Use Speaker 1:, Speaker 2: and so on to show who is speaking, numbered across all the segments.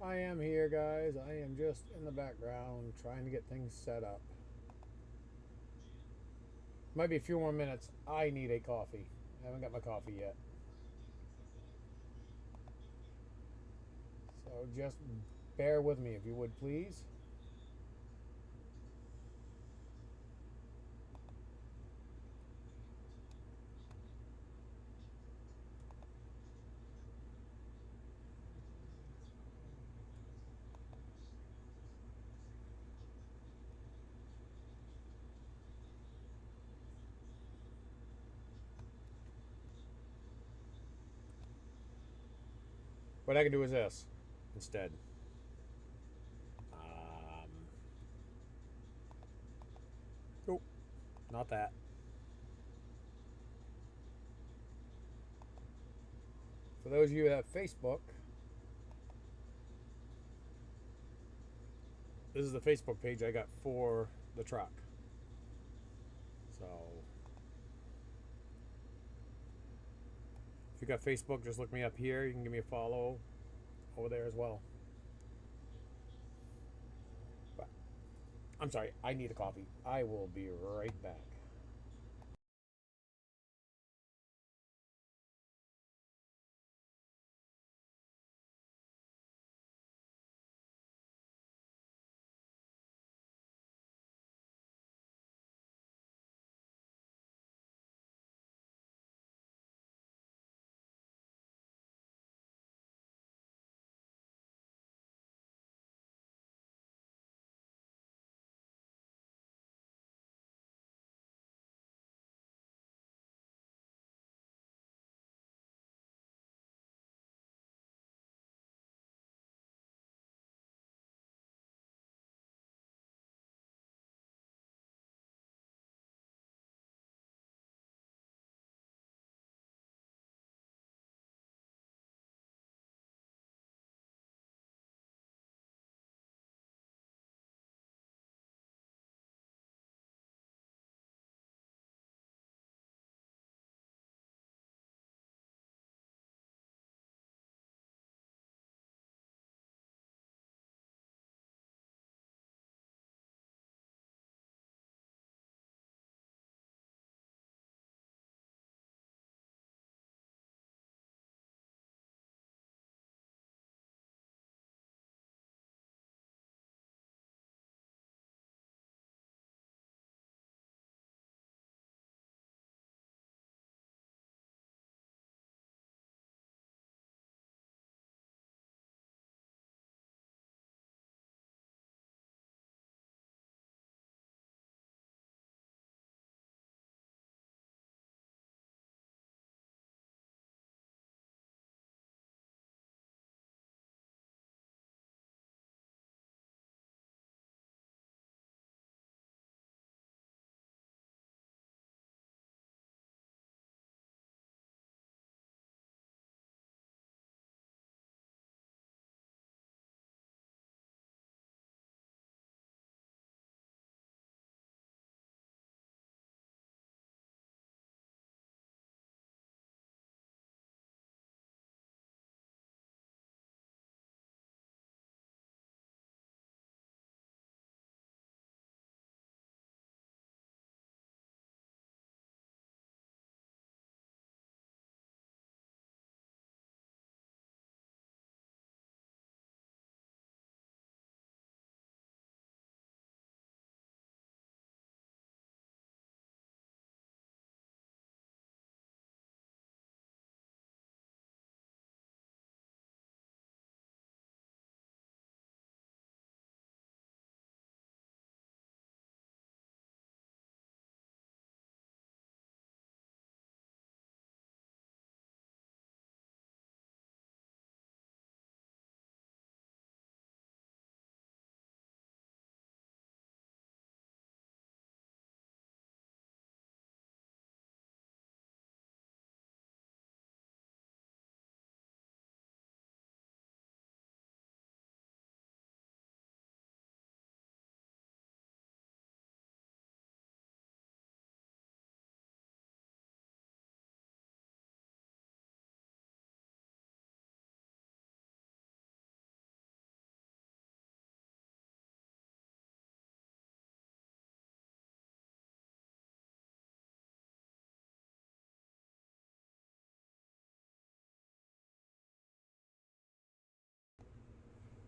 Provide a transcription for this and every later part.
Speaker 1: I am here, guys. I am just in the background trying to get things set up. Might be a few more minutes. I need a coffee. I haven't got my coffee yet. So just bear with me if you would, please. What I can do is this instead. Oh, not that. For those of you that have Facebook, this is the Facebook page I got for the truck. So if you got Facebook, just look me up here. You can give me a follow over there as well. But I'm sorry, I need a coffee. I will be right back.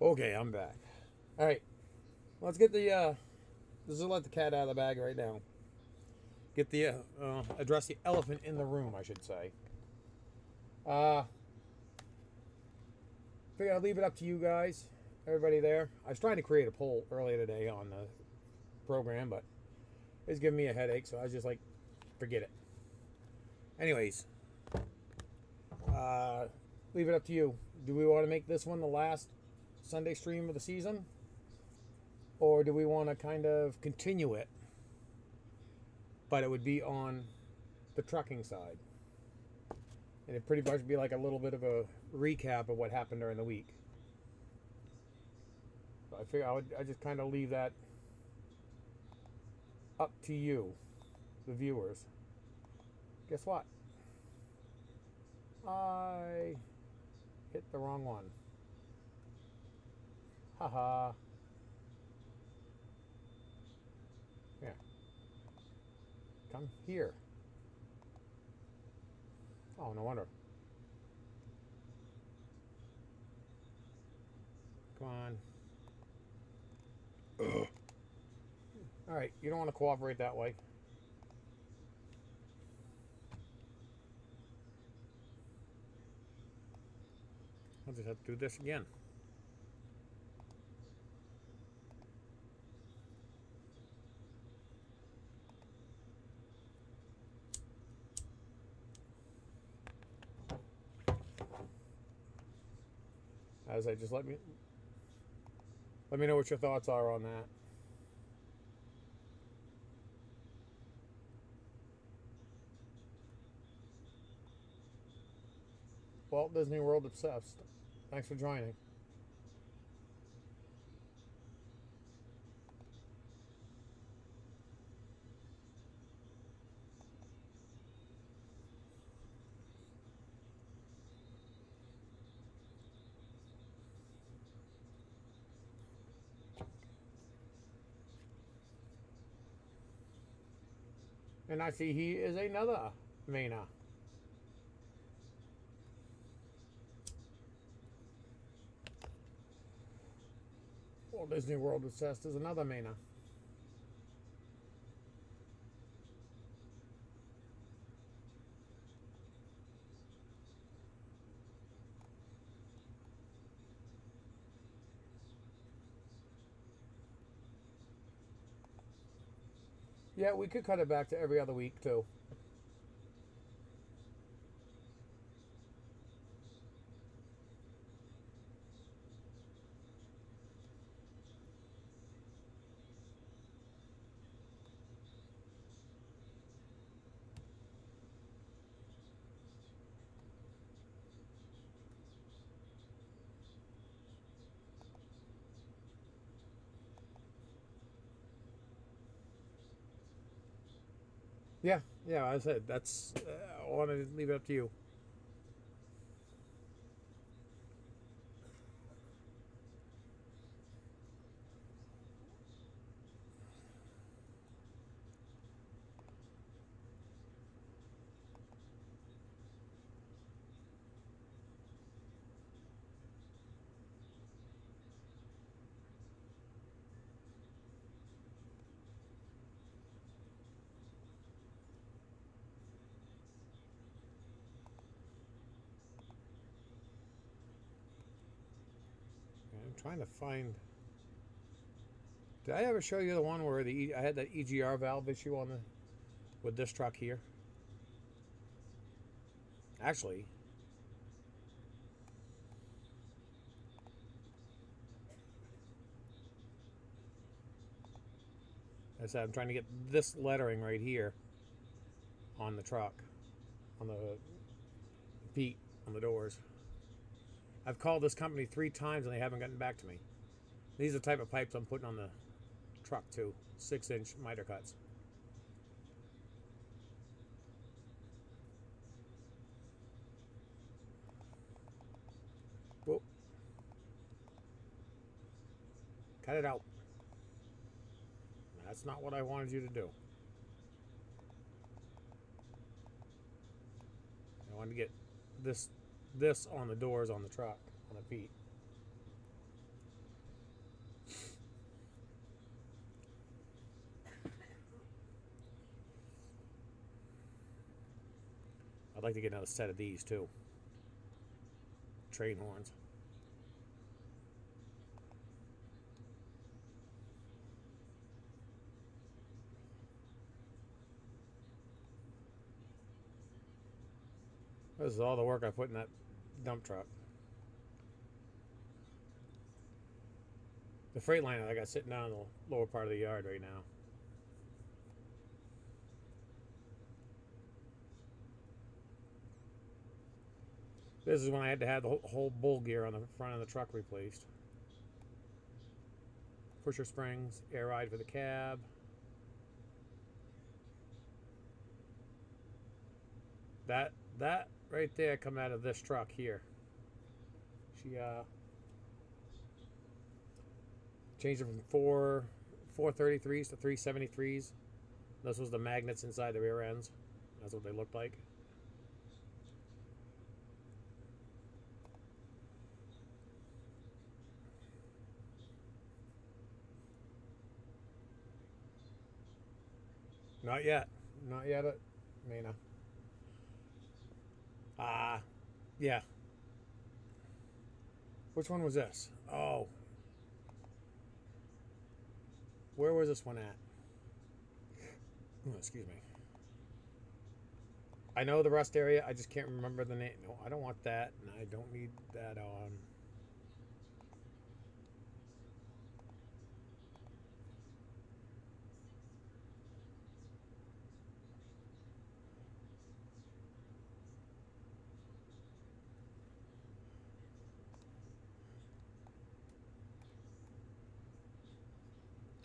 Speaker 1: Okay, I'm back. All right, let's get the. Let's just let the cat out of the bag right now. Get the address the elephant in the room, I should say. Uh, Figure I'll leave it up to you guys, everybody there. I was trying to create a poll earlier today on the program, but it's giving me a headache, so I was just like, forget it. Anyways, uh, leave it up to you. Do we want to make this one the last Sunday stream of the season? Or do we want to kind of continue it, but it would be on the trucking side? And it'd pretty much be like a little bit of a recap of what happened during the week. So I figure I just kind of leave that up to you, the viewers. Guess what? I hit the wrong one. Haha. Yeah. Come here. Oh, no wonder. Come on. Ugh. All right, you don't want to cooperate that way. I'll just have to do this again. As I just let me know what your thoughts are on that. Walt Disney World Obsessed. Thanks for joining. And I see he is another Mena. Walt Disney World Obsessed is another Mena. Yeah, we could cut it back to every other week too. Yeah, yeah. I said that's. I wanted to leave it up to you. I'm trying to find. Did I ever show you the one where I had that EGR valve issue on the with this truck here? Actually, I said I'm trying to get this lettering right here on the truck, on the feet, on the doors. I've called this company 3 times and they haven't gotten back to me. These are the type of pipes I'm putting on the truck too. 6-inch miter cuts. Whoop. Cut it out. That's not what I wanted you to do. I wanted to get this on the doors on the truck, on the feet. I'd like to get another set of these too. Train horns. This is all the work I put in that dump truck. The Freightliner I got sitting down in the lower part of the yard right now. This is when I had to have the whole bull gear on the front of the truck replaced. Pusher springs, air ride for the cab. That right there come out of this truck here. She changed it from 433s to 373s. This was the magnets inside the rear ends. That's what they looked like. Not yet. Not yet, Mina. Yeah. Which one was this? Oh. Where was this one at? Oh, excuse me. I know the rust area. I just can't remember the name. No, I don't want that. And I don't need that on.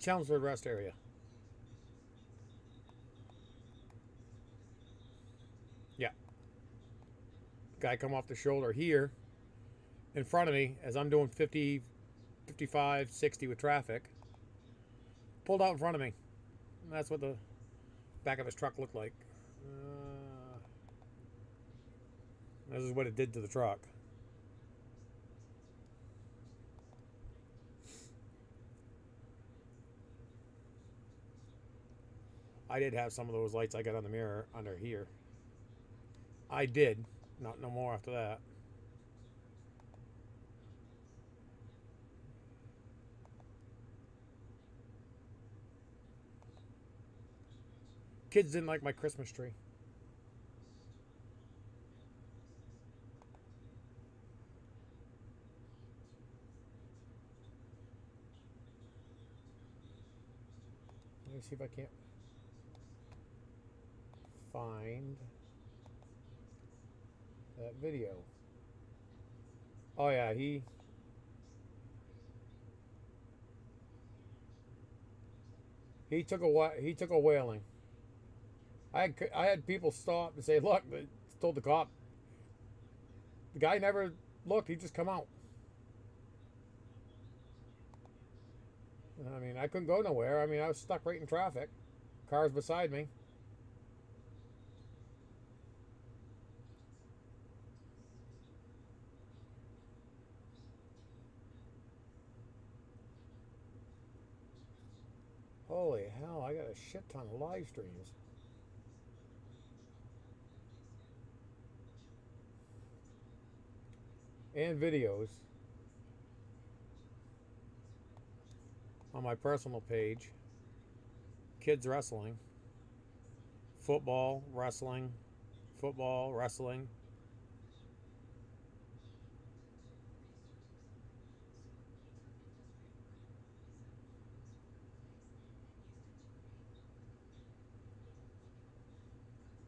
Speaker 1: Chelmsford rest area. Yeah. Guy come off the shoulder here in front of me as I'm doing 50, 55, 60 with traffic. Pulled out in front of me. And that's what the back of his truck looked like. This is what it did to the truck. I did have some of those lights I got on the mirror under here. I did. Not no more after that. Kids didn't like my Christmas tree. Let me see if I can't find that video. Oh yeah, he took a whaling. I had people stop and say, "Look," they told the cop. The guy never looked. He just come out. I mean, I couldn't go nowhere. I mean, I was stuck right in traffic. Cars beside me. Holy hell, I got a shit ton of live streams. And videos on my personal page. Kids wrestling. Football, wrestling. Football, wrestling.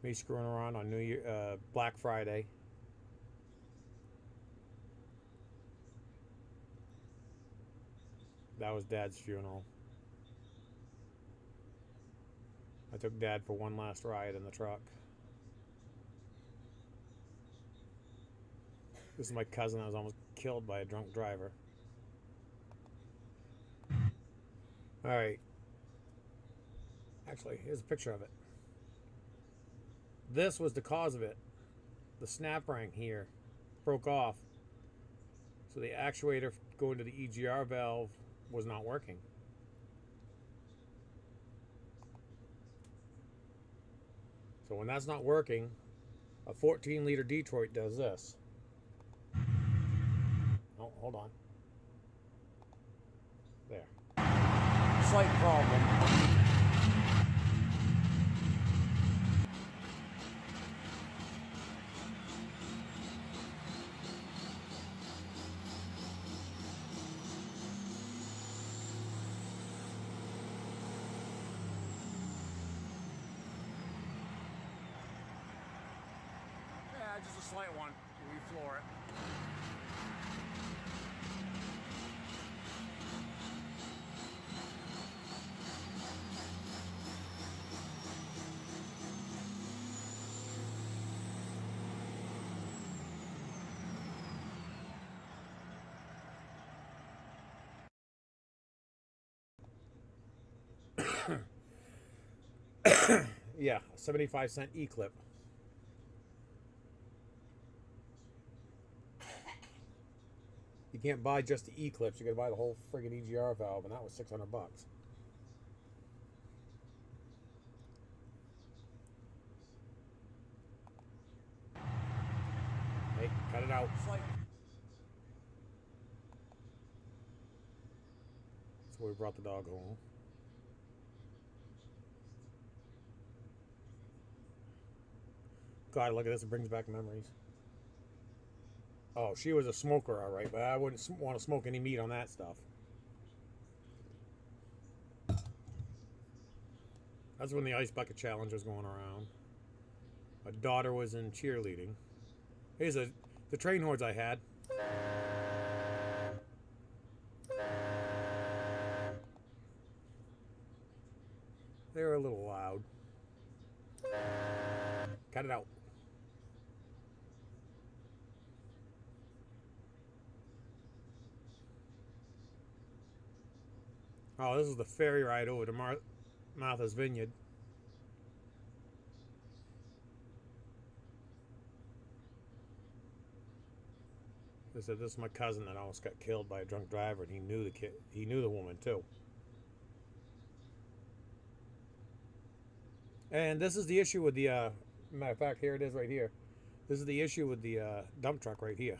Speaker 1: Me screwing around on Black Friday. That was Dad's funeral. I took Dad for one last ride in the truck. This is my cousin that was almost killed by a drunk driver. Alright. Actually, here's a picture of it. This was the cause of it. The snap ring here broke off. So the actuator going to the EGR valve was not working. So when that's not working, A 14-liter Detroit does this. Oh, hold on. There. Slight problem. Just a slight one. We floor it. Yeah, 75-cent E-clip. You can't buy just the E-clips. You gotta buy the whole friggin' EGR valve, and that was $600. Hey, cut it out. That's where we brought the dog home. God, look at this. It brings back memories. Oh, she was a smoker, all right, but I wouldn't want to smoke any meat on that stuff. That's when the ice bucket challenge was going around. My daughter was in cheerleading. Here's the train horns I had. They were a little loud. Cut it out. Oh, this is the ferry ride over to Martha's Vineyard. They said this is my cousin that almost got killed by a drunk driver, and he knew the kid. He knew the woman too. And this is the issue with the. Matter of fact, here it is right here. This is the issue with the dump truck right here.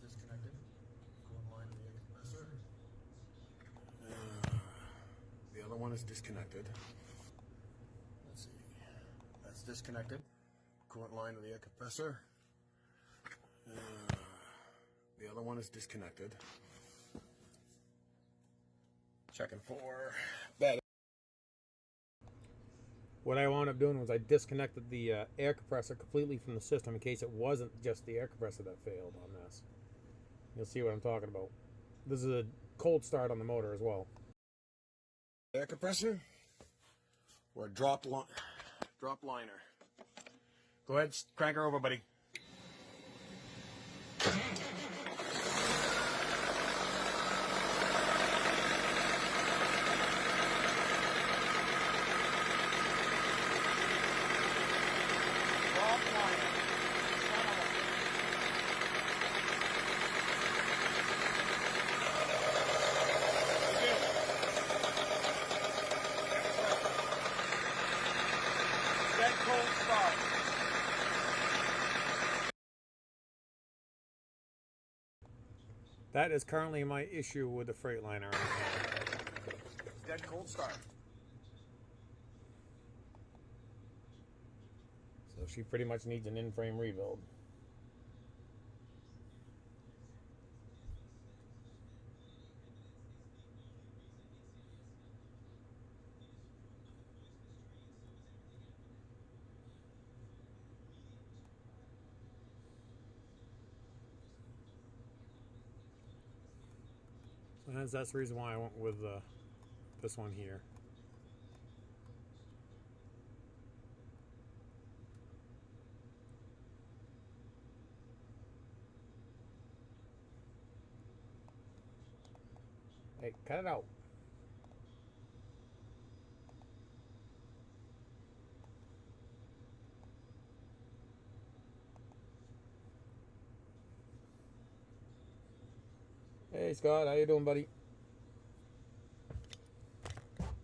Speaker 1: That's disconnected. Go in line with the compressor. The other one is disconnected. Let's see. That's disconnected. Coolant line with the air compressor. The other one is disconnected. Checking for battery. What I wound up doing was I disconnected the air compressor completely from the system in case it wasn't just the air compressor that failed on this. You'll see what I'm talking about. This is a cold start on the motor as well. Air compressor or a drop liner. Go ahead, crank her over, buddy. That is currently my issue with the Freightliner. Dead cold start. So she pretty much needs an in-frame rebuild. So that's the reason why I went with this one here. Hey, cut it out. Hey Scott, how you doing, buddy?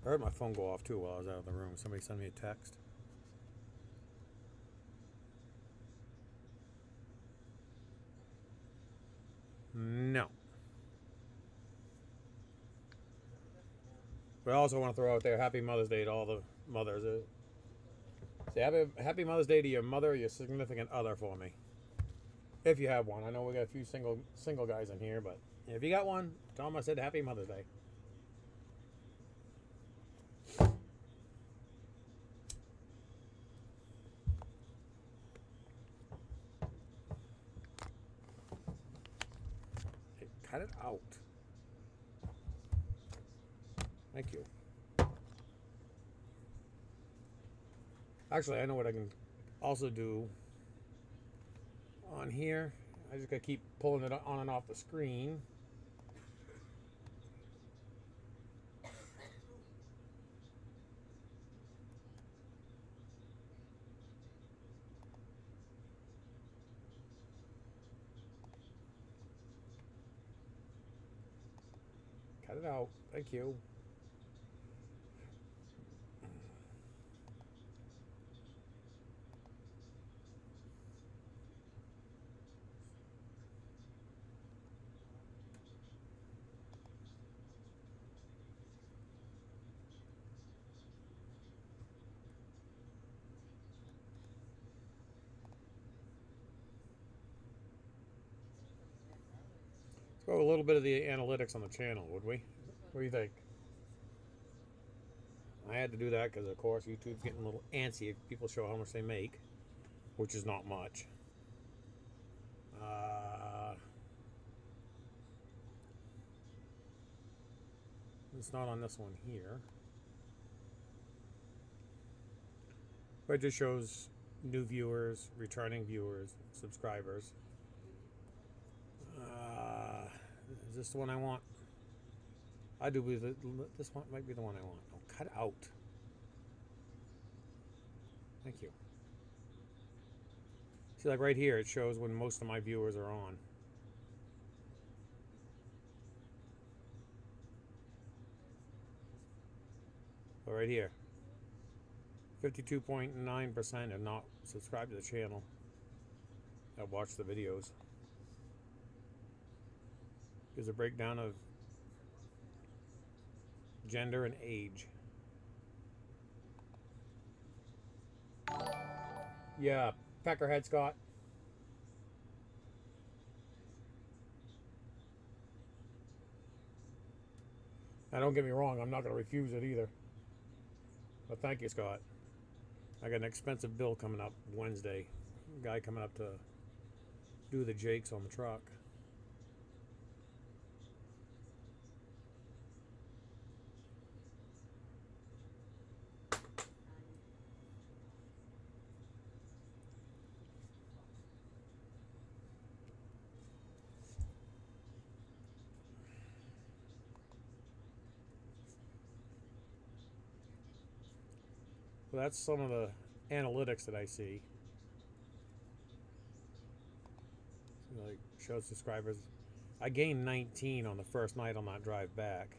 Speaker 1: I heard my phone go off too while I was out of the room. Somebody sent me a text. No. But I also want to throw out there Happy Mother's Day to all the mothers. Say happy Mother's Day to your mother or your significant other for me. If you have one. I know we got a few single guys in here, but if you got one, tell them I said Happy Mother's Day. Hey, cut it out. Thank you. Actually, I know what I can also do on here. I just gotta keep pulling it on and off the screen. Cut it out. Thank you. Let's go a little bit of the analytics on the channel, would we? What do you think? I had to do that because, of course, YouTube's getting a little antsy if people show how much they make, which is not much. It's not on this one here. But it just shows new viewers, returning viewers, subscribers. Is this the one I want? I do believe that this one might be the one I want. Oh, cut out. Thank you. See, like right here, it shows when most of my viewers are on. But right here, 52.9% have not subscribed to the channel that watch the videos. Gives a breakdown of gender and age. Yeah, Peckerhead Scott. Now, don't get me wrong, I'm not going to refuse it either. But thank you, Scott. I got an expensive bill coming up Wednesday. A guy coming up to do the jakes on the truck. Well, that's some of the analytics that I see. Like, shows subscribers. I gained 19 on the first night on that drive back.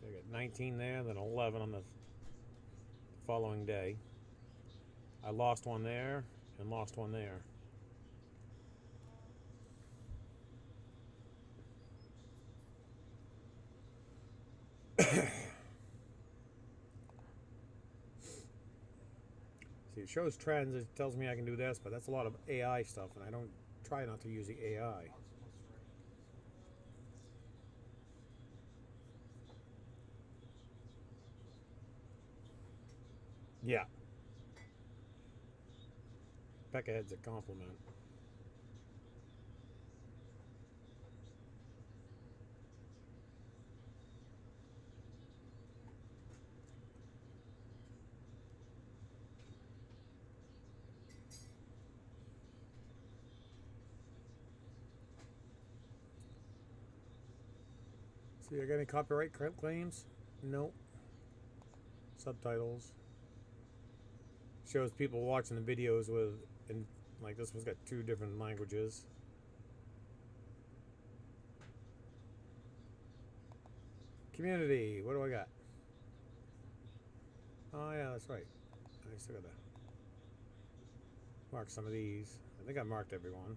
Speaker 1: I got 19 there, then 11 on the following day. I lost one there and lost one there. See, it shows trends. It tells me I can do this, but that's a lot of AI stuff, and I don't try not to use the AI. Yeah. Peckerhead's a compliment. See, I got any copyright claims? Nope. Subtitles. Shows people watching the videos with, and like this one's got 2 different languages. Community. What do I got? Oh yeah, that's right. I still gotta mark some of these. I think I marked everyone.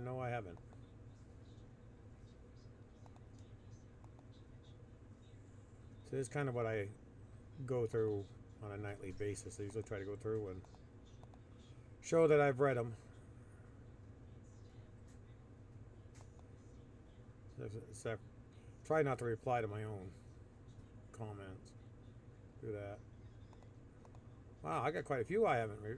Speaker 1: No, I haven't. So this is kind of what I go through on a nightly basis. I usually try to go through and show that I've read them. Except, try not to reply to my own comments. Do that. Wow, I got quite a few I haven't read.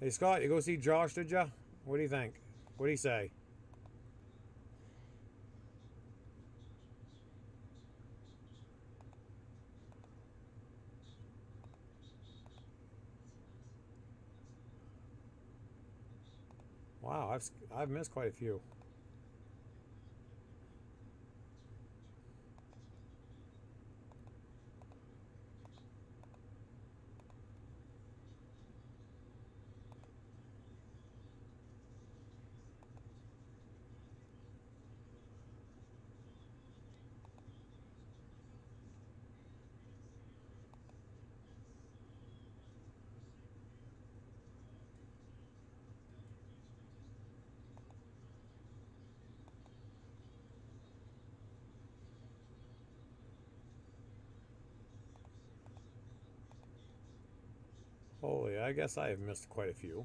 Speaker 1: Hey Scott, you go see Josh, did ya? What do you think? What do you say? Wow, I've missed quite a few. Holy, I guess I have missed quite a few.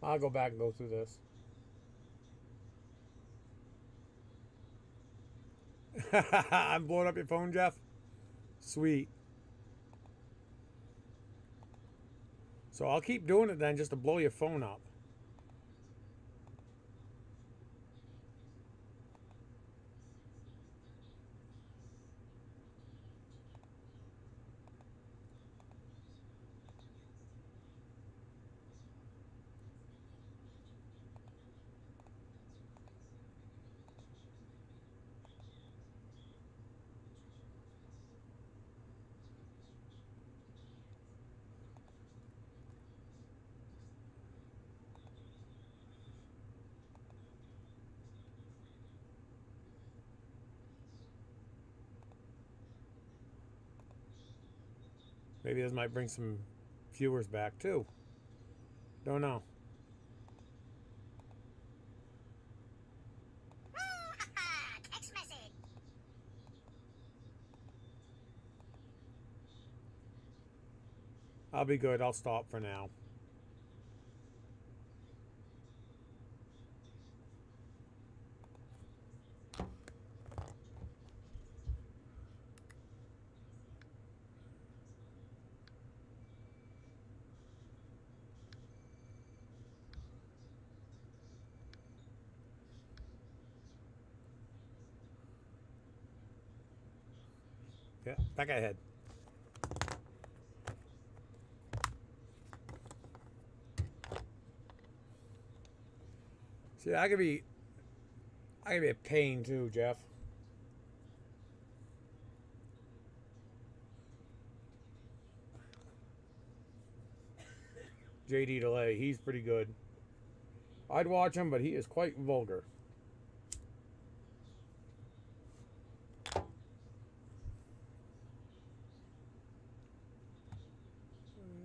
Speaker 1: I'll go back and go through this. I'm blowing up your phone, Jeff? Sweet. So I'll keep doing it then just to blow your phone up. Maybe this might bring some viewers back too. Don't know.
Speaker 2: Text message.
Speaker 1: I'll be good. I'll stop for now. Yeah, back ahead. See, I could be a pain too, Jeff. JD Delay, he's pretty good. I'd watch him, but he is quite vulgar.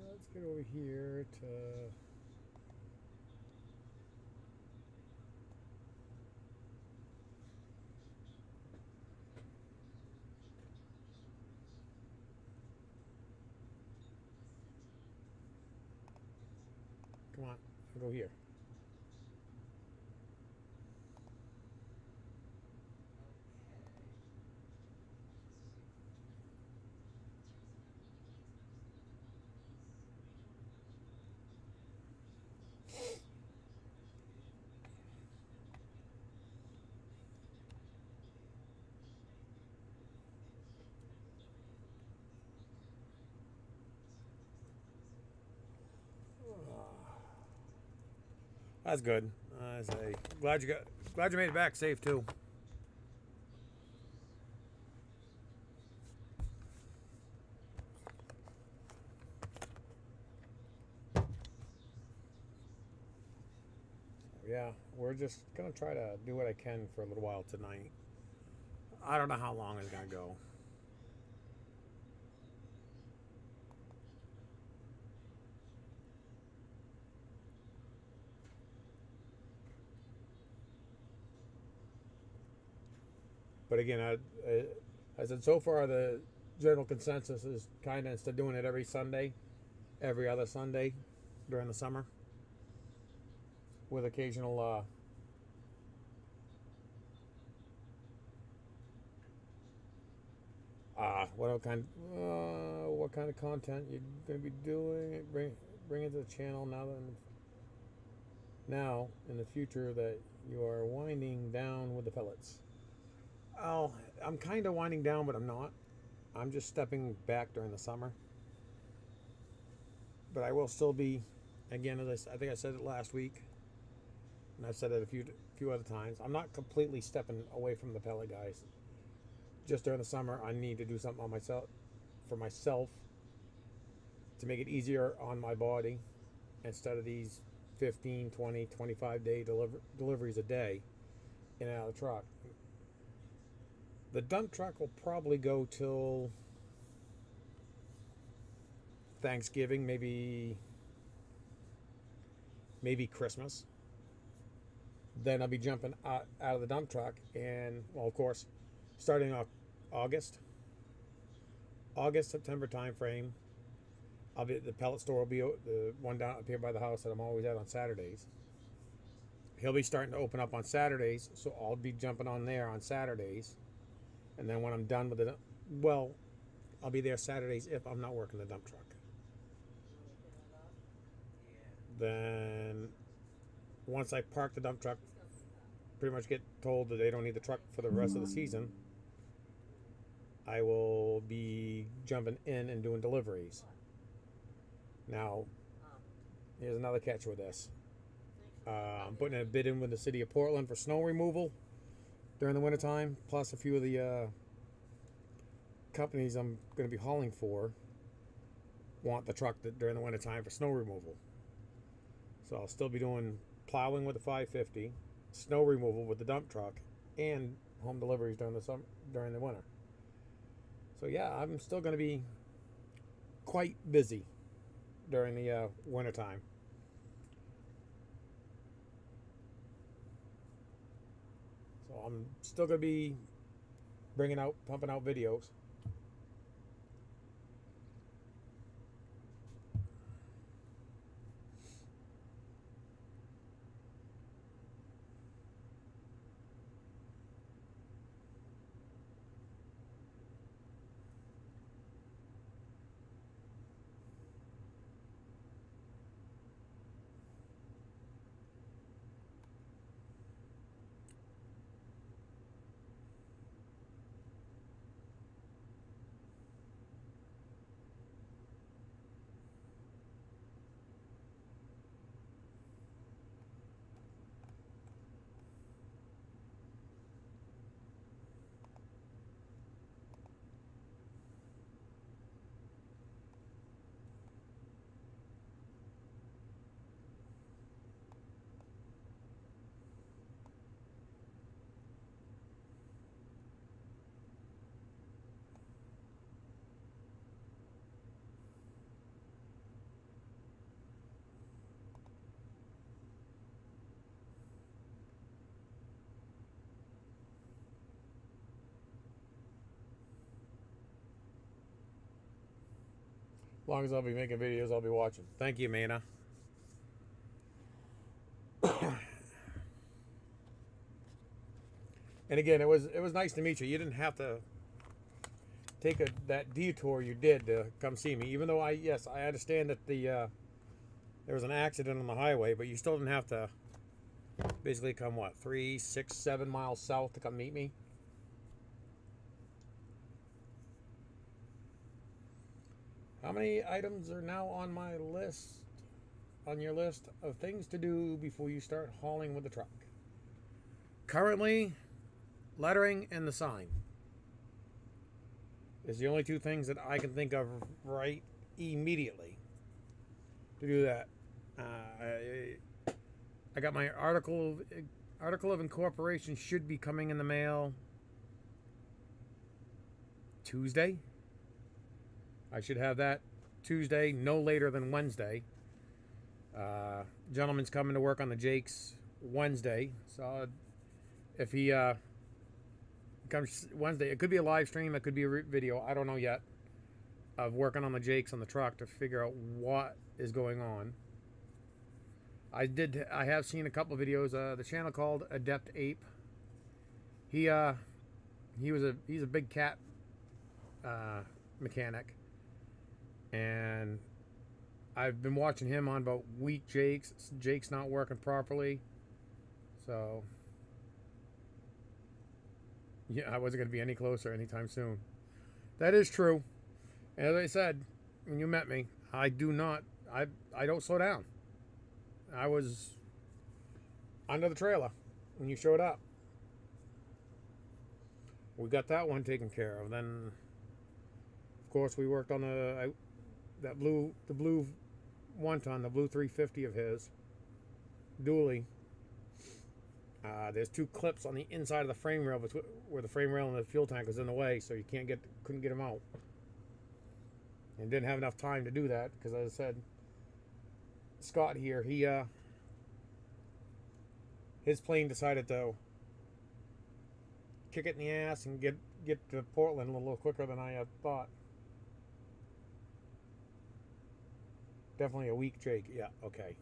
Speaker 1: Let's get over here to. Come on, I'll go here. That's good. I say, glad you made it back safe too. Yeah, we're just gonna try to do what I can for a little while tonight. I don't know how long it's gonna go. But again, I said so far the general consensus is kind of instead of doing it every Sunday, every other Sunday during the summer, with occasional what kind of content you're going to be doing? Bring it to the channel now in the future that you are winding down with the pellets. Oh, I'm kind of winding down, but I'm not. I'm just stepping back during the summer. But I will still be, again, as I think I said it last week, and I've said it a few other times. I'm not completely stepping away from the pellet guys. Just during the summer, I need to do something on myself for myself to make it easier on my body instead of these 15, 20, 25 day deliveries a day in and out of the truck. The dump truck will probably go till Thanksgiving, maybe Christmas. Then I'll be jumping out of the dump truck, and well, of course, starting August, September time frame. I'll be at the pellet store. Will be the one down up here by the house that I'm always at on Saturdays. He'll be starting to open up on Saturdays, so I'll be jumping on there on Saturdays. And then when I'm done with it, well, I'll be there Saturdays if I'm not working the dump truck. Then once I park the dump truck, pretty much get told that they don't need the truck for the rest of the season, I will be jumping in and doing deliveries. Now, here's another catch with this. I'm putting a bid in with the city of Portland for snow removal during the wintertime, plus a few of the companies I'm going to be hauling for want the truck during the wintertime for snow removal. So I'll still be doing plowing with the 550, snow removal with the dump truck, and home deliveries during the winter. So yeah, I'm still going to be quite busy during the wintertime. So I'm still going to be pumping out videos. As long as I'll be making videos, I'll be watching. Thank you, Mana. And again, it was nice to meet you. You didn't have to take that detour you did to come see me. Even though I understand that there was an accident on the highway, but you still didn't have to basically come 3, 6, 7 miles south to come meet me. How many items are now on my list? on your list of things to do before you start hauling with the truck? Currently, lettering and the sign is the only two things that I can think of right immediately to do that. I got my article of incorporation should be coming in the mail Tuesday. I should have that Tuesday, no later than Wednesday. Gentleman's coming to work on the Jakes Wednesday, so if he comes Wednesday, it could be a live stream, it could be a video, I don't know yet, of working on the Jakes on the truck to figure out what is going on. I have seen a couple of videos. The channel called Adept Ape. He's a big cat mechanic, and I've been watching him on about weak Jake's not working properly, so yeah, I wasn't going to be any closer anytime soon. That is true. And as I said when you met me, I don't slow down. I was under the trailer when you showed up. We got that one taken care of. Then, of course, we worked on the blue 1-ton, the blue 350 of his, dually. There's two clips on the inside of the frame rail where the frame rail and the fuel tank was in the way, so you couldn't get them out. And didn't have enough time to do that because, as I said, Scott here, his plane decided to kick it in the ass and get to Portland a little quicker than I had thought. Definitely a weak Jake. Yeah, okay.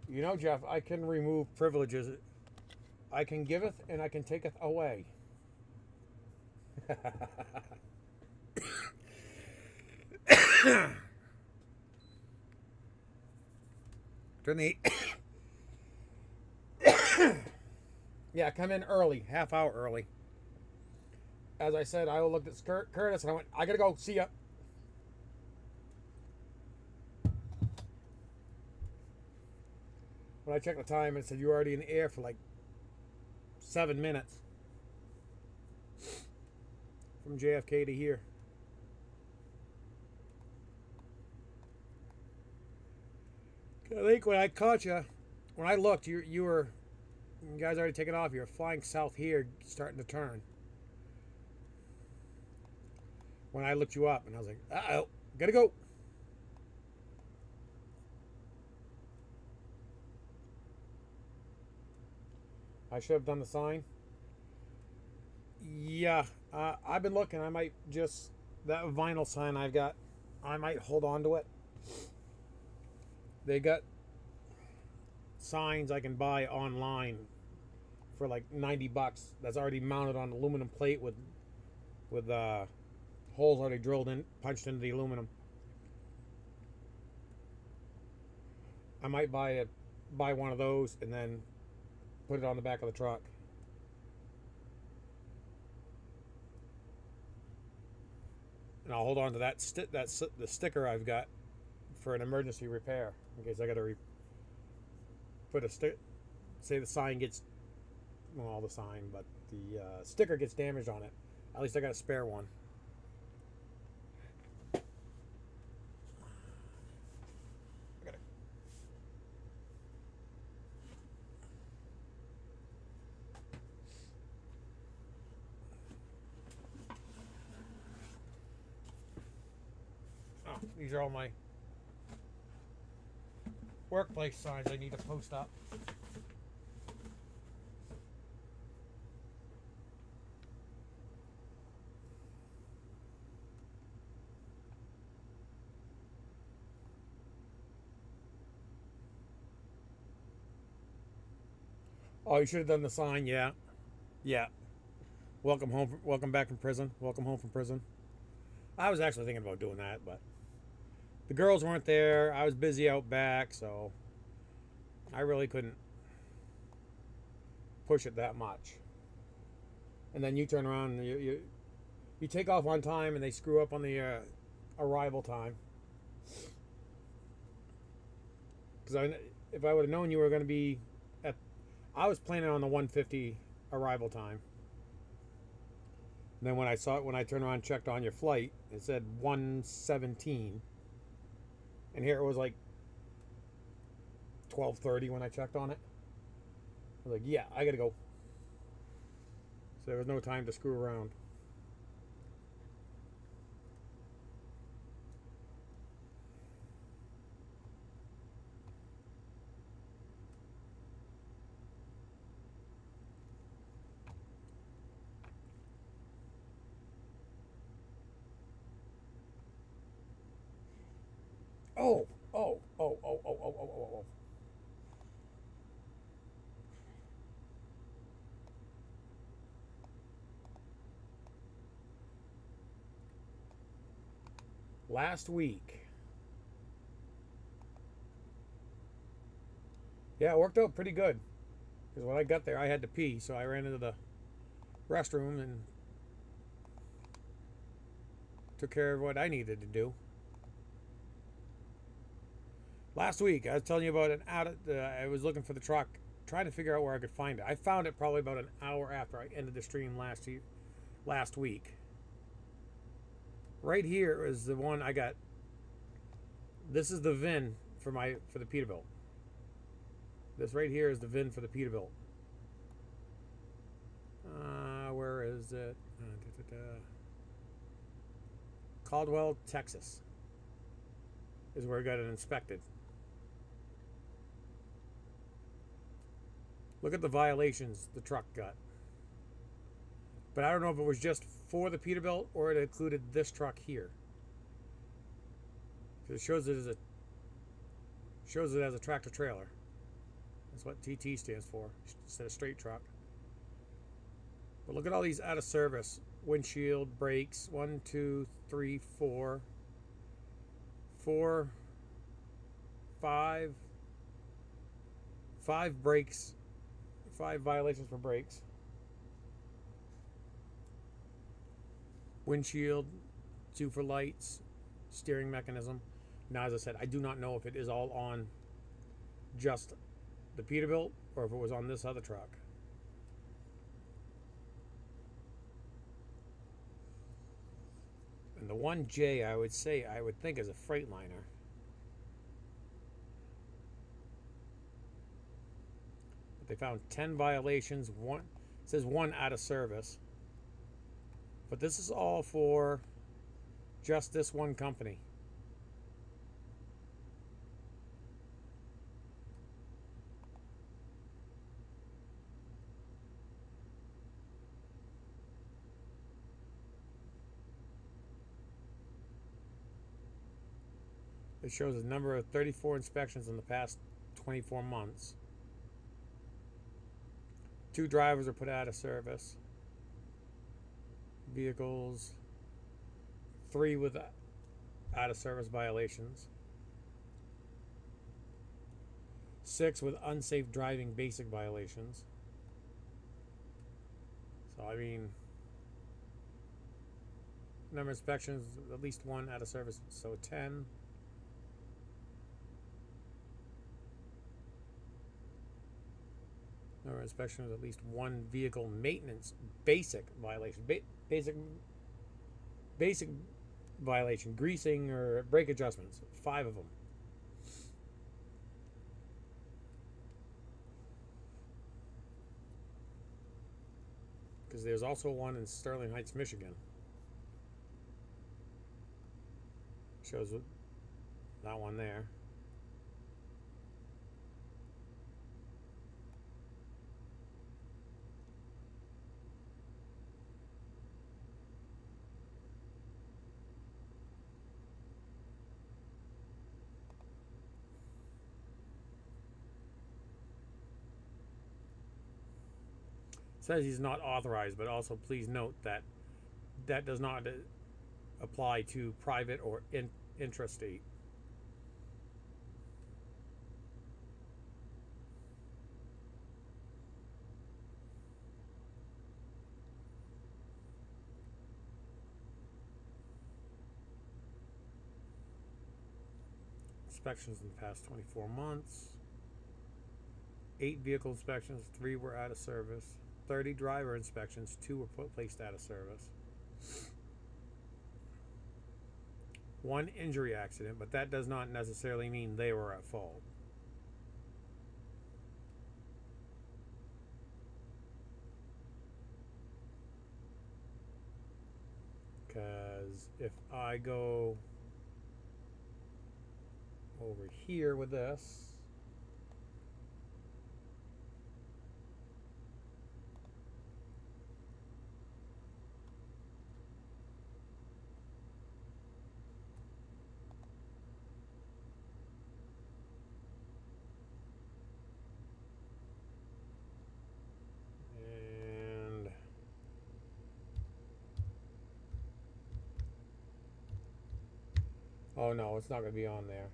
Speaker 1: You know, Jeff, I can remove privileges. I can giveth and I can taketh away. Turn the yeah, come in early, half hour early. As I said, I looked at Curtis and I went, I gotta go, see ya. When I checked the time, it said you were already in the air for like 7 minutes from JFK to here. I think when I caught you, when I looked, you guys already taken off. You were flying south here, starting to turn. When I looked you up, and I was like, uh-oh, gotta go. I should have done the sign. Yeah, I've been looking. I might just, that vinyl sign I've got, I might hold on to it. They got signs I can buy online for like $90. That's already mounted on aluminum plate with holes already drilled in, punched into the aluminum. I might buy one of those and then put it on the back of the truck. And I'll hold on to the sticker I've got for an emergency repair in case I got to put a say the sign gets, well, the sign, but the sticker gets damaged on it. At least I got a spare one. Oh, these are all my workplace signs I need to post up. Oh, you should have done the sign, yeah. Yeah. Welcome home, welcome back from prison. Welcome home from prison. I was actually thinking about doing that, but the girls weren't there. I was busy out back, so I really couldn't push it that much. And then you turn around and You take off on time and they screw up on the arrival time. Because if I would have known you were going to be at, I was planning on the 1:50 arrival time. And then when I saw it, when I turned around and checked on your flight, it said 1:17, and here it was like 12:30 when I checked on it. I was like, yeah, I gotta go. So there was no time to screw around. Oh, oh, oh, oh, oh, oh, oh, oh, oh. Last week. Yeah, it worked out pretty good. Because when I got there, I had to pee, so I ran into the restroom and took care of what I needed to do. Last week, I was telling you about I was looking for the truck, trying to figure out where I could find it. I found it probably about an hour after I ended the stream last week. Right here is the one I got. This is the VIN for the Peterbilt. This right here is the VIN for the Peterbilt. Where is it? Caldwell, Texas, is where I got it inspected. Look at the violations the truck got. But I don't know if it was just for the Peterbilt or it included this truck here. It shows it as a tractor trailer. That's what TT stands for, instead of straight truck. But look at all these out of service. Windshield, brakes, 1, 2, 3, 4, 4, 5, 5 brakes, 5 violations for brakes. Windshield, 2 for lights, steering mechanism. Now, as I said, I do not know if it is all on just the Peterbilt or if it was on this other truck. And the 1J, I would think is a Freightliner. But they found 10 violations. It says 1 out of service. But this is all for just this one company. It shows a number of 34 inspections in the past 24 months. 2 drivers are put out of service. Vehicles, 3 with out of service violations. 6 with unsafe driving basic violations. So I mean, number of inspections, at least 1 out of service, so 10. Number of inspections, at least 1 vehicle maintenance basic violation. Basic violation, greasing or brake adjustments, 5 of them. Because there's also one in Sterling Heights, Michigan. Shows that one there. Says he's not authorized, but also please note that that does not apply to private or intrastate. inspections in the past 24 months. 8 vehicle inspections, 3 were out of service. 30 driver inspections, 2 were placed out of service. 1 injury accident, but that does not necessarily mean they were at fault. Because if I go over here with this, and oh no, it's not going to be on there.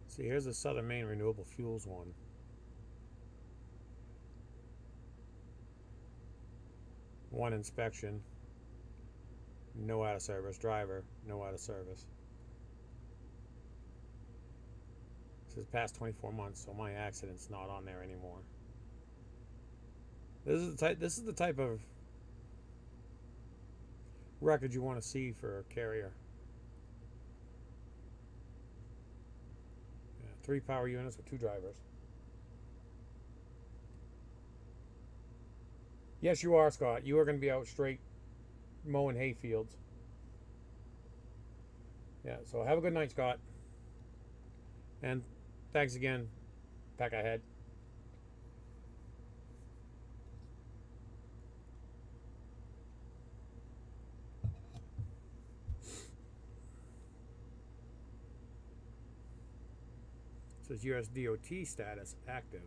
Speaker 1: See, here's the Southern Maine Renewable Fuels one. One inspection, no out of service. Driver, no out of service. This is past 24 months, so my accident's not on there anymore. This is the type of record you want to see for a carrier. 3 power units with 2 drivers. Yes, you are, Scott. You are going to be out straight mowing hay fields. Yeah, so have a good night, Scott. And thanks again, Pack Ahead. It says US DOT status active.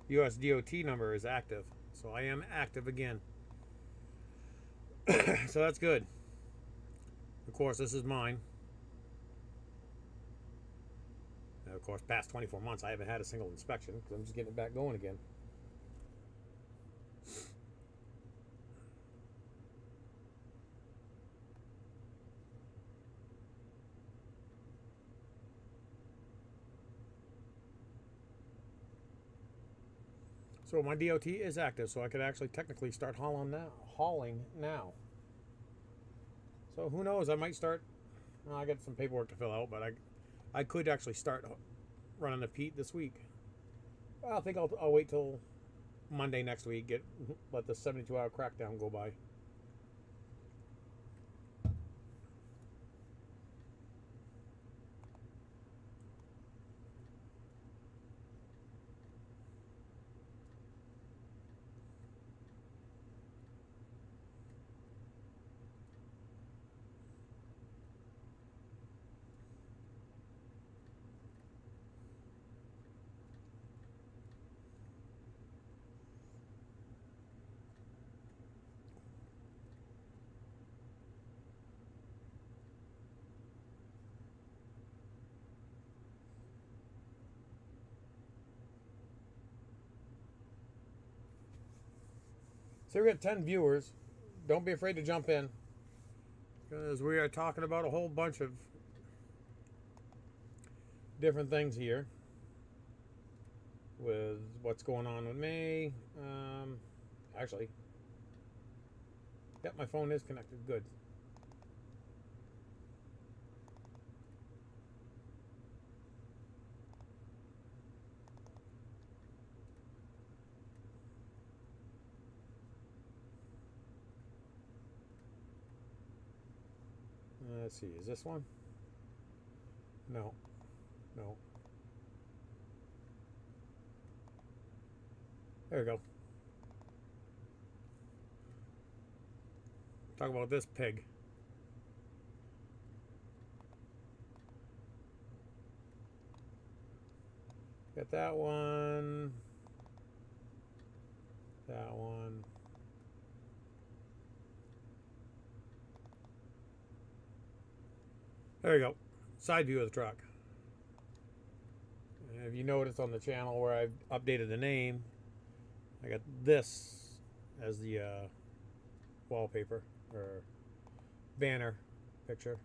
Speaker 1: US DOT number is active. So I am active again. So that's good. Of course, this is mine. And of course, past 24 months, I haven't had a single inspection because I'm just getting it back going again. So my DOT is active, so I could actually technically start hauling now. So who knows? I might start. Well, I got some paperwork to fill out, but I could actually start running the Pete this week. Well, I think I'll wait till Monday next week. Let the 72-hour crackdown go by. So we got 10 viewers. Don't be afraid to jump in, because we are talking about a whole bunch of different things here with what's going on with me. Actually, yep, my phone is connected. Good. Let's see, is this one? No. No. There we go. Talk about this pig. Got that one. That one. There you go. Side view of the truck. And if you notice on the channel where I've updated the name, I got this as the wallpaper or banner picture.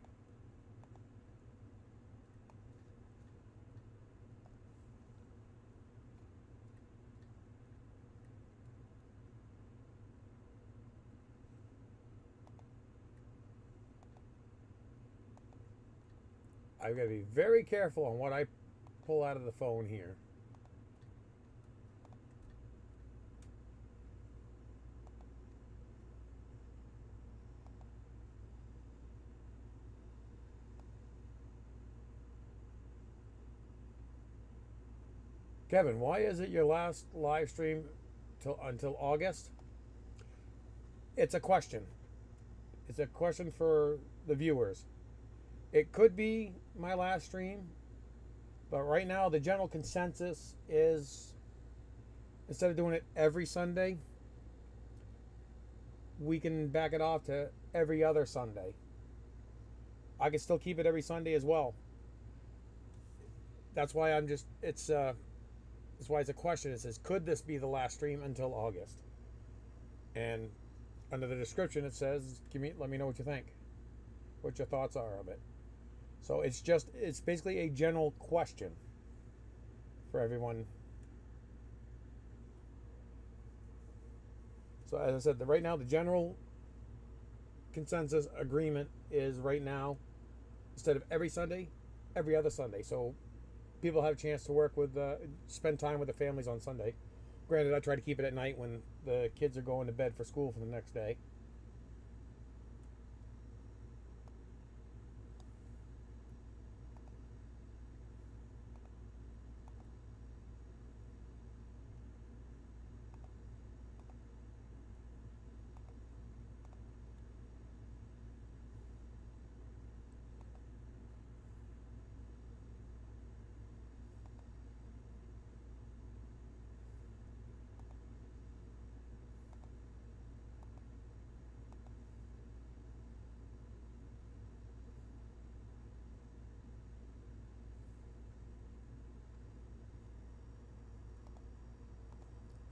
Speaker 1: I've got to be very careful on what I pull out of the phone here. Kevin, why is it your last live stream until August? It's a question. It's a question for the viewers. It could be my last stream, but right now the general consensus is instead of doing it every Sunday, we can back it off to every other Sunday. I can still keep it every Sunday as well. That's why I'm just that's why it's a question. It says, could this be the last stream until August? And under the description it says, let me know what you think. What your thoughts are of it. So it's basically a general question for everyone. So as I said, right now the general consensus agreement is right now, instead of every Sunday, every other Sunday. So people have a chance to work with, spend time with their families on Sunday. Granted, I try to keep it at night when the kids are going to bed for school for the next day.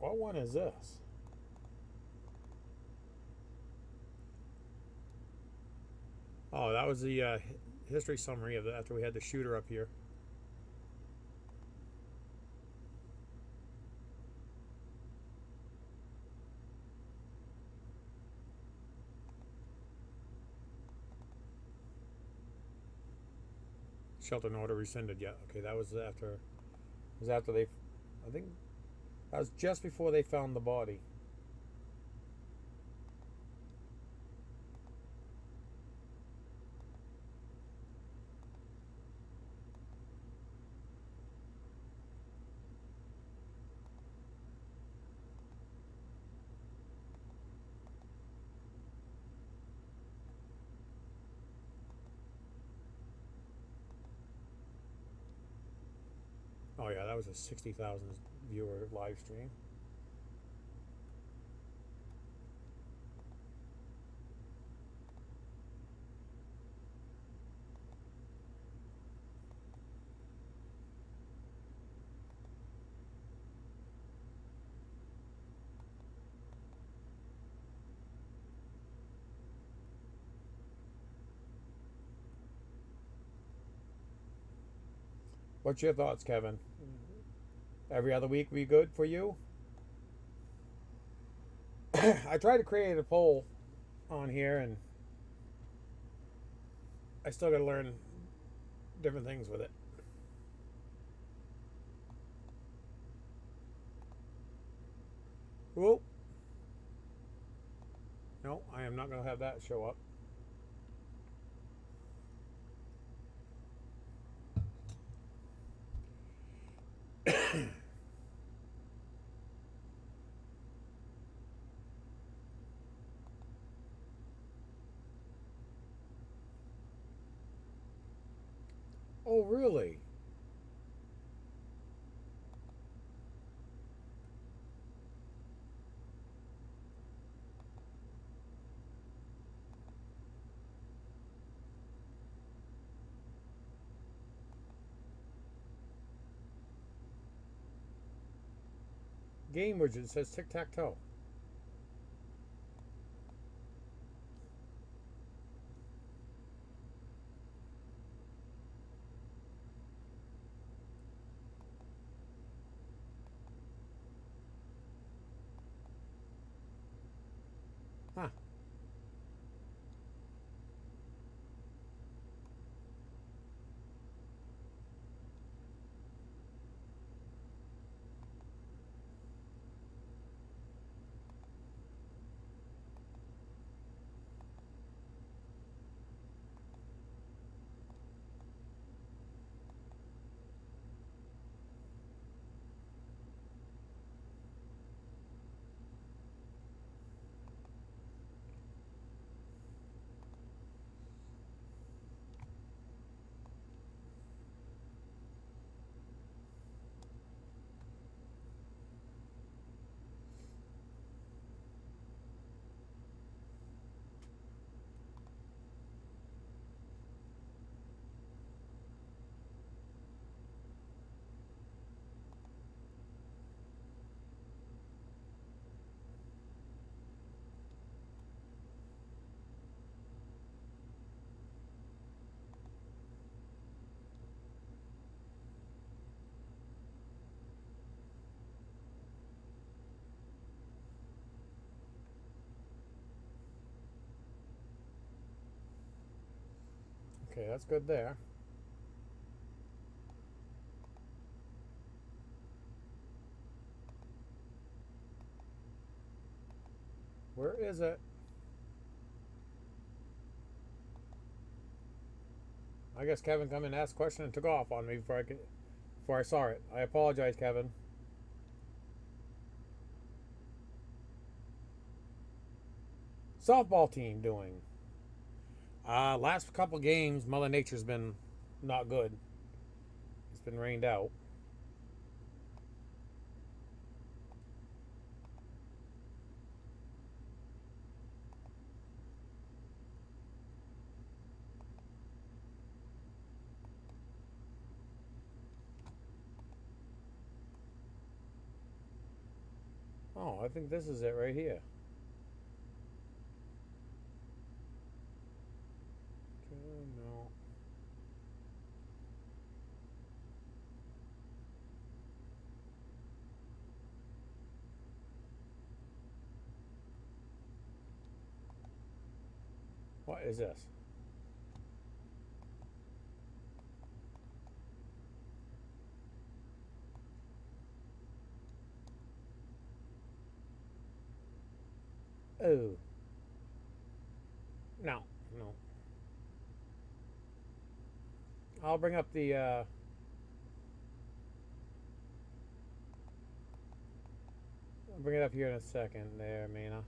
Speaker 1: What one is this? Oh, that was the history summary of after we had the shooter up here. Shelter order rescinded. Yeah, okay, that was after. Was after they, I think, that was just before they found the body. Oh yeah, that was a 60,000 viewer live stream. What's your thoughts, Kevin? Every other week be good for you? I tried to create a poll on here, and I still got to learn different things with it. Whoa. No, I am not going to have that show up. Oh, really? Game widget says tic-tac-toe. Huh. Okay, that's good there. Where is it? I guess Kevin come and asked a question and took off on me before I saw it. I apologize, Kevin. Softball team doing? Last couple games, Mother Nature's been not good. It's been rained out. Oh, I think this is it right here. No. What is this? Oh. No, no. I'll bring up the I'll bring it up here in a second there, Mina.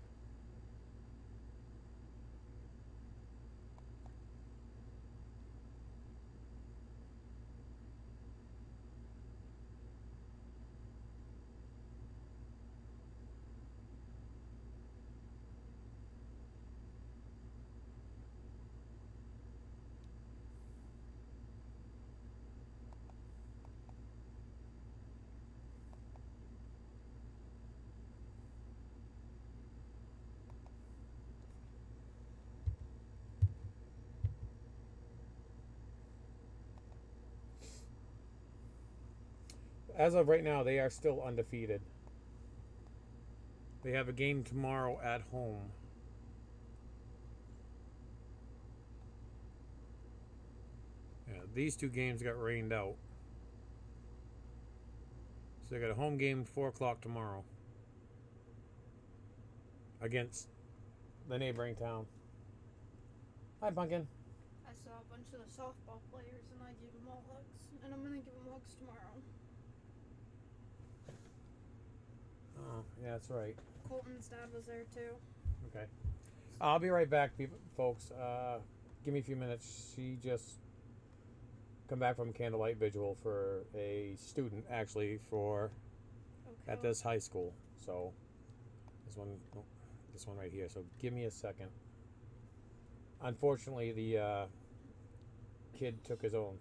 Speaker 1: As of right now, they are still undefeated. They have a game tomorrow at home. Yeah, these two games got rained out. So they got a home game 4 o'clock tomorrow against the neighboring town. Hi, Pumpkin.
Speaker 3: I saw a bunch of the softball players and I gave them all hugs. And I'm gonna give them hugs tomorrow.
Speaker 1: Oh, yeah, that's right.
Speaker 3: Colton's dad was there too.
Speaker 1: Okay. I'll be right back, folks. Give me a few minutes. She just come back from candlelight vigil for a student, actually, for
Speaker 3: Okay.
Speaker 1: at this high school. So this one right here. So give me a second. Unfortunately, the kid took his own.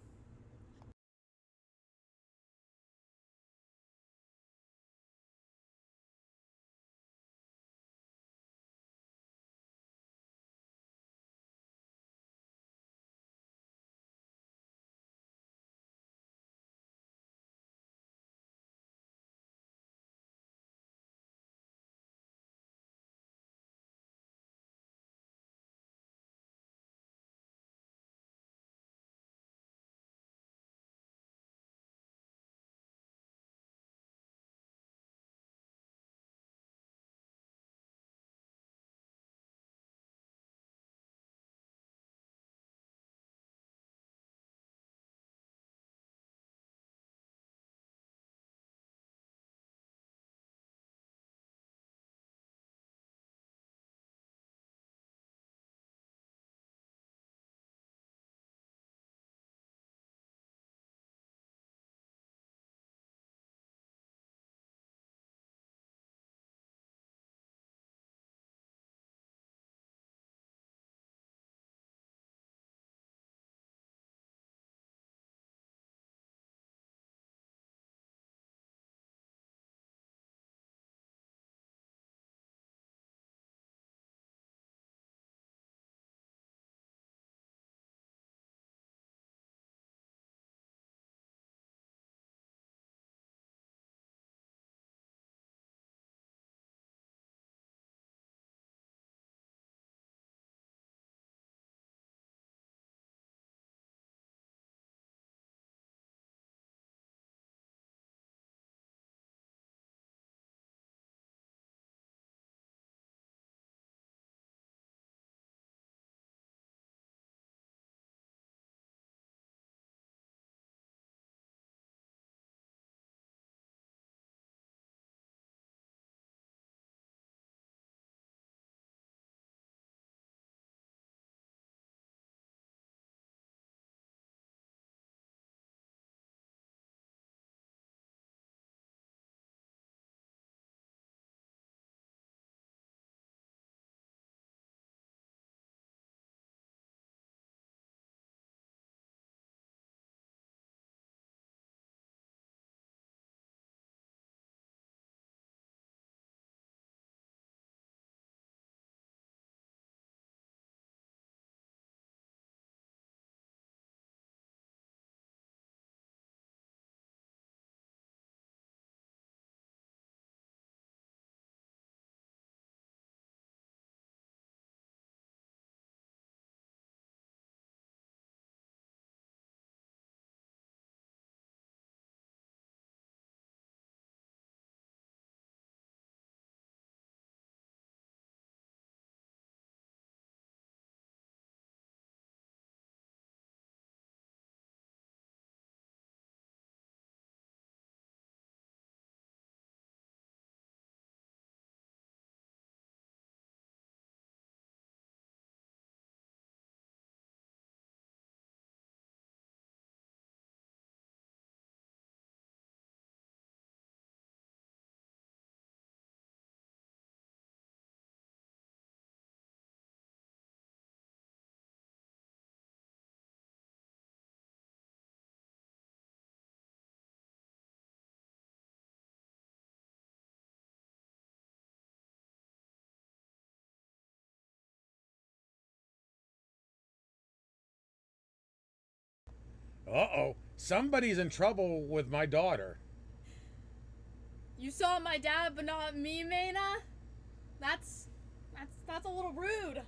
Speaker 1: Uh-oh. Somebody's in trouble with my daughter.
Speaker 3: You saw my dad, but not me, Maina? That's a little rude.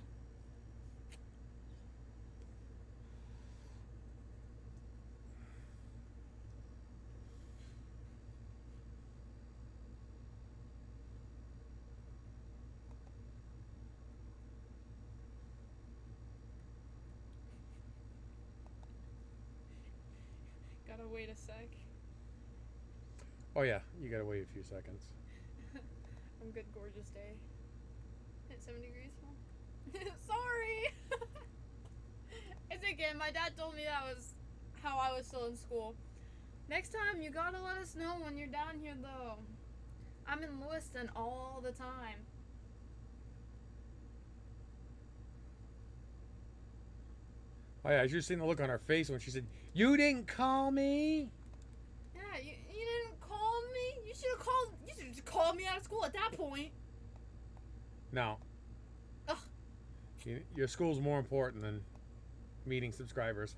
Speaker 3: Gotta wait a sec.
Speaker 1: Oh, yeah. You gotta wait a few seconds.
Speaker 3: I'm good, gorgeous day. Hit 7 degrees. Sorry. It's okay. My dad told me that was how how I was still in school. Next time, you gotta let us know when you're down here, though. I'm in Lewiston all the time.
Speaker 1: Oh yeah, I just seen the look on her face when she said, "You didn't call me."
Speaker 3: Yeah, you didn't call me? You should have called. You should have called me out of school at that point.
Speaker 1: No.
Speaker 3: Ugh.
Speaker 1: Your school's more important than meeting subscribers.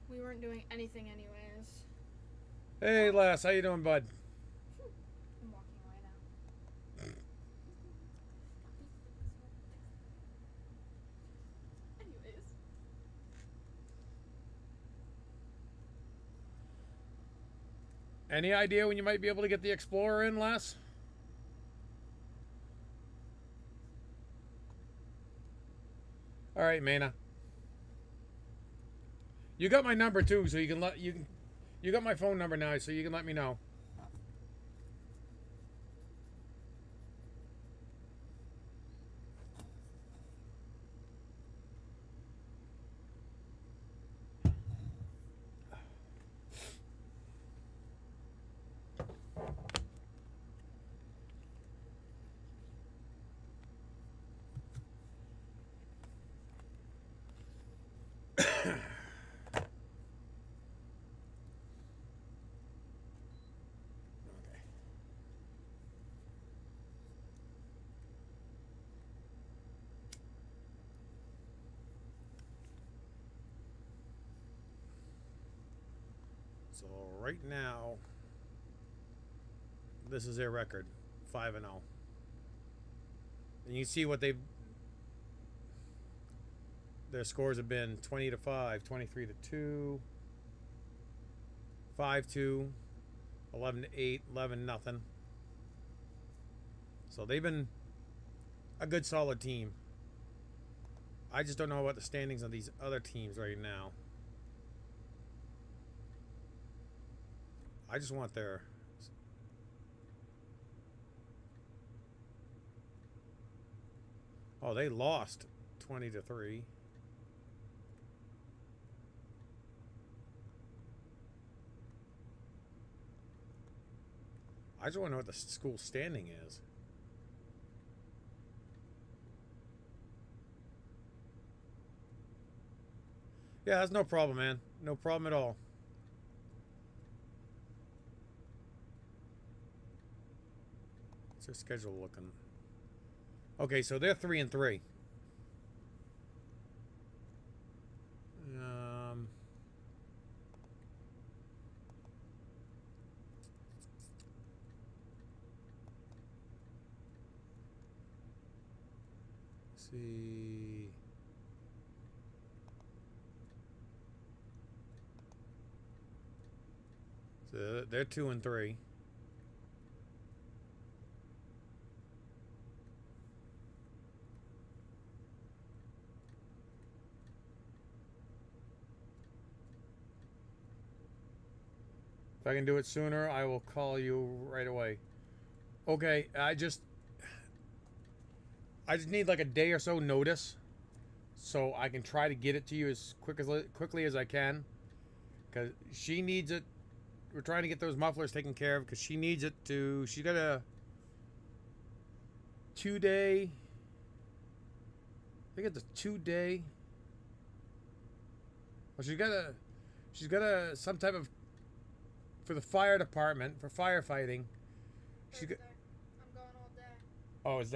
Speaker 3: We weren't doing anything anyways.
Speaker 1: Hey Les, how you doing, bud?
Speaker 3: I'm walking away now. Anyways.
Speaker 1: Any idea when you might be able to get the Explorer in, Les? All right, Mana. You got my number too, so you got my phone number now, so you can let me know. So right now, this is their record, 5-0. And you see what their scores have been: 20-5, 23-2, 5-2, 11-8, 11-0. So they've been a good, solid team. I just don't know about the standings of these other teams right now. I just want their... Oh, they lost 20-3. I just want to know what the school standing is. Yeah, that's no problem, man. No problem at all. What's their schedule looking? Okay, so they're 3-3. See. So they're 2-3. If I can do it sooner, I will call you right away. Okay, I just need like a day or so notice, so I can try to get it to you as quickly as I can, because she needs it. We're trying to get those mufflers taken care of because she needs it to. She's got a 2-day. I think it's a 2-day. Well, she's got a some type of, for the fire department, for firefighting.
Speaker 3: Thursday. I'm going all day.
Speaker 1: Oh, it's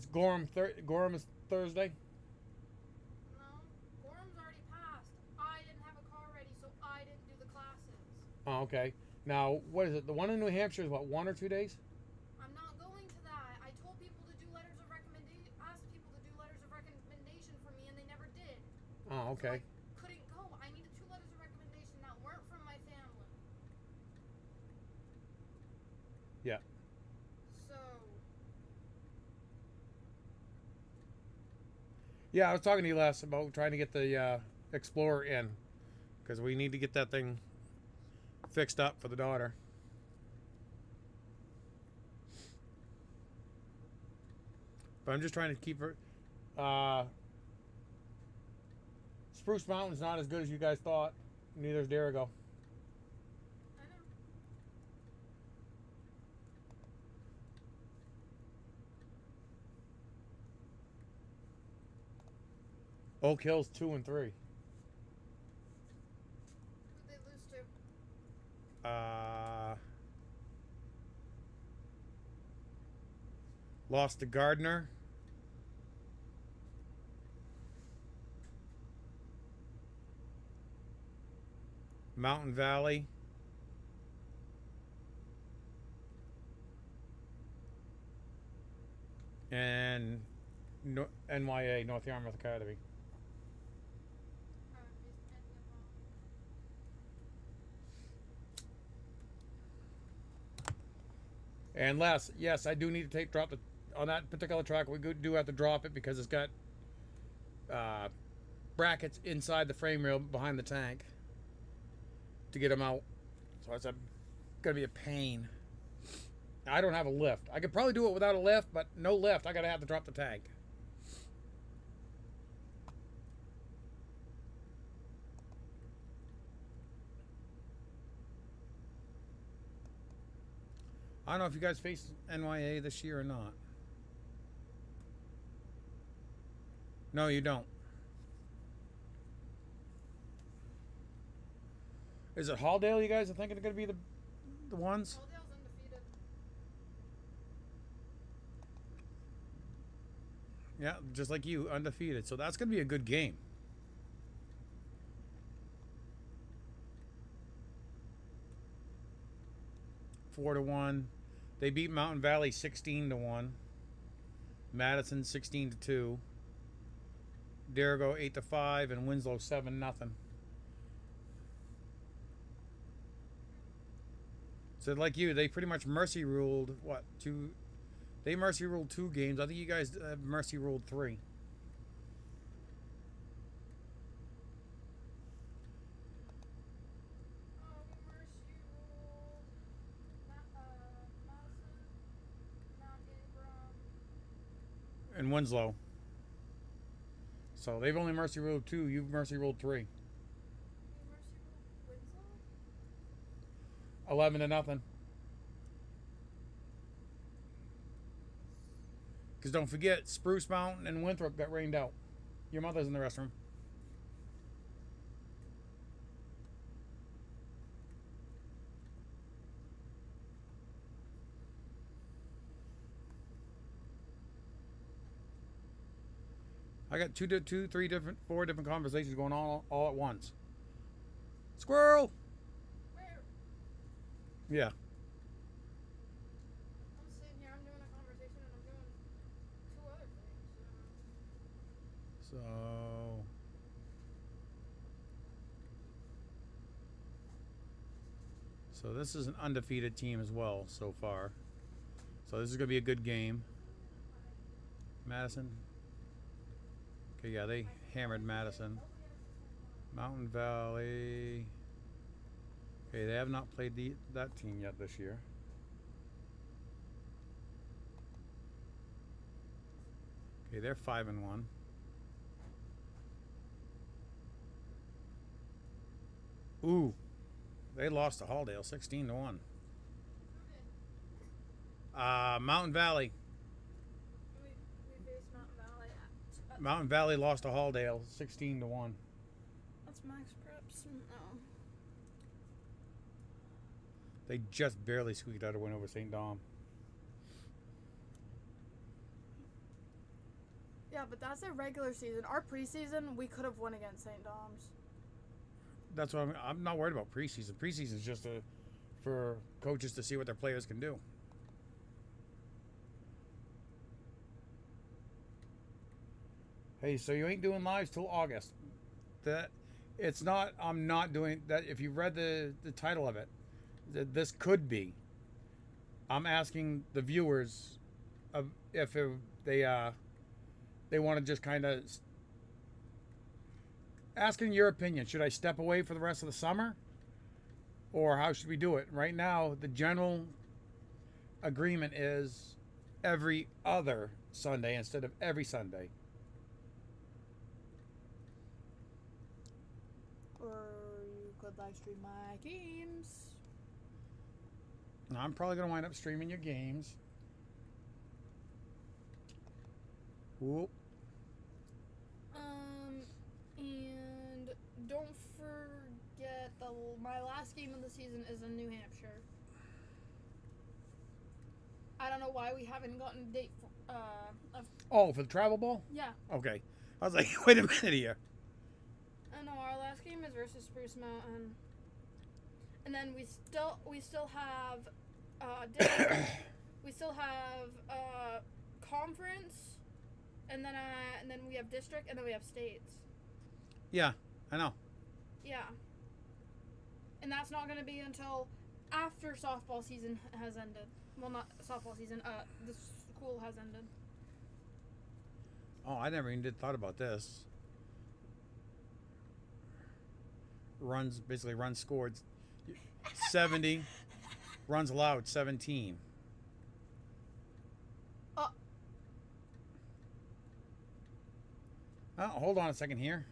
Speaker 1: Gorham. Gorham is Thursday.
Speaker 3: No, Gorham's already passed. I didn't have a car ready, so I didn't do the classes.
Speaker 1: Oh, okay. Now, what is it? The one in New Hampshire is what, 1 or 2 days?
Speaker 3: I'm not going to that. I told people to do letters of recommendation, asked people to do letters of recommendation for me, and they never did.
Speaker 1: Oh, okay.
Speaker 3: So I couldn't go. I needed 2 letters of recommendation that weren't from my family.
Speaker 1: Yeah.
Speaker 3: So.
Speaker 1: Yeah, I was talking to you last about trying to get the Explorer in, because we need to get that thing fixed up for the daughter. But I'm just trying to keep her. Spruce Mountain's not as good as you guys thought. Neither is Derigo.
Speaker 3: I know.
Speaker 1: Oak Hill's 2 and 3.
Speaker 3: Who'd they lose to?
Speaker 1: Lost to Gardner. Mountain Valley. And NYA, North Yarmouth Academy. And last, yes, I do need to drop the on that particular track. We do have to drop it because it's got brackets inside the frame rail behind the tank to get them out. So it's gonna be a pain. I don't have a lift. I could probably do it without a lift, but no lift. I gotta have to drop the tank. I don't know if you guys faced NYA this year or not. No, you don't. Is it Halldale you guys are thinking are going to be the ones?
Speaker 3: Halldale's undefeated.
Speaker 1: Yeah, just like you, undefeated. So that's going to be a good game. Four to 1. They beat Mountain Valley 16-1. Madison 16-2. Derigo 8-5 and Winslow 7-0. So like you, they pretty much mercy ruled what? Two? They mercy ruled 2 games. I think you guys have mercy ruled 3. And Winslow. So they've only mercy ruled 2. You've mercy ruled 3. 11-0. Because don't forget, Spruce Mountain and Winthrop got rained out. Your mother's in the restroom. I got 4 different conversations going on all at once. Squirrel!
Speaker 3: Where?
Speaker 1: Yeah.
Speaker 3: I'm sitting here, I'm doing a conversation and I'm doing 2 other things.
Speaker 1: So this is an undefeated team as well so far. So this is going to be a good game. Madison. Okay, yeah, they hammered Madison. Mountain Valley. Okay, they have not played that team yet this year. Okay, they're 5-1. Ooh, they lost to Halldale 16-1. Mountain Valley.
Speaker 3: We faced Mountain Valley.
Speaker 1: Mountain Valley lost to Halldale 16-1.
Speaker 3: That's Max Preps. No.
Speaker 1: They just barely squeaked out a win over St. Dom.
Speaker 3: Yeah, but that's their regular season. Our preseason, we could have won against St. Dom's.
Speaker 1: That's what I'm not worried about preseason. Preseason is just for coaches to see what their players can do. Hey, so you ain't doing lives till August. That it's not. I'm not doing that. If you read the title of it, this could be. I'm asking the viewers if they want to just kind of asking your opinion. Should I step away for the rest of the summer, or how should we do it? Right now, the general agreement is every other Sunday instead of every Sunday.
Speaker 3: Or you could live stream my games.
Speaker 1: I'm probably going to wind up streaming your games. Whoop.
Speaker 3: And don't forget my last game of the season is in New Hampshire. I don't know why we haven't gotten a date for,
Speaker 1: Oh, for the travel ball?
Speaker 3: yeah.
Speaker 1: Okay. I was like, wait a minute here.
Speaker 3: No, our last game is versus Spruce Mountain. And then we still have we still have conference, and then we have district, and then we have states.
Speaker 1: Yeah, I know.
Speaker 3: Yeah. And that's not going to be until after softball season has ended. Well, not softball season. The school has ended.
Speaker 1: Oh, I never even thought about this. Runs scored 70. Runs allowed 17. Oh, hold on a second here.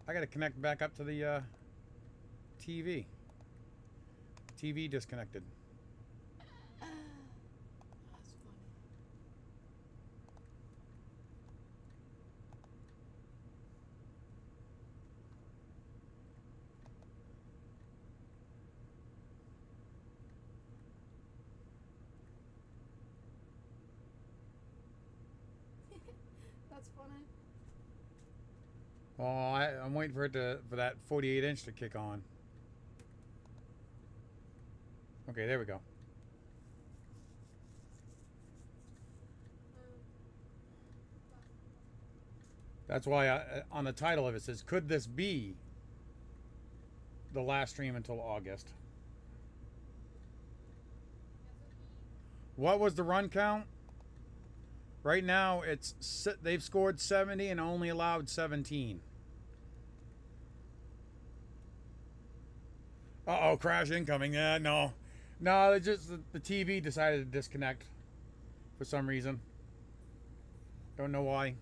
Speaker 1: I got to connect back up to the TV. TV disconnected.
Speaker 3: That's funny. That's funny.
Speaker 1: Oh, I'm waiting for that 48-inch to kick on. Okay, there we go. That's why on the title of it says, "Could this be the last stream until August?" What was the run count? Right now, they've scored 70 and only allowed 17. Uh-oh, crash incoming. No. No, it's just the TV decided to disconnect for some reason. Don't know why.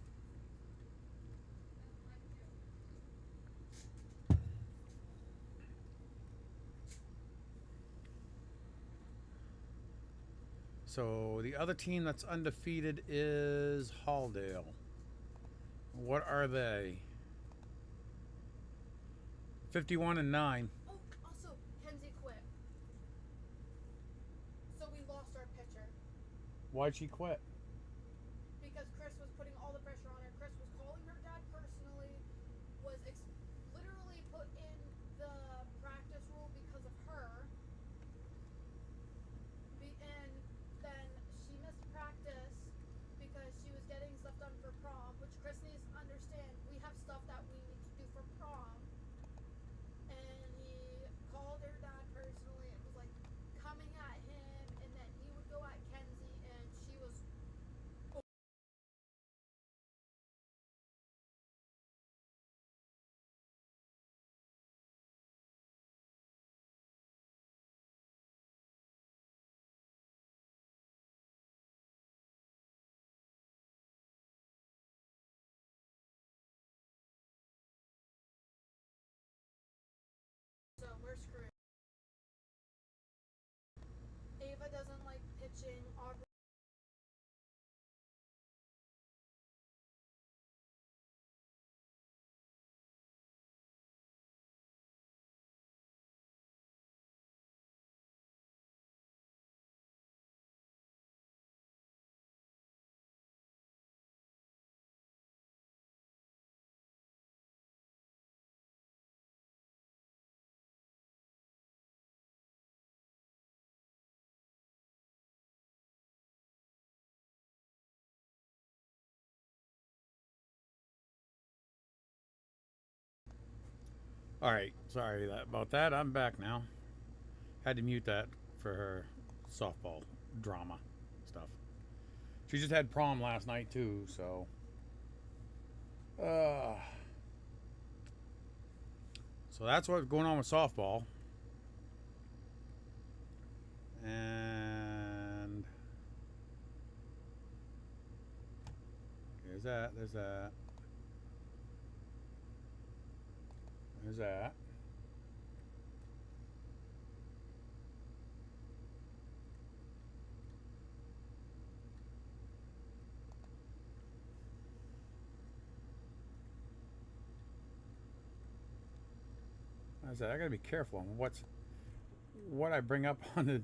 Speaker 1: So the other team that's undefeated is Halldale. What are they? 51-9.
Speaker 3: Oh, also, Kenzie quit. So we lost our pitcher.
Speaker 1: Why'd she quit?
Speaker 3: Because Chris was putting all the pressure on her. Chris was calling her dad personally, was literally put in the practice rule because of her. And then she missed practice because she was getting stuff done for prom, which Chris needs to understand. We have stuff that we need to do for prom. And he called her dad personally and was like coming at him, and then he would go at Kenzie, and she was so we're screwed. Ava doesn't like pitching. Aubrey
Speaker 1: All right, sorry about that. I'm back now. Had to mute that for her softball drama stuff. She just had prom last night too, so. So that's what's going on with softball. And there's that. There's that. There's that. I gotta be careful on what I bring up on the.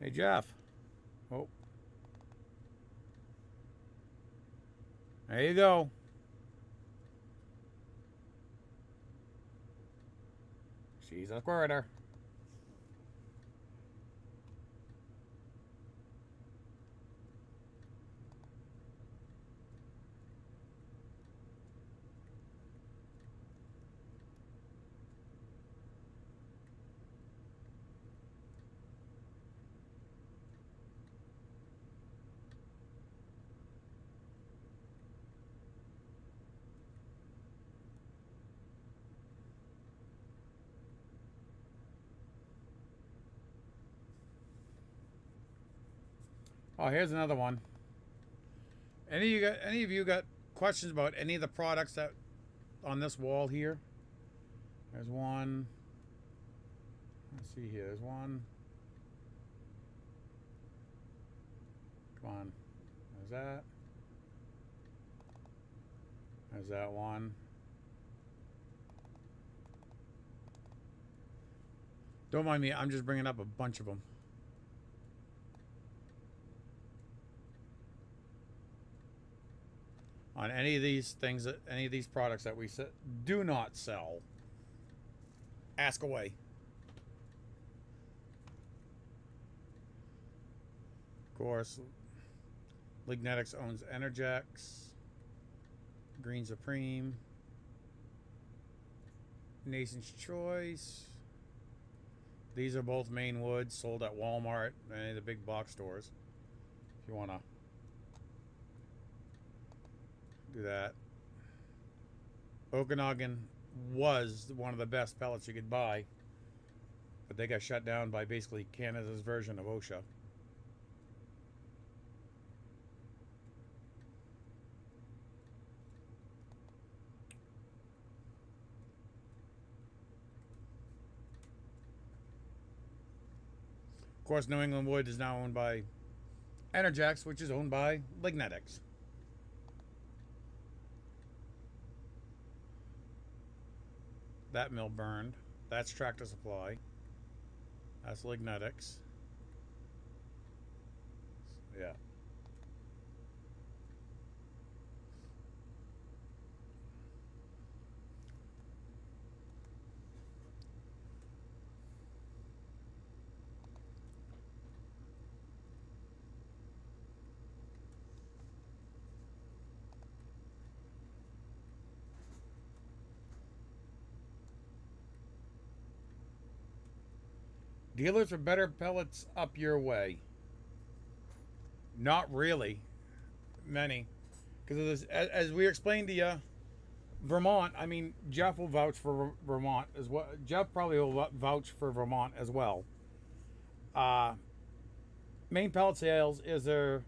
Speaker 1: Hey Jeff. Oh. There you go. She's a squirter. Oh, here's another one. Any of you got questions about any of the products that on this wall here? There's one. Let's see here. There's one. Come on. There's that. There's that one. Don't mind me. I'm just bringing up a bunch of them. On any of these things, any of these products that we do not sell, ask away. Of course, Lignetics owns Energex, Green Supreme, Nation's Choice. These are both Maine woods sold at Walmart and any of the big box stores. If you want to do that. Okanagan was one of the best pellets you could buy, but they got shut down by basically Canada's version of OSHA. Of course, New England Wood is now owned by Energex, which is owned by Lignetics. That mill burned. That's Tractor Supply. That's Lignetics. Yeah. Dealers for better pellets up your way. Not really many. Because as we explained to you, Vermont, I mean, Jeff will vouch for Vermont as well. Jeff probably will vouch for Vermont as well. Maine Pellet Sales is their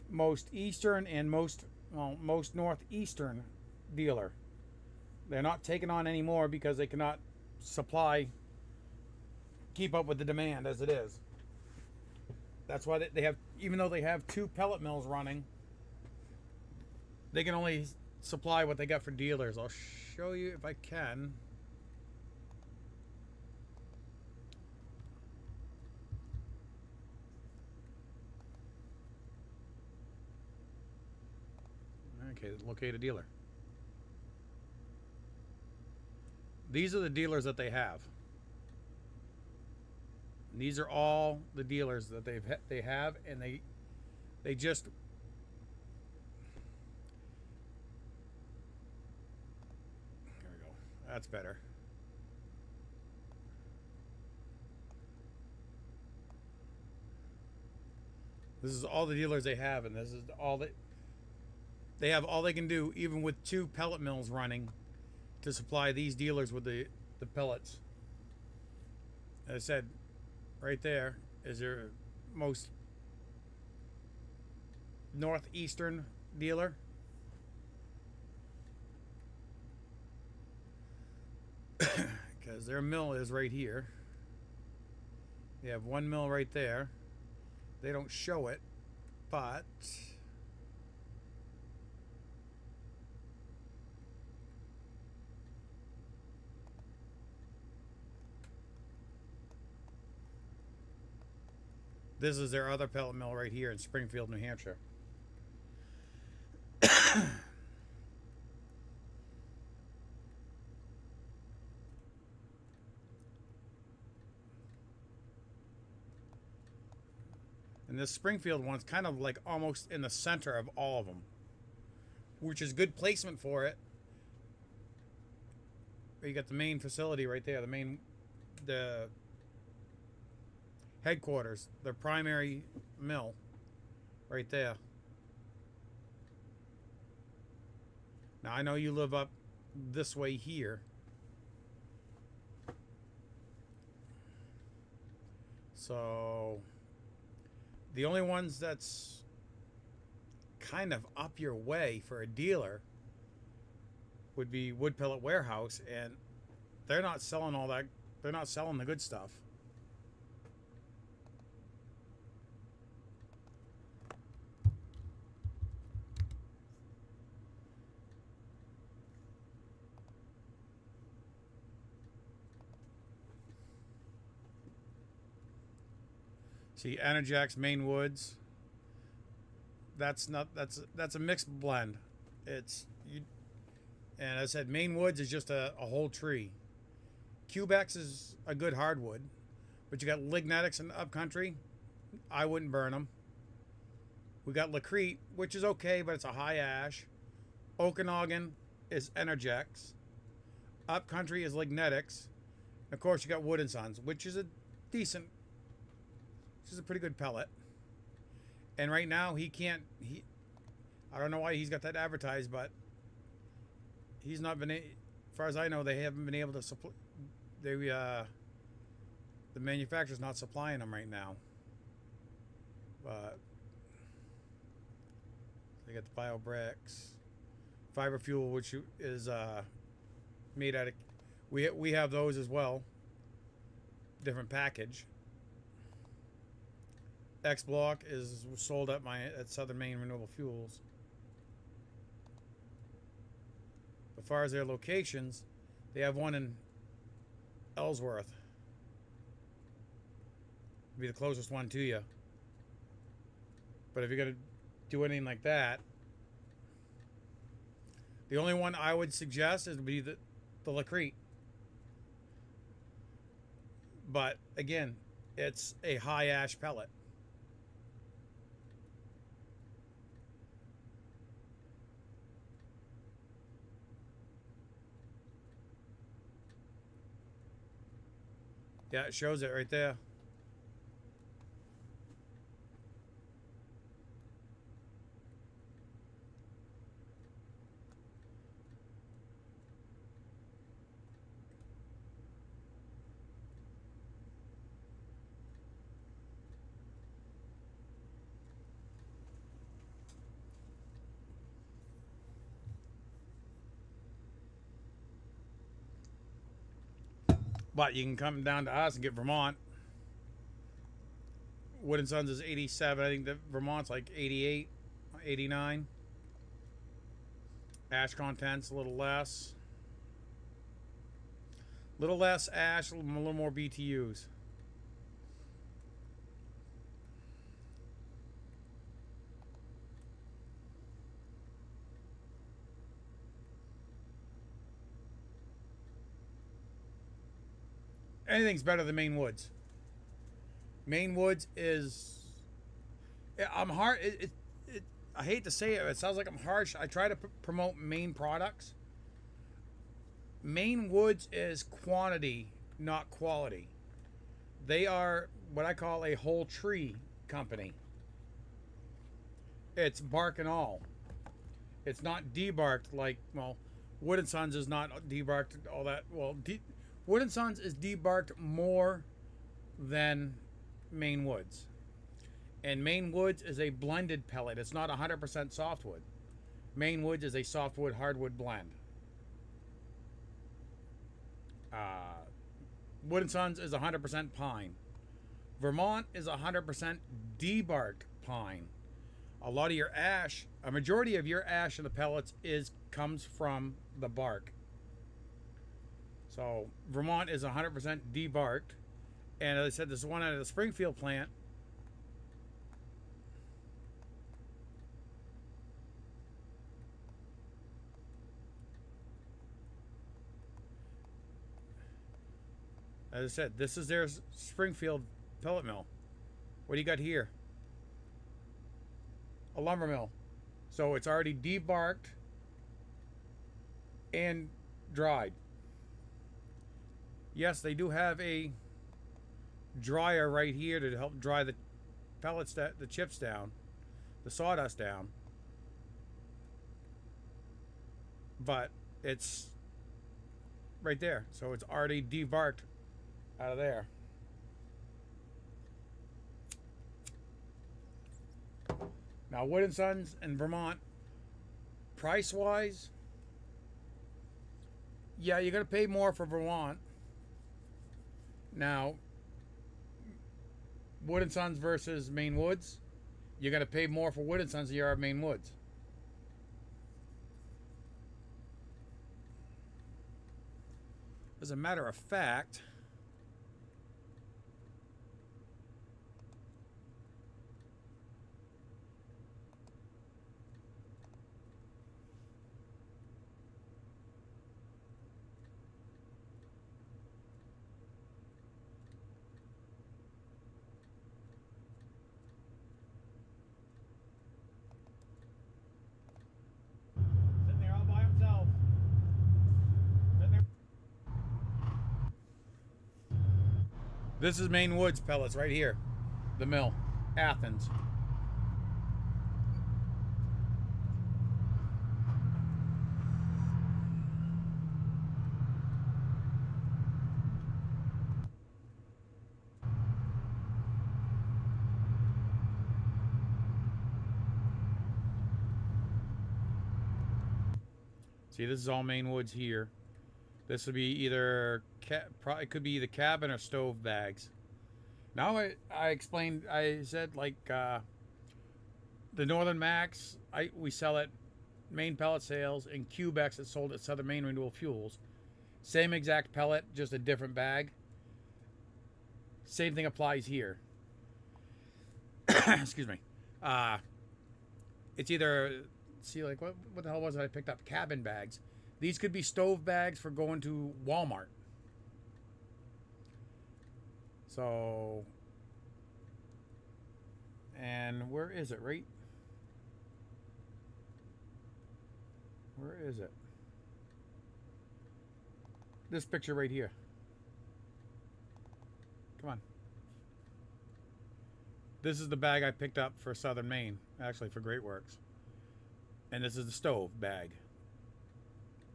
Speaker 1: most eastern and most northeastern dealer. They're not taking on anymore because they cannot keep up with the demand as it is. That's why they have, even though they have 2 pellet mills running, they can only supply what they got for dealers. I'll show you if I can. Okay, locate a dealer. These are the dealers that they have. And these are all the dealers that they have, and they just there we go. That's better. This is all the dealers they have, and this is all that they have. All they can do, even with 2 pellet mills running, to supply these dealers with the pellets. As I said, right there is their most northeastern dealer. Because their mill is right here. They have 1 mill right there. They don't show it, but this is their other pellet mill right here in Springfield, New Hampshire. And this Springfield one's kind of like almost in the center of all of them, which is good placement for it. You got the main facility right there, the headquarters, the primary mill right there. Now I know you live up this way here. So the only ones that's kind of up your way for a dealer would be Wood Pellet Warehouse, and they're not selling all that. They're not selling the good stuff. See, Enerjax, Maine Woods. That's a mixed blend. It's you, and as I said, Maine Woods is just a whole tree. Cubex is a good hardwood, but you got lignetics in the upcountry. I wouldn't burn them. We got Lacrete, which is okay, but it's a high ash. Okanagan is Energex. Upcountry is lignetics. And of course, you got Wood and Sons, which is a decent. This is a pretty good pellet. And right now he can't. I don't know why he's got that advertised, but he's not been. As far as I know, they haven't been able to supply. The manufacturer's not supplying them right now. But they got the bio bricks, fiber fuel, which is made out of. We have those as well. Different package. X Block is sold at Southern Maine Renewable Fuels. As far as their locations, they have one in Ellsworth. Be the closest one to you. But if you're gonna do anything like that, the only one I would suggest is to be the Lacrete. But again, it's a high ash pellet. Yeah, it shows it right there. But you can come down to us and get Vermont. Wood and Sons is 87. I think that Vermont's like 88, 89. Ash content's a little less. Little less ash, a little more BTUs. anything's better than Maine Woods. Maine Woods is. I'm hard. I hate to say it. It sounds like I'm harsh. I try to promote Maine products. Maine Woods is quantity, not quality. They are what I call a whole tree company. It's bark and all. It's not debarked like, well, Wood and Sons is not debarked, all that. Well, Wood and Sons is debarked more than Maine Woods. And Maine Woods is a blended pellet. It's not 100% softwood. Maine Woods is a softwood hardwood blend. Wood and Sons is 100% pine. Vermont is 100% debarked pine. A lot of your ash, a majority of your ash in the pellets comes from the bark. So Vermont is 100% debarked. And as I said, this is one out of the Springfield plant. As I said, this is their Springfield pellet mill. What do you got here? A lumber mill. So it's already debarked and dried. Yes, they do have a dryer right here to help dry the pellets, the chips down, the sawdust down. But it's right there. So it's already debarked out of there. Now, Wood and Sons in Vermont, price-wise, yeah, you're going to pay more for Vermont. Now, Wood and Sons versus Maine Woods, you're going to pay more for Wood and Sons than you are Maine Woods. As a matter of fact, this is Maine Woods pellets right here. The mill. Athens. See, this is all Maine Woods here. This would be either, it could be either cabin or stove bags. Now I explained, I said like the Northern Max, we sell at Maine Pellet Sales, and Cubex is sold at Southern Maine Renewable Fuels. Same exact pellet, just a different bag. Same thing applies here. Excuse me. It's either, see, like what the hell was it I picked up? Cabin bags. These could be stove bags for going to Walmart. So, and where is it? Right? Where is it? This picture right here. Come on. This is the bag I picked up for Southern Maine, actually for Great Works. And this is the stove bag.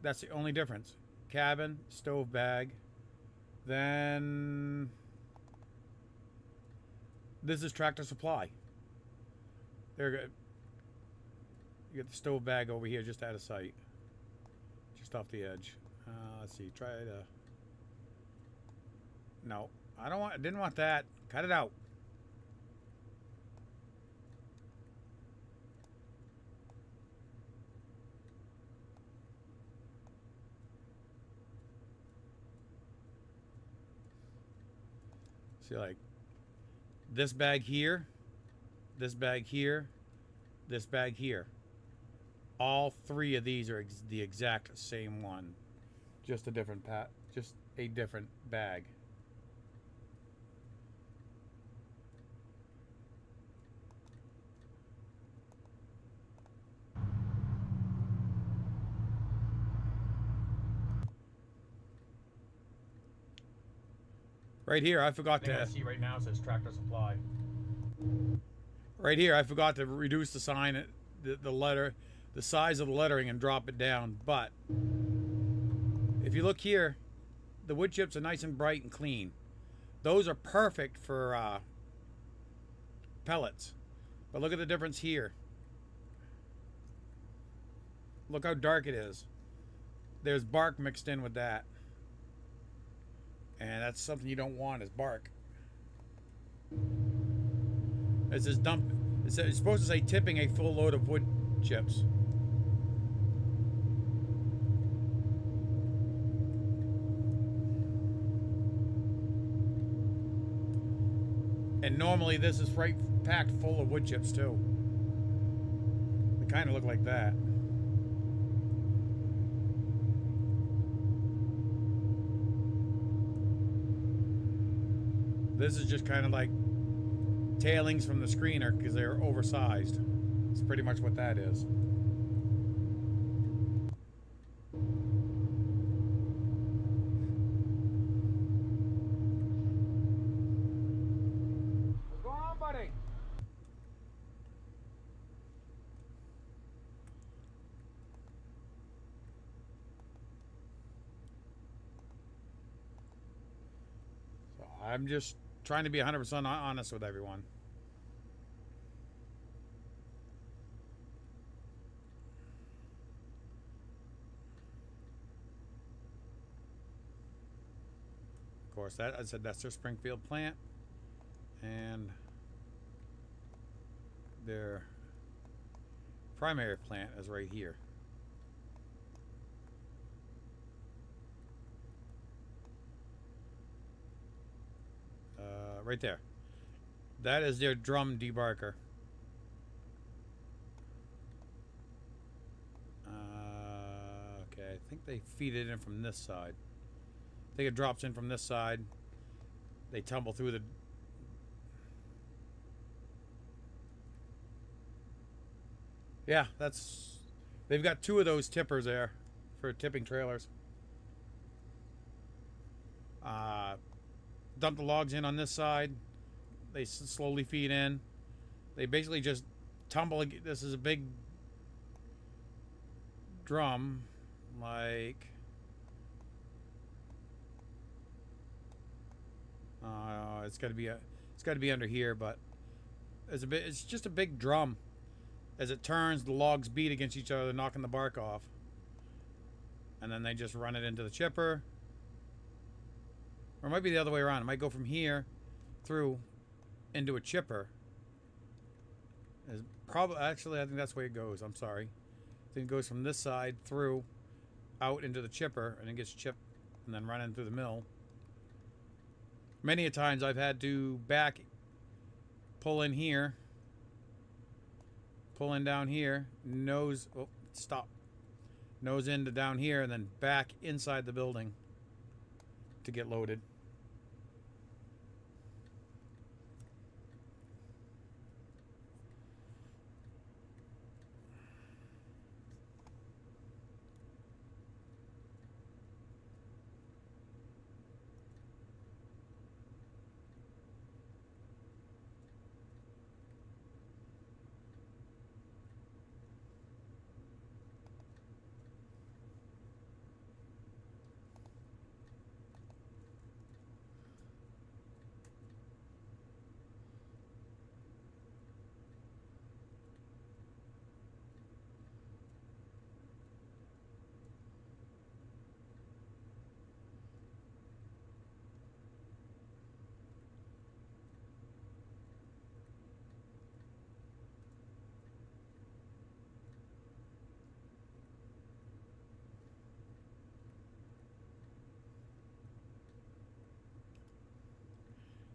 Speaker 1: That's the only difference. Cabin, stove bag. Then this is Tractor Supply. There you go. You get the stove bag over here just out of sight. Just off the edge. Let's see. Try to. No. I didn't want that. Cut it out. See, like this bag here, this bag here, this bag here. All three of these are the exact same one, just a different just a different bag. Right here, I forgot
Speaker 4: The thing I
Speaker 1: to.
Speaker 4: see right now says Tractor Supply.
Speaker 1: Right here, I forgot to reduce the sign, the letter, the size of the lettering, and drop it down. But if you look here, the wood chips are nice and bright and clean. Those are perfect for pellets. But look at the difference here. Look how dark it is. There's bark mixed in with that. And that's something you don't want, is bark. It says dump. It's supposed to say tipping a full load of wood chips. And normally this is right packed full of wood chips too. They kind of look like that. This is just kind of like tailings from the screener because they're oversized. It's pretty much what that is. What's going on, buddy? So I'm just trying to be 100% honest with everyone. Of course, that I said that's their Springfield plant, and their primary plant is right here. Right there. That is their drum debarker. Okay, I think they feed it in from this side. I think it drops in from this side. They tumble through the... Yeah, that's... They've got 2 of those tippers there for tipping trailers. Dump the logs in on this side. They slowly feed in. They basically just tumble. This is a big drum, like it's got to be under here, but it's just a big drum. As it turns, the logs beat against each other, knocking the bark off, and then they just run it into the chipper. Or it might be the other way around. It might go from here through into a chipper. Actually, I think that's the way it goes. I'm sorry. I think it goes from this side through out into the chipper, and it gets chipped and then run in through the mill. Many a times I've had to pull in here, pull in down here, nose into down here, and then back inside the building to get loaded.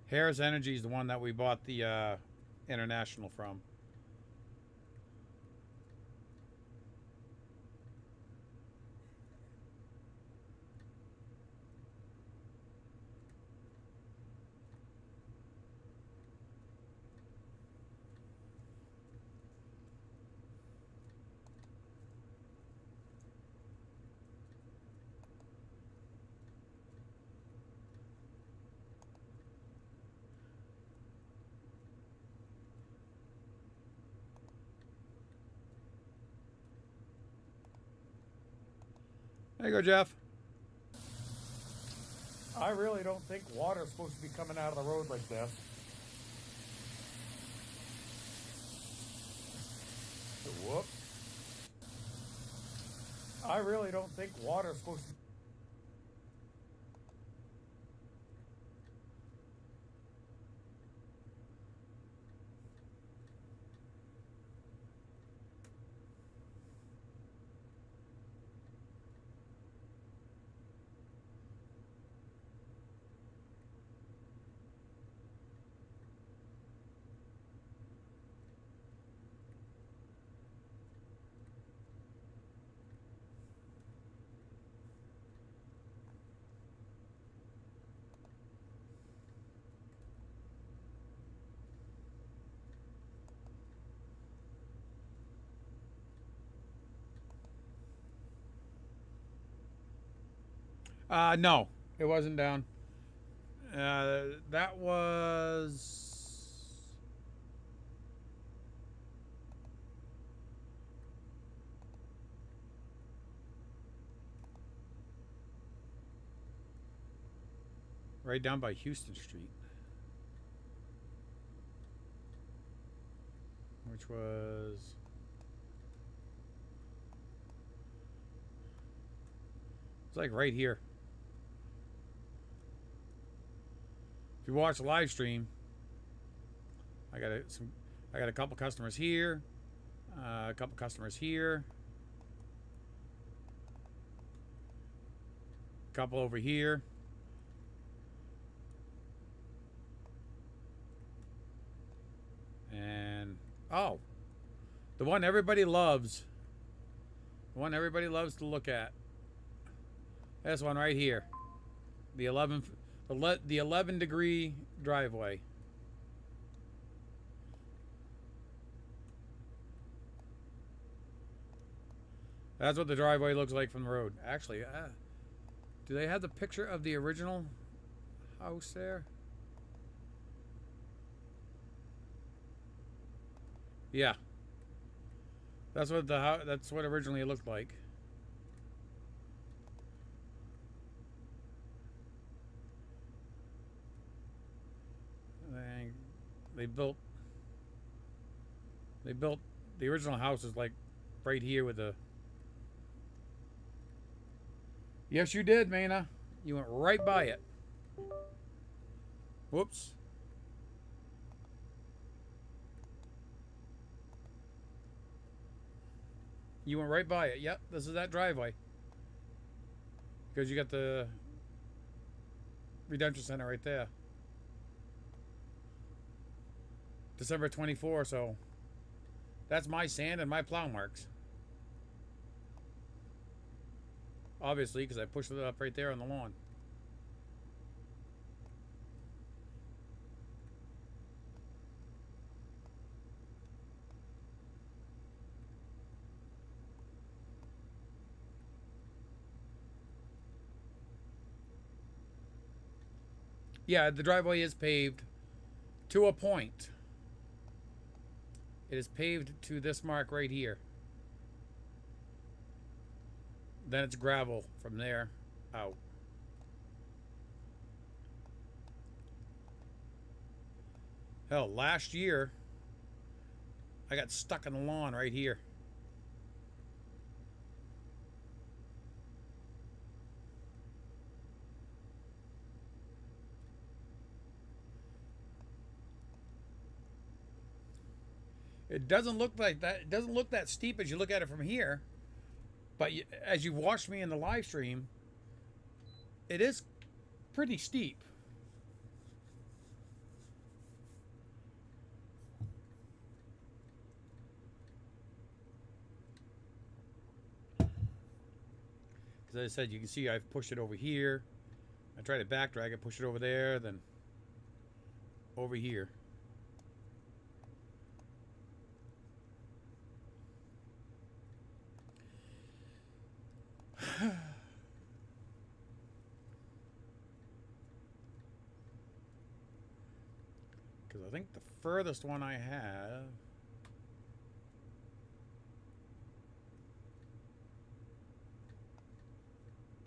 Speaker 1: Harris Energy is the one that we bought the International from. There you go, Jeff. I really don't think water's supposed to be coming out of the road like this. Whoop. I really don't think water's supposed to... No, it wasn't down. That was right down by Houston Street, which was it's like right here. If you watch the live stream, I got a couple customers here, a couple customers here, a couple over here. And oh, the one everybody loves. The one everybody loves to look at. This one right here. The 11-degree driveway. That's what the driveway looks like from the road. Actually, do they have the picture of the original house there? Yeah. That's what originally it looked like. They built the original house is like right here with the... Yes, you did, Mana. You went right by it. Whoops. You went right by it. Yep, this is that driveway. Because you got the Redemption Center right there. December 24, so that's my sand and my plow marks. Obviously, because I pushed it up right there on the lawn. Yeah, the driveway is paved to a point. It is paved to this mark right here. Then it's gravel from there out. Hell, last year, I got stuck in the lawn right here. It doesn't look like that. It doesn't look that steep as you look at it from here. But as you watched me in the live stream, it is pretty steep. Because as I said, you can see I've pushed it over here. I tried to back drag it, push it over there, then over here. Because I think the furthest one I have...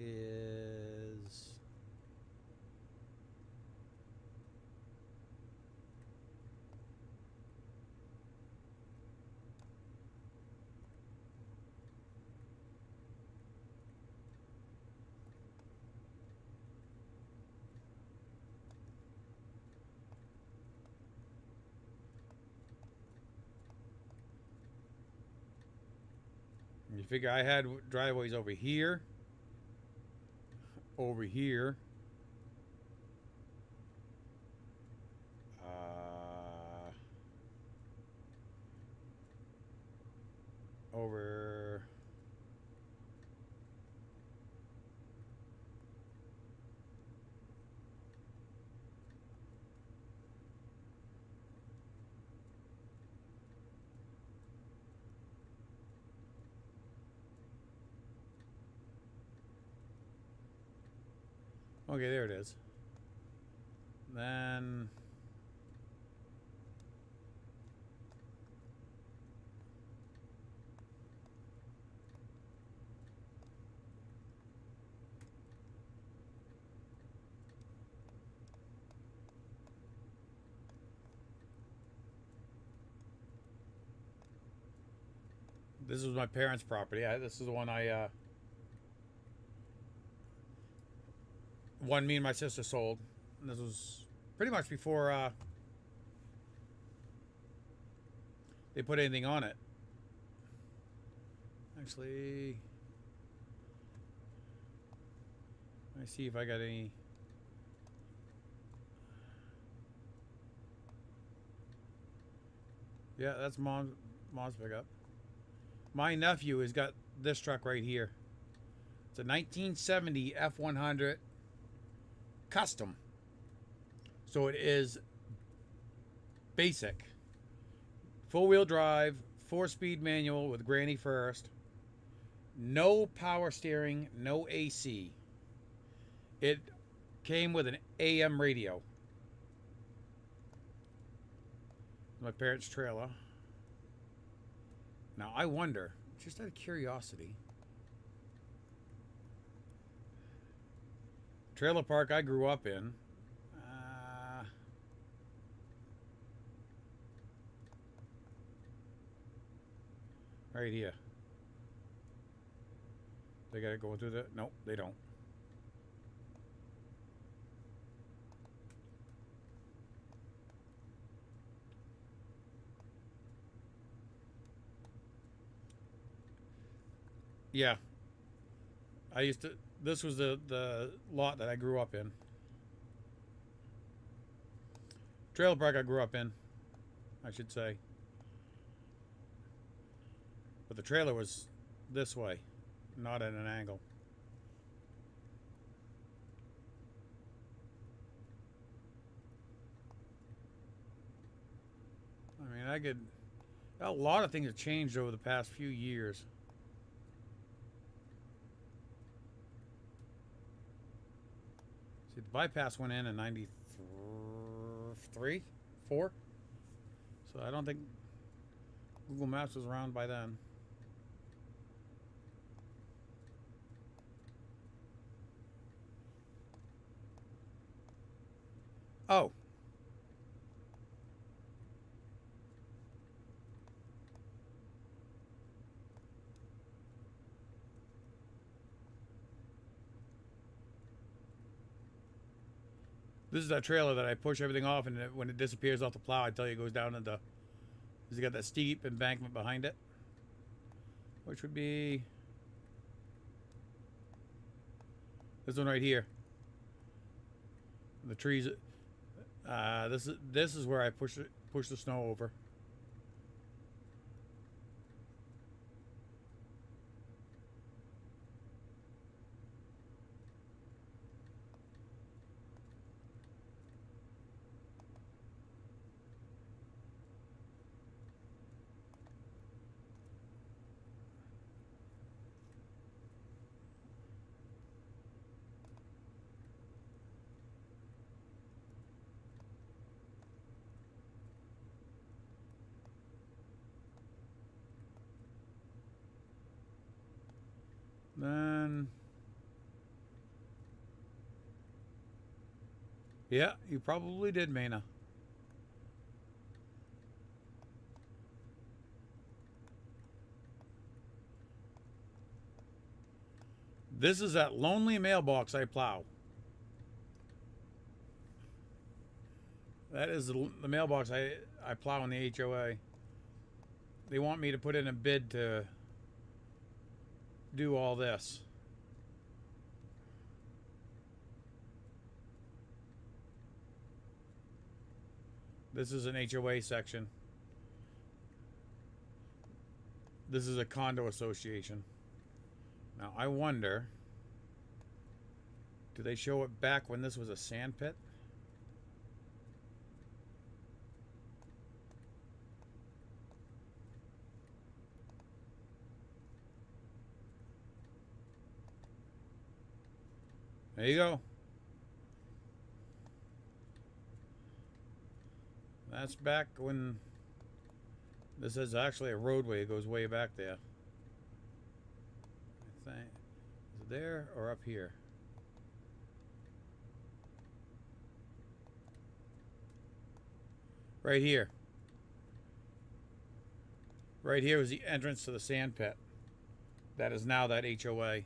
Speaker 4: is you figure I had driveways over here, uh, over okay, there it is. Then this was my parents' property. This is the one one me and my sister sold. And this was pretty much before they put anything on it. Actually, let me see if I got any. Yeah, that's mom's pickup. My nephew has got this truck right here. It's a 1970 F100 custom. So it is basic. Four-wheel drive, 4-speed manual with granny first. No power steering, no AC. It came with an AM radio. My parents' trailer. Now I wonder, just out of curiosity, trailer park I grew up in. Right here. They got it going through the. Nope, they don't. Yeah. I used to. This was the lot that I grew up in. Trailer park I grew up in, I should say. But the trailer was this way, not at an angle. I mean, a lot of things have changed over the past few years. See, the bypass went in 93, 4. So I don't think Google Maps was around by then. Oh. This is that trailer that I push everything off, and when it disappears off the plow, I tell you it goes down into. It's got that steep embankment behind it, which would be this one right here. The trees. This is where I push the snow over. Then Yeah, you probably did, Mana. This is that lonely mailbox I plow. That is the mailbox I plow in the HOA. They want me to put in a bid to do all this. This is an HOA section. This is a condo association. Now, I wonder, do they show it back when this was a sand pit? There you go. That's back when this is actually a roadway. It goes way back there. I think. Is it there or up here? Right here. Right here was the entrance to the sand pit. That is now that HOA.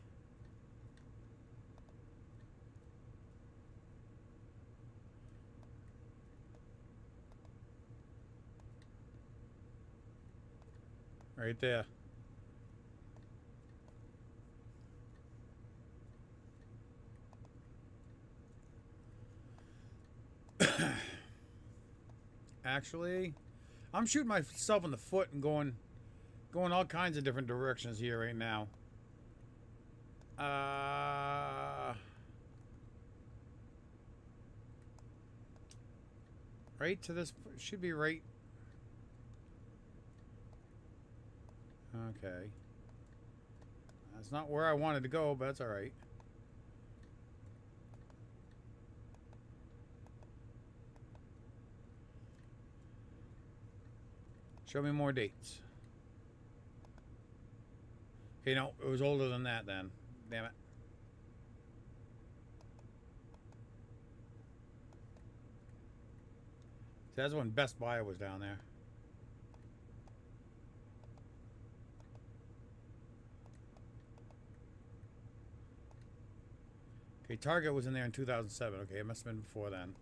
Speaker 4: Right there. Actually, I'm shooting myself in the foot and going all kinds of different directions here right now. Right to this should be right. Okay. That's not where I wanted to go, but that's all right. Show me more dates. Okay, no, it was older than that then. Damn it. See, that's when Best Buy was down there. Okay, Target was in there in 2007. Okay, it must have been before then.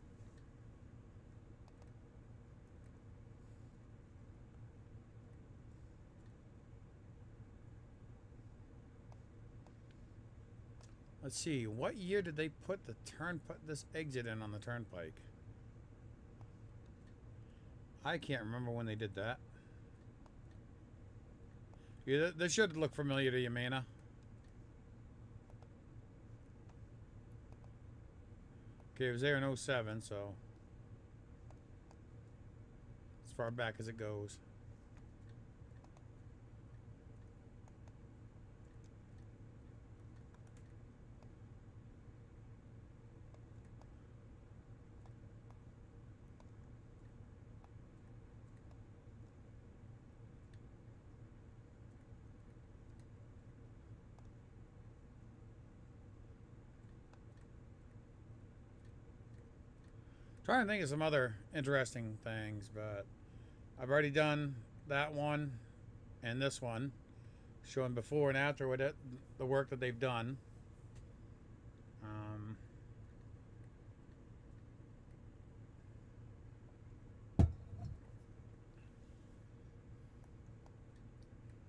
Speaker 4: Let's see, what year did they put this exit in on the turnpike? I can't remember when they did that. Yeah, this should look familiar to you, Mana. Okay, it was there in 07, so as far back as it goes. Trying to think of some other interesting things, but I've already done that one and this one, showing before and after with it, the work that they've done.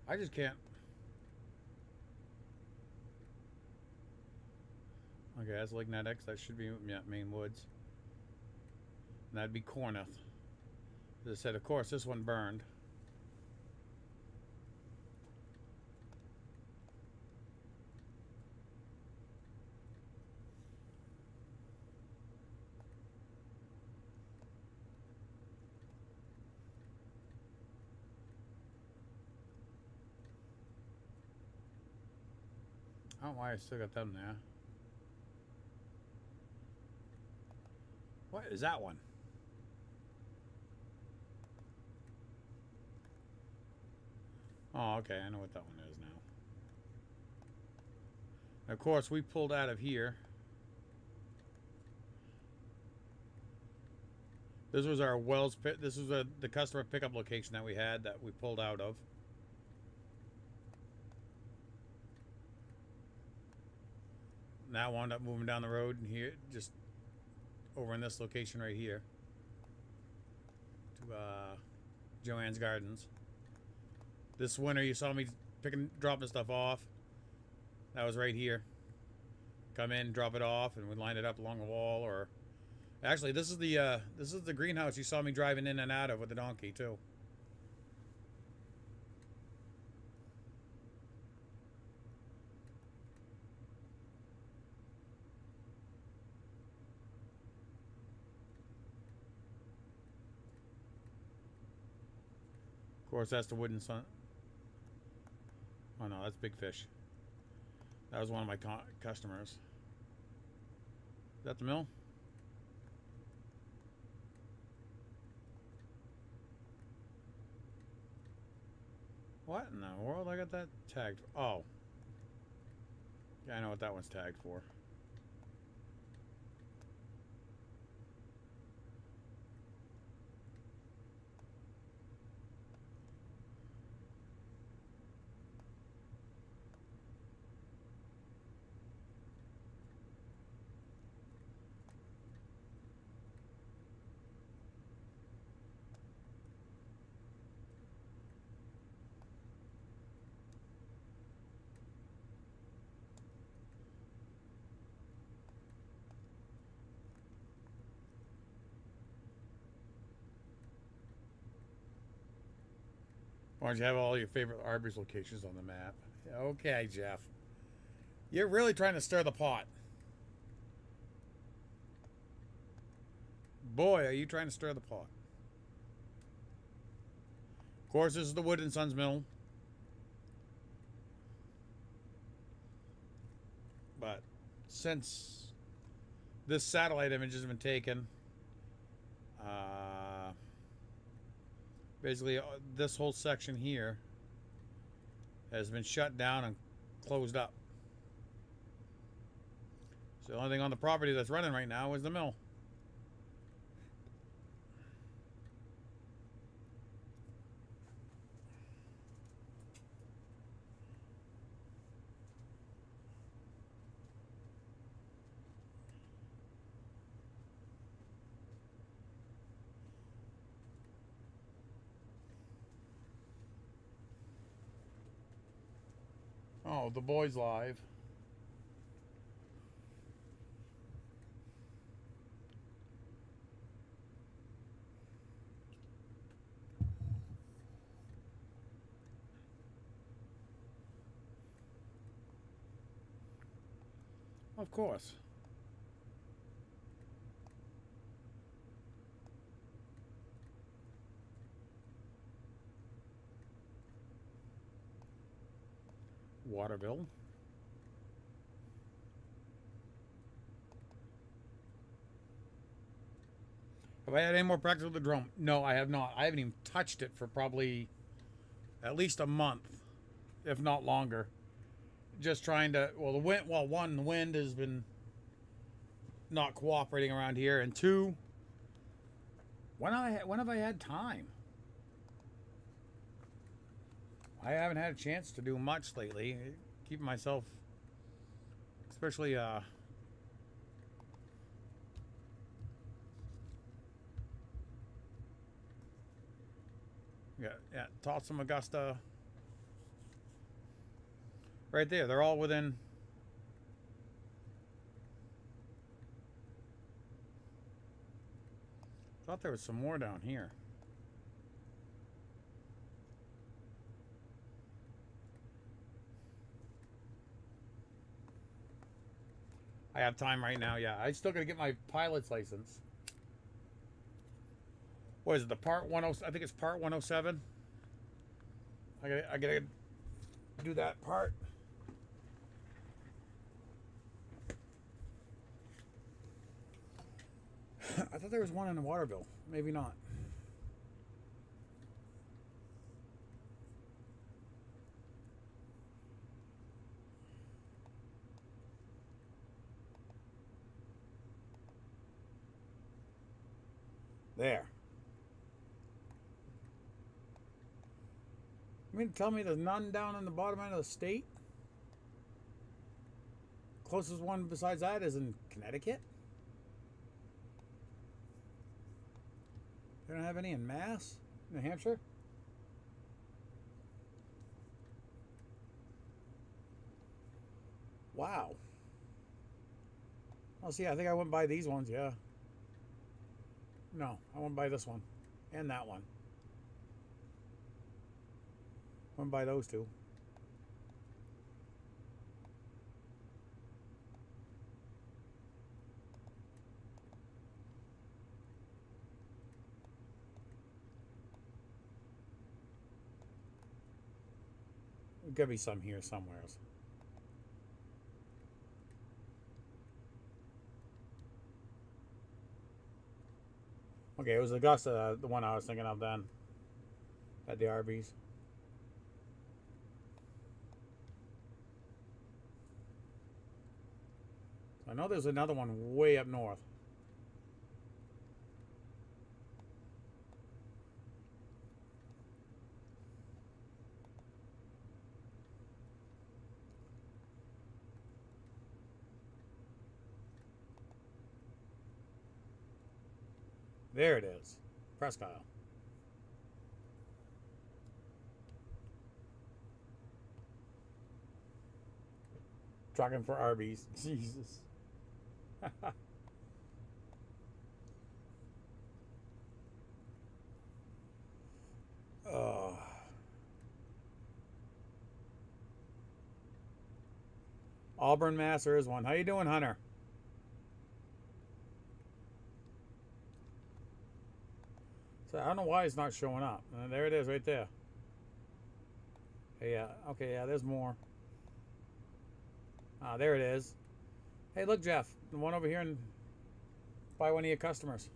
Speaker 4: I just can't. Okay, that's Lignetics. That should be, yeah, Main Woods. And that'd be Corneth. As I said, of course, this one burned. I don't know why I still got them there. What is that one? Oh, okay, I know what that one is now. Of course, we pulled out of here. This was our Wells pit. This was the customer pickup location that we had that we pulled out of. Now wound up moving down the road and here, just over in this location right here to Joanne's Gardens. This winter, you saw me dropping stuff off. That was right here. Come in, drop it off, and we line it up along the wall. Or actually, this is the greenhouse you saw me driving in and out of with the donkey too. Of course, that's the wooden sun. Oh no, that's Big Fish. That was one of my customers. Is that the mill? What in the world I got that tagged? Oh. Yeah, I know what that one's tagged for. Why don't you have all your favorite Arby's locations on the map? Okay, Jeff. You're really trying to stir the pot. Boy, are you trying to stir the pot. Of course, this is the Wood and Sons Mill. But since this satellite image has been taken, basically this whole section here has been shut down and closed up. So the only thing on the property that's running right now is the mill. Oh, the boys live. Of course. Waterville. Have I had any more practice with the drone? No, I have not. I haven't even touched it for probably at least a month, if not longer. Just trying to, well, the wind, well, one, the wind has been not cooperating around here, and two, when have I had time? I haven't had a chance to do much lately. Keeping myself, especially yeah, Totsum, Augusta, right there. They're all within. Thought there was some more down here. I have time right now, yeah. I still gotta get my pilot's license. What is it, the part 10? I think it's part 107. I gotta do that part. I thought there was one in Waterville. Maybe not.
Speaker 1: There. You mean to tell me there's none down in the bottom end of the state? Closest one besides that is in Connecticut? They don't have any in Mass? New Hampshire? Wow. Oh, see, I think I went by these ones, yeah. No, I went by this one. And that one. Went by those two. There's gotta be some here somewhere else. Okay, it was Augusta, the one I was thinking of then. At the Arby's. I know there's another one way up north. There it is. Presque Isle. Trucking for Arby's. Jesus. Oh. Auburn, Mass. There is one. How you doing, Hunter? So I don't know why it's not showing up. There it is, right there. Hey, yeah. Okay, yeah. There's more. Ah, there it is. Hey, look, Jeff. The one over here, and by one of your customers.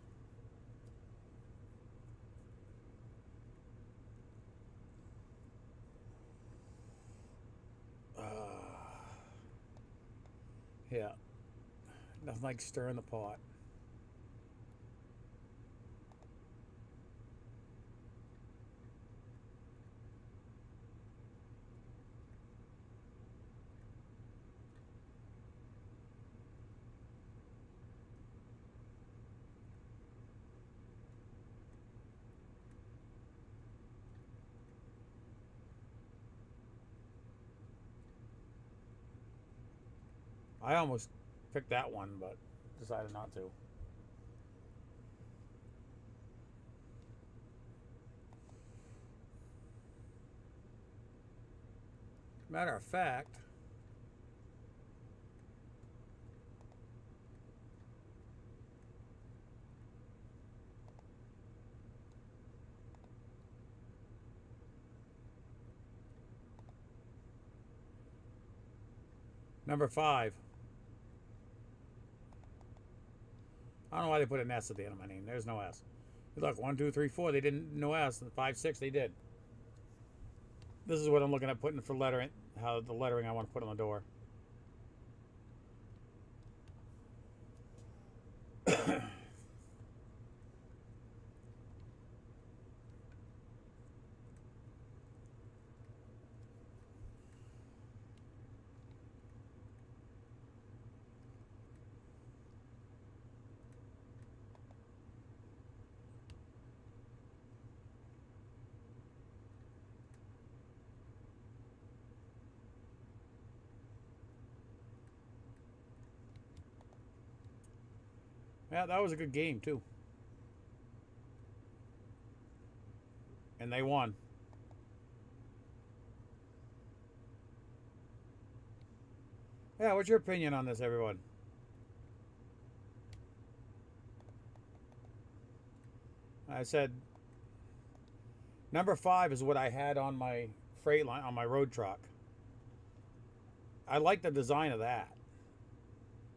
Speaker 1: Yeah. Nothing like stirring the pot. I almost picked that one, but decided not to. Matter of fact, number 5. I don't know why they put an S at the end of my name. There's no S. Look, 1, 2, 3, 4. They didn't no S. 5, 6. They did. This is what I'm looking at putting for lettering. How the lettering I want to put on the door. Yeah, that was a good game too. And they won. Yeah, what's your opinion on this, everyone? I said number 5 is what I had on my freight line on my road truck. I like the design of that.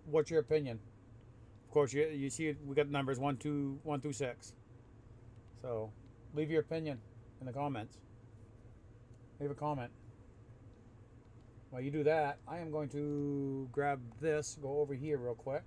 Speaker 1: What's your opinion? Of course, you see we got numbers 1 through 6. So leave your opinion in the comments. Leave a comment. While you do that, I am going to grab this, go over here real quick.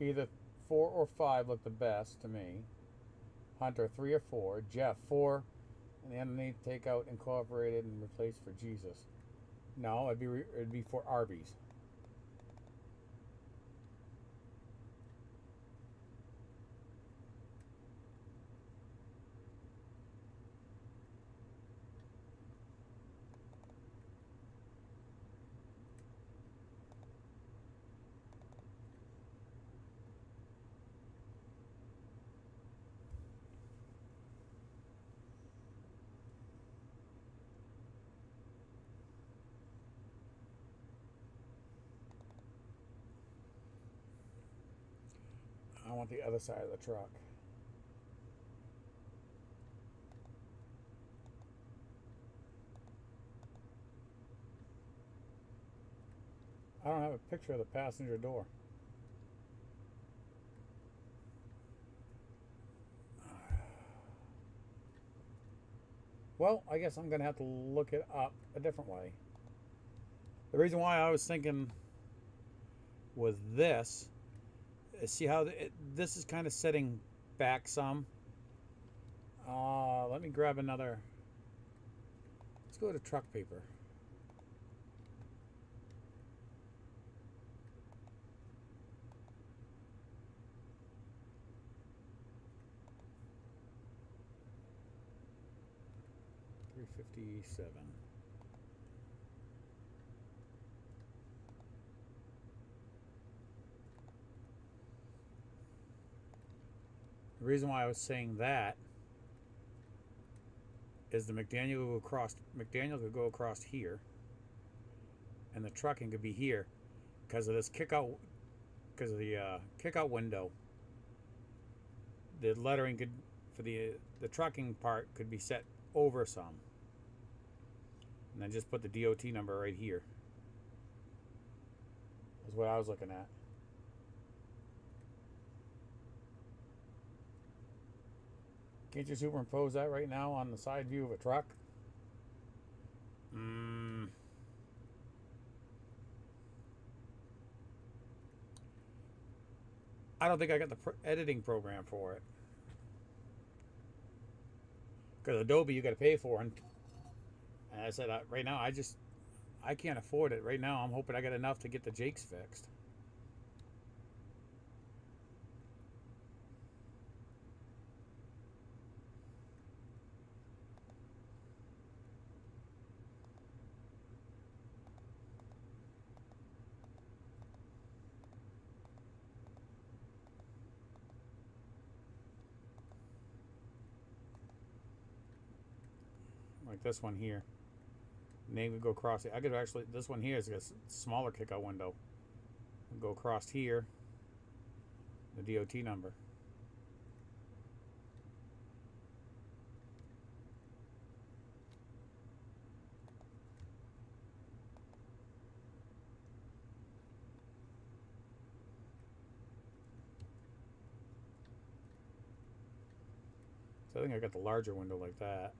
Speaker 1: Either 4 or 5 look the best to me. Hunter 3 or 4. Jeff 4. And the underneath take out incorporated and replace for Jesus. No, it'd be for Arby's. I want the other side of the truck. I don't have a picture of the passenger door. Well, I guess I'm going to have to look it up a different way. The reason why I was thinking with this is see how this is kind of setting back some. Let me grab another. Let's go to truck paper. $357. The reason why I was saying that is the McDaniel could go across here, and the trucking could be here because of this because of the kick-out window. The lettering could for the trucking part could be set over some, and then just put the DOT number right here. That's what I was looking at. Can't you superimpose that right now on the side view of a truck? I don't think I got the editing program for it. Because Adobe you got to pay for, and I said right now I can't afford it right now. I'm hoping I got enough to get the Jakes fixed. Like this one here. Name would go across it. I could actually, this one here is a smaller kick-out window. Go across here. The DOT number. So I think I got the larger window like that.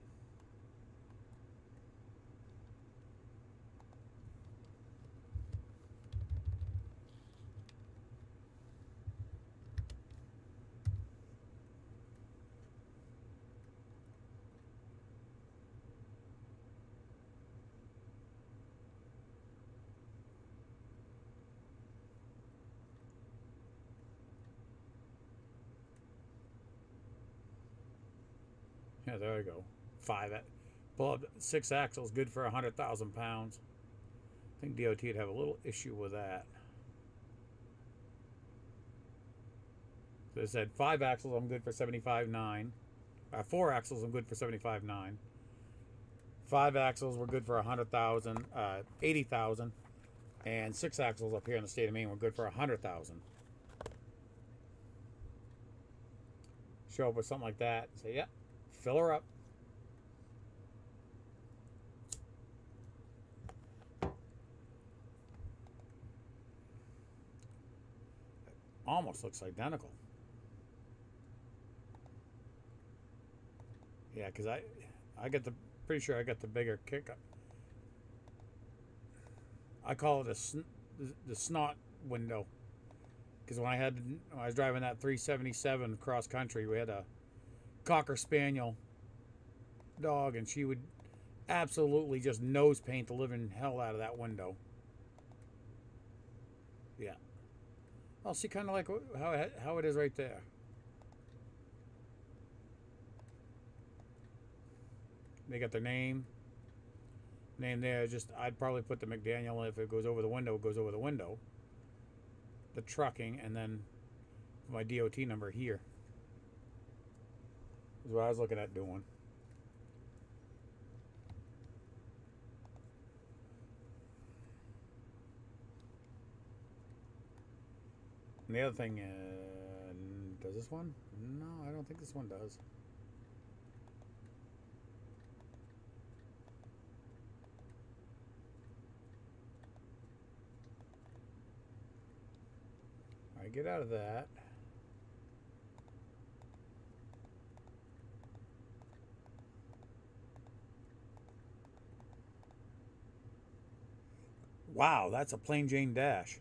Speaker 1: Yeah, there we go. Pull up 6 axles, good for 100,000 pounds. I think DOT would have a little issue with that. They said 5 axles, I'm good for 75.9. 4 axles, I'm good for 75.9. 5 axles were good for 100,000, 80,000, and 6 axles up here in the state of Maine were good for 100,000. Show up with something like that. Say, yep. Fill her up. Almost looks identical. Yeah, because I got the pretty sure I got the bigger kick up. I call it the snot window
Speaker 4: because when I was driving that 377 cross country, we had a Cocker Spaniel dog, and she would absolutely just nose paint the living hell out of that window. Yeah. I'll see kind of like how it is right there. They got their name there. Just I'd probably put the McDaniel. If it goes over the window, it goes over the window. The trucking, and then my DOT number here is what I was looking at doing. And the other thing, does this one? No, I don't think this one does. All right, get out of that. Wow, that's a plain Jane dash.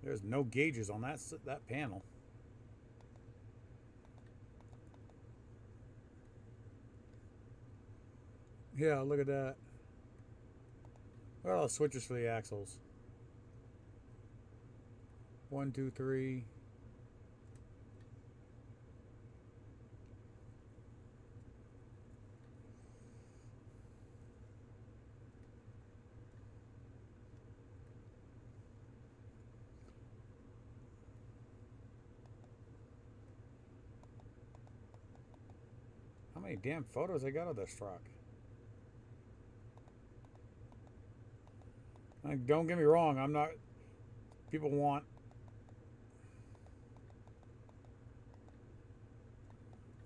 Speaker 4: There's no gauges on that panel. Yeah, look at that. Look at all the switches for the axles. 1, 2, 3. How many damn photos I got of this truck? Like, don't get me wrong, I'm not. People want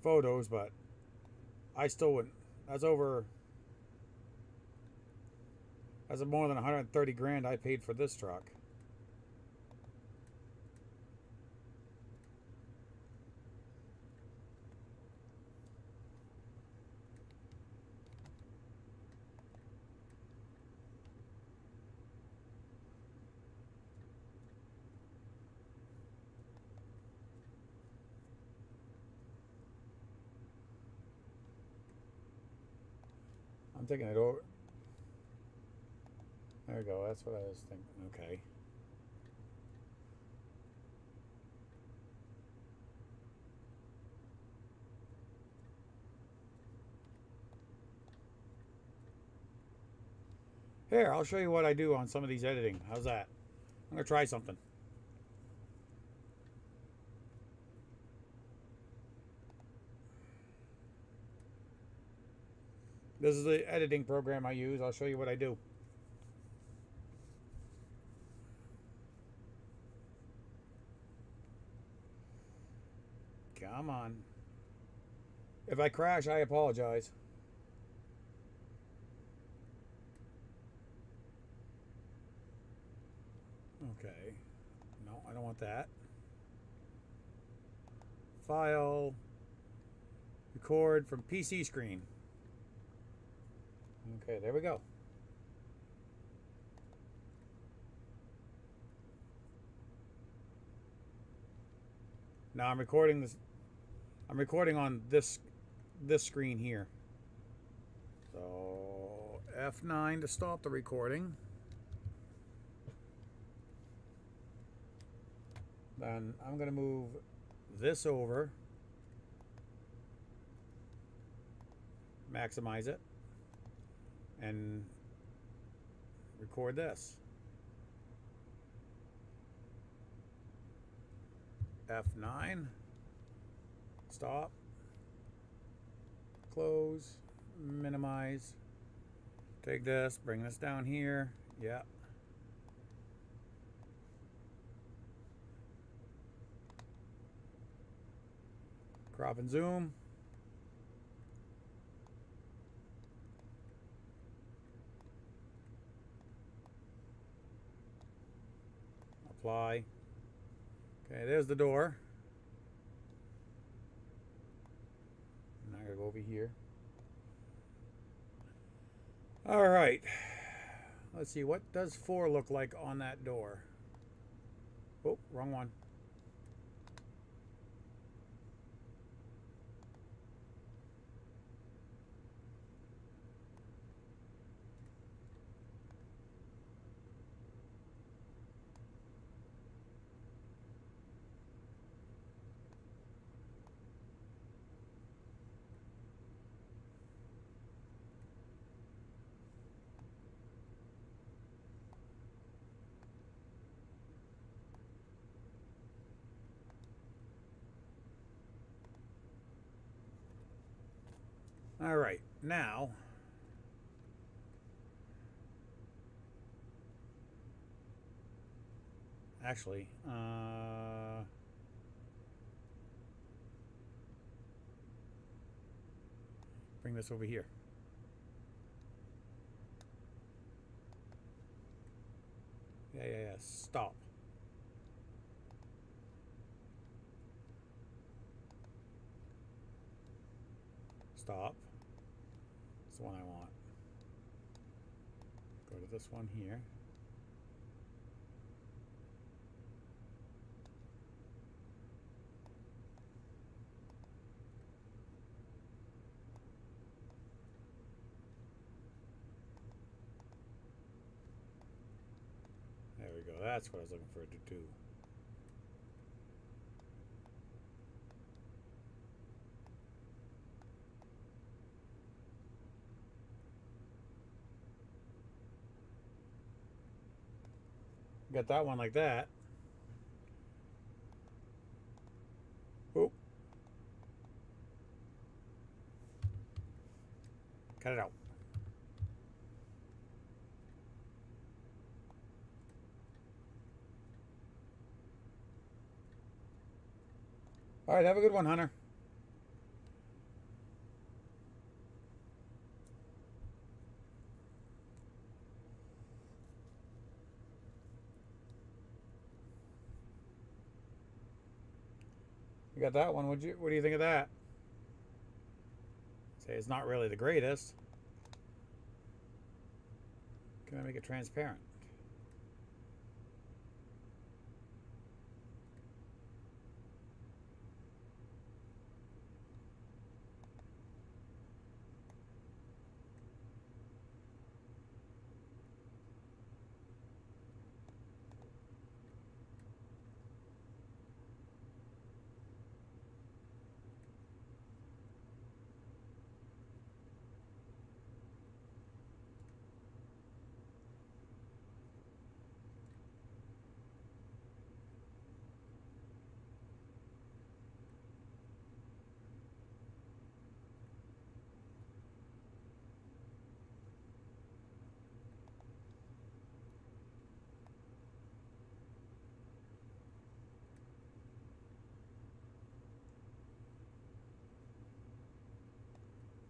Speaker 4: photos, but I still wouldn't. That's more than 130 grand I paid for this truck. I'm taking it over. There we go. That's what I was thinking. Okay. Here, I'll show you what I do on some of these editing. How's that? I'm going to try something. This is the editing program I use. I'll show you what I do. Come on. If I crash, I apologize. Okay. No, I don't want that. File. Record from PC screen. Okay, there we go. Now I'm recording this. I'm recording on this screen here. So F9 to stop the recording. Then I'm going to move this over. Maximize it. And record this. F9. Stop. Close. Minimize. Take this. Bring this down here. Yeah. Crop and zoom. Apply. Okay, there's the door. Now I gotta go over here. All right.
Speaker 1: Let's see, what does 4 look like on that door? Oh, wrong one. All right, now actually, bring this over here. Yeah. Stop. Stop. That's the one I want. Go to this one here. There we go. That's what I was looking for it to do. Got that one like that. Oh. Cut it out. All right, have a good one, Hunter. You got that one. What do you think of that? Say it's not really the greatest. Can I make it transparent?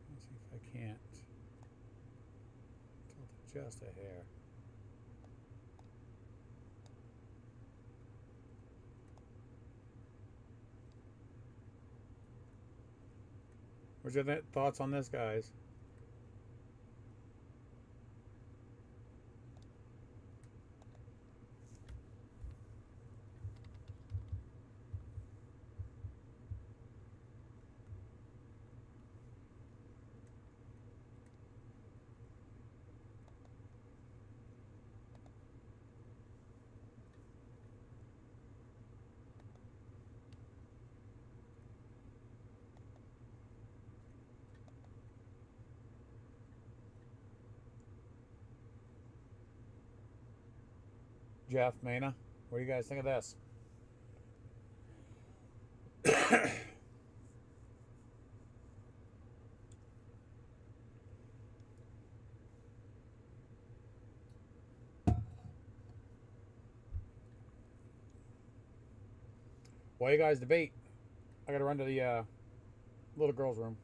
Speaker 1: Let's see if I can't tilt it just a hair. What's your thoughts on this, guys? Jeff, Mana, what do you guys think of this? While you guys debate, I gotta run to the little girl's room.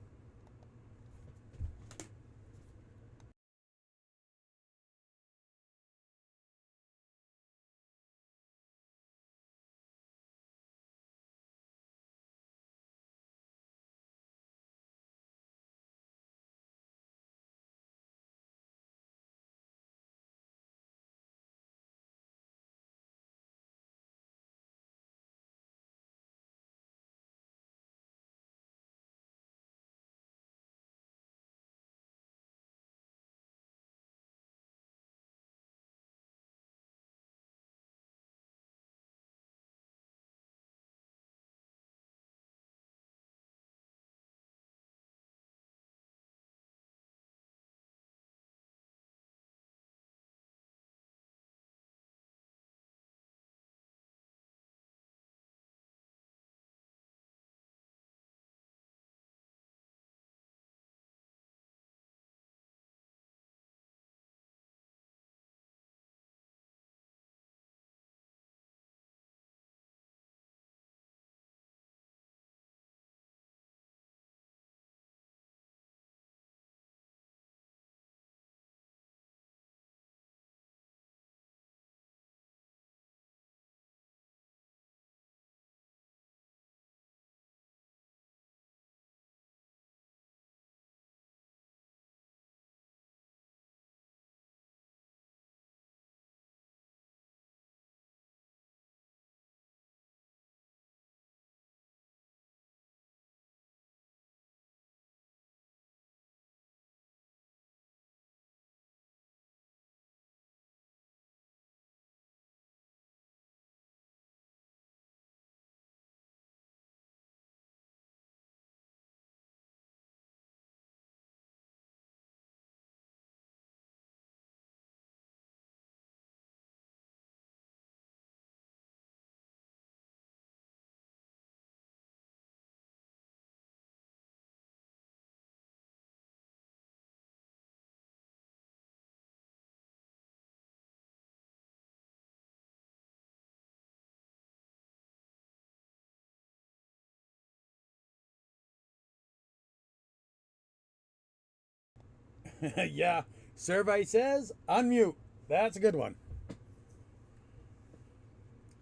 Speaker 1: Yeah. Survey says unmute. That's a good one.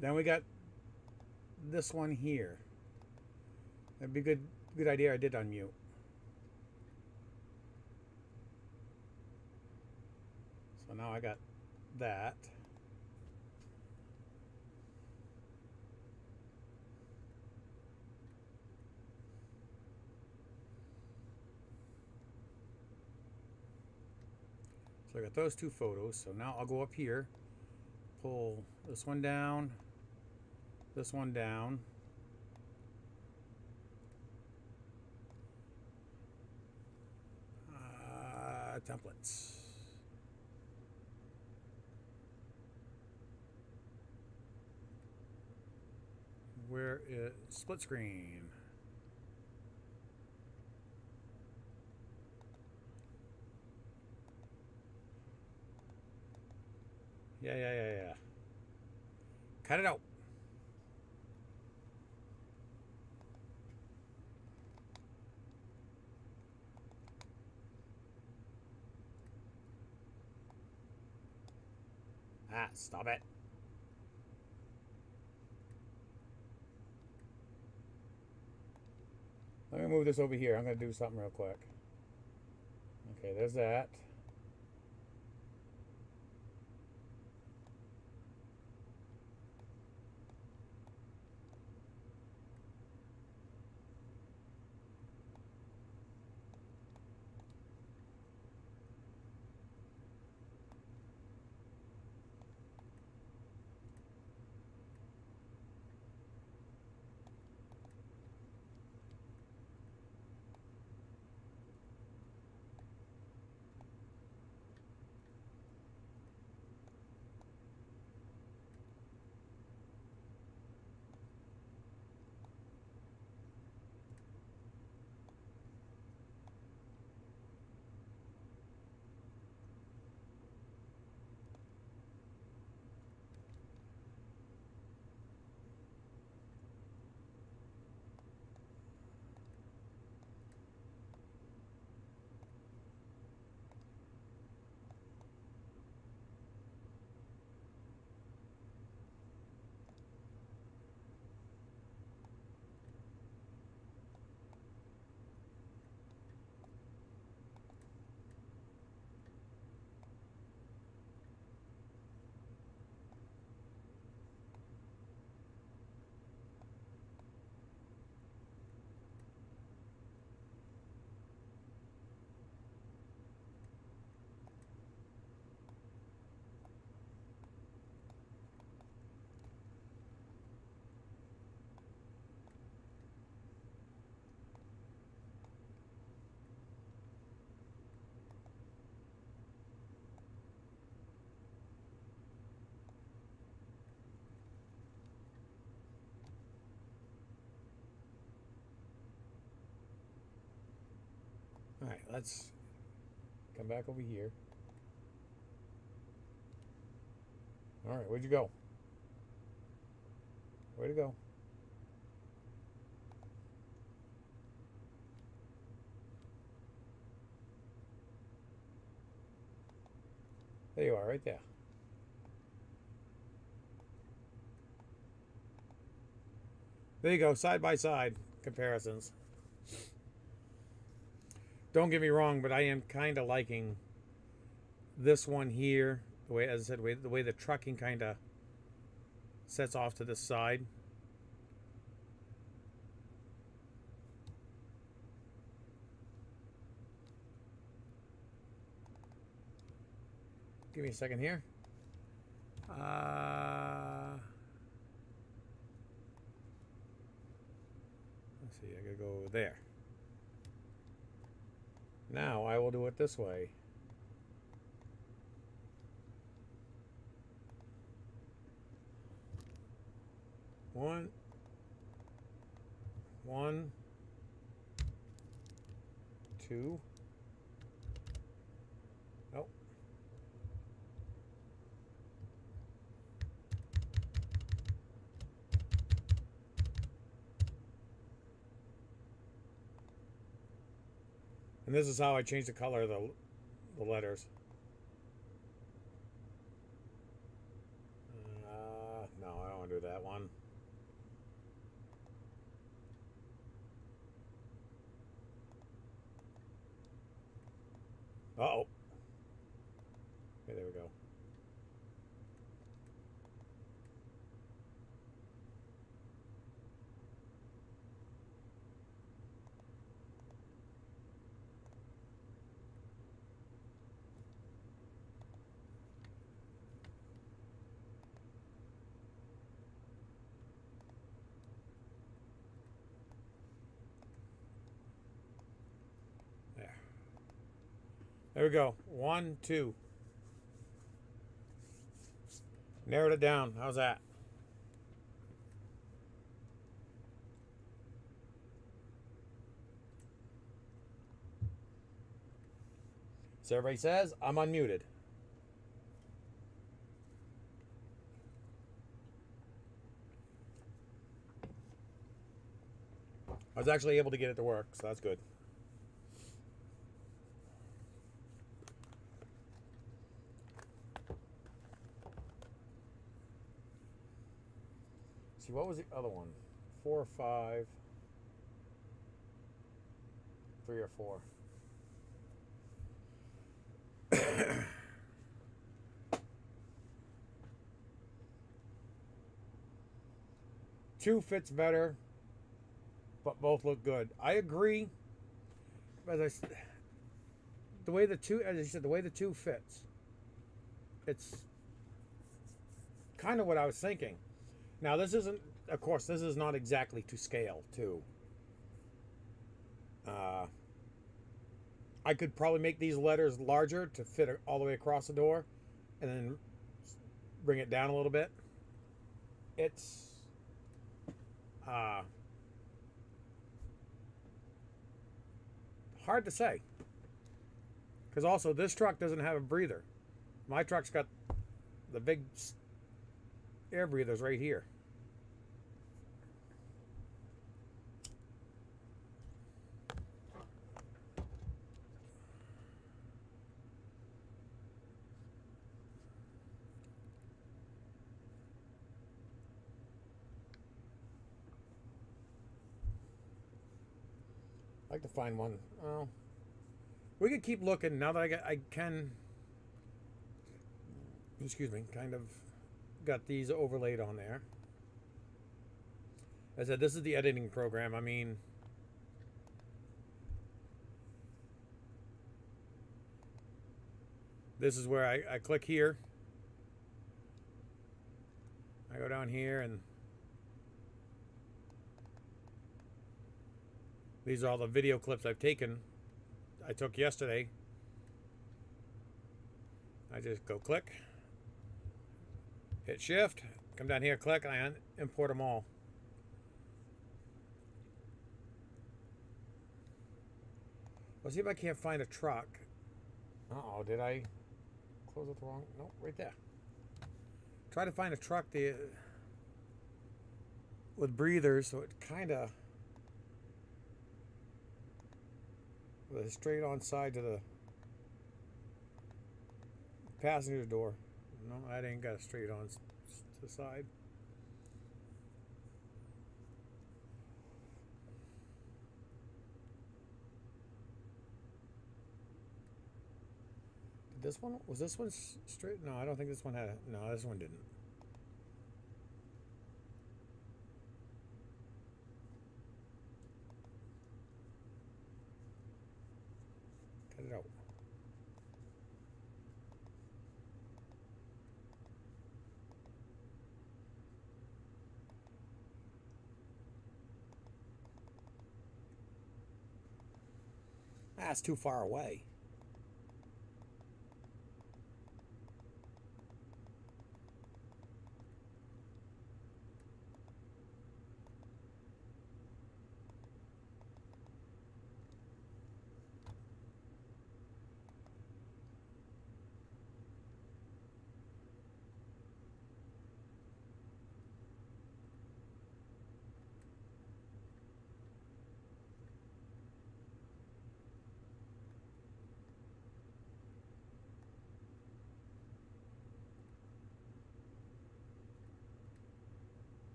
Speaker 1: Then we got this one here. That'd be good idea. I did unmute. So now I got that. So I got those two photos. So now I'll go up here, pull this one down, this one down. Templates. Where is split screen? Yeah. Cut it out. Ah, stop it. Let me move this over here. I'm going to do something real quick. Okay, there's that. All right, let's come back over here. All right, where'd you go? Where'd it go? There you are, right there. There you go, side by side comparisons. Don't get me wrong, but I am kind of liking this one here. The way, as I said, the way the trucking kind of sets off to the side. Give me a second here. Let's see, I gotta go there. Now I will do it this way. One, two. Oh. And this is how I change the color of the letters. No, I don't want to do that one. Uh-oh. Okay, there we go. There. There we go. 1, 2. Narrowed it down. How's that? So everybody says I'm unmuted. I was actually able to get it to work, so that's good. See, what was the other one? 4 or 5, 3 or 4. Two fits better, but both look good. I agree. The way the two, as I said, the way the two fits, it's kind of what I was thinking. Now, this isn't, of course, this is not exactly to scale, too. I could probably make these letters larger to fit all the way across the door and then bring it down a little bit. It's hard to say. Because also, this truck doesn't have a breather. My truck's got the big air breathers right here. I'd like to find one. Oh, we could keep looking now that I can. Excuse me. Kind of got these overlaid on there. As I said, this is the editing program. I mean, this is where I click here. I go down here and these are all the video clips I've taken. I took yesterday. I just go click, hit shift, come down here, click, and I import them all. Let's see if I can't find a truck. Uh-oh, did I close it the wrong? Nope, right there. Try to find a truck with breathers, so it kind of with a straight on side to the passenger door. No, that ain't got a straight on to the side. This one, was this one straight? No, I don't think this one had a, no, this one didn't. Cut it out. That's too far away.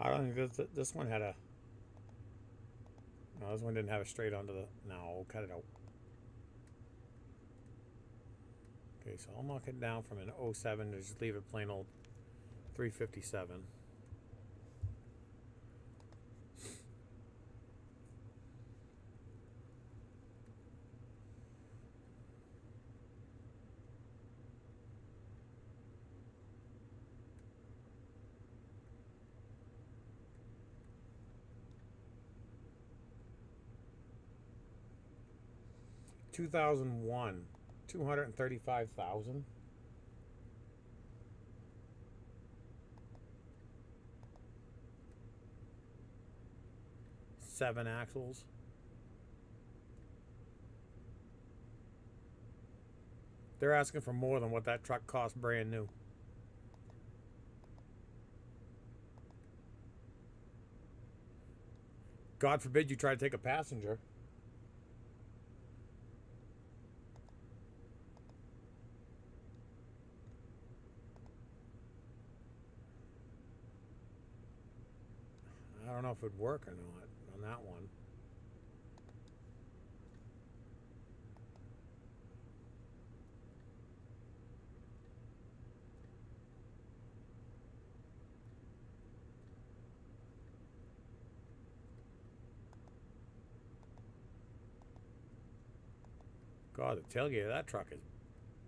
Speaker 1: I don't think this one had a. No, this one didn't have a straight onto the. No, cut it out. Okay, so I'll knock it down from an 07 to just leave it plain old 357. $2,001, 235,000. Seven axles. They're asking for more than what that truck cost brand new. God forbid you try to take a passenger. I don't know if it would work or not on that one. God, the tailgate of that truck is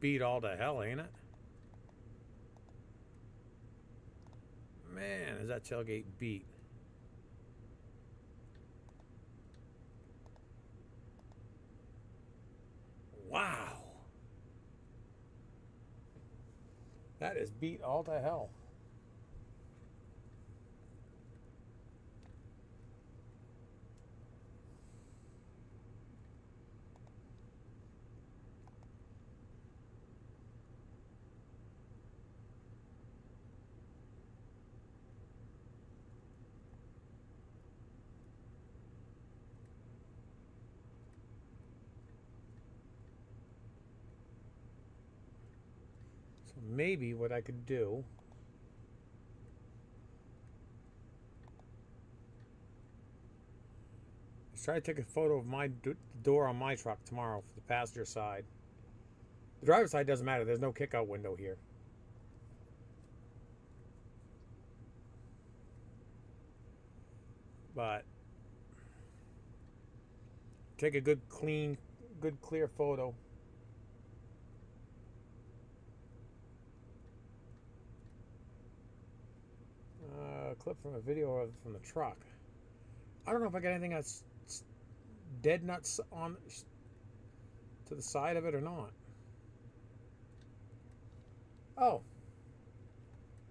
Speaker 1: beat all to hell, ain't it? Man, is that tailgate beat. Wow. That is beat all to hell. So maybe what I could do is try to take a photo of my door on my truck tomorrow for the passenger side. The driver's side doesn't matter. There's no kick-out window here. But take a good clean, good clear photo. Clip from a video of from the truck. I don't know if I got anything that's dead nuts on to the side of it or not. Oh,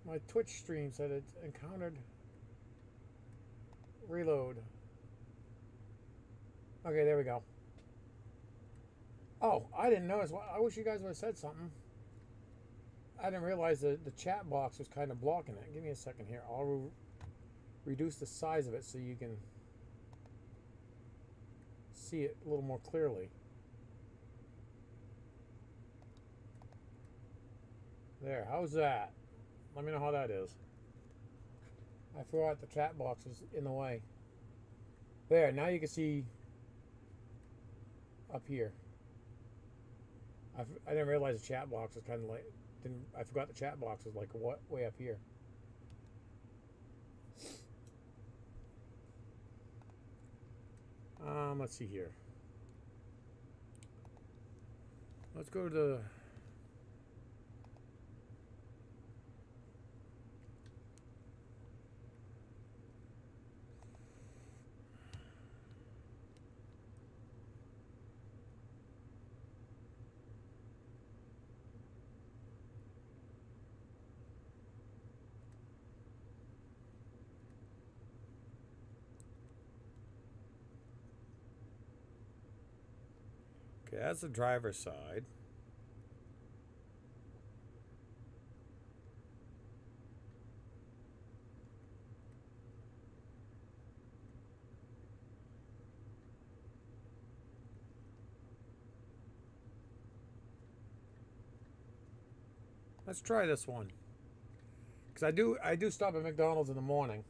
Speaker 1: my Twitch stream said it encountered reload. Okay, there we go. Oh, I didn't notice. I wish you guys would have said something. I didn't realize that the chat box was kind of blocking it. Give me a second here. I'll reduce the size of it so you can see it a little more clearly. There, how's that? Let me know how that is. I forgot the chat box was in the way. There, now you can see up here. I didn't realize the chat box was kind of like, I forgot the chat box was like way up here. Let's see here. Let's go to the Okay, that's the driver's side. Let's try this one. Because I do stop at McDonald's in the morning.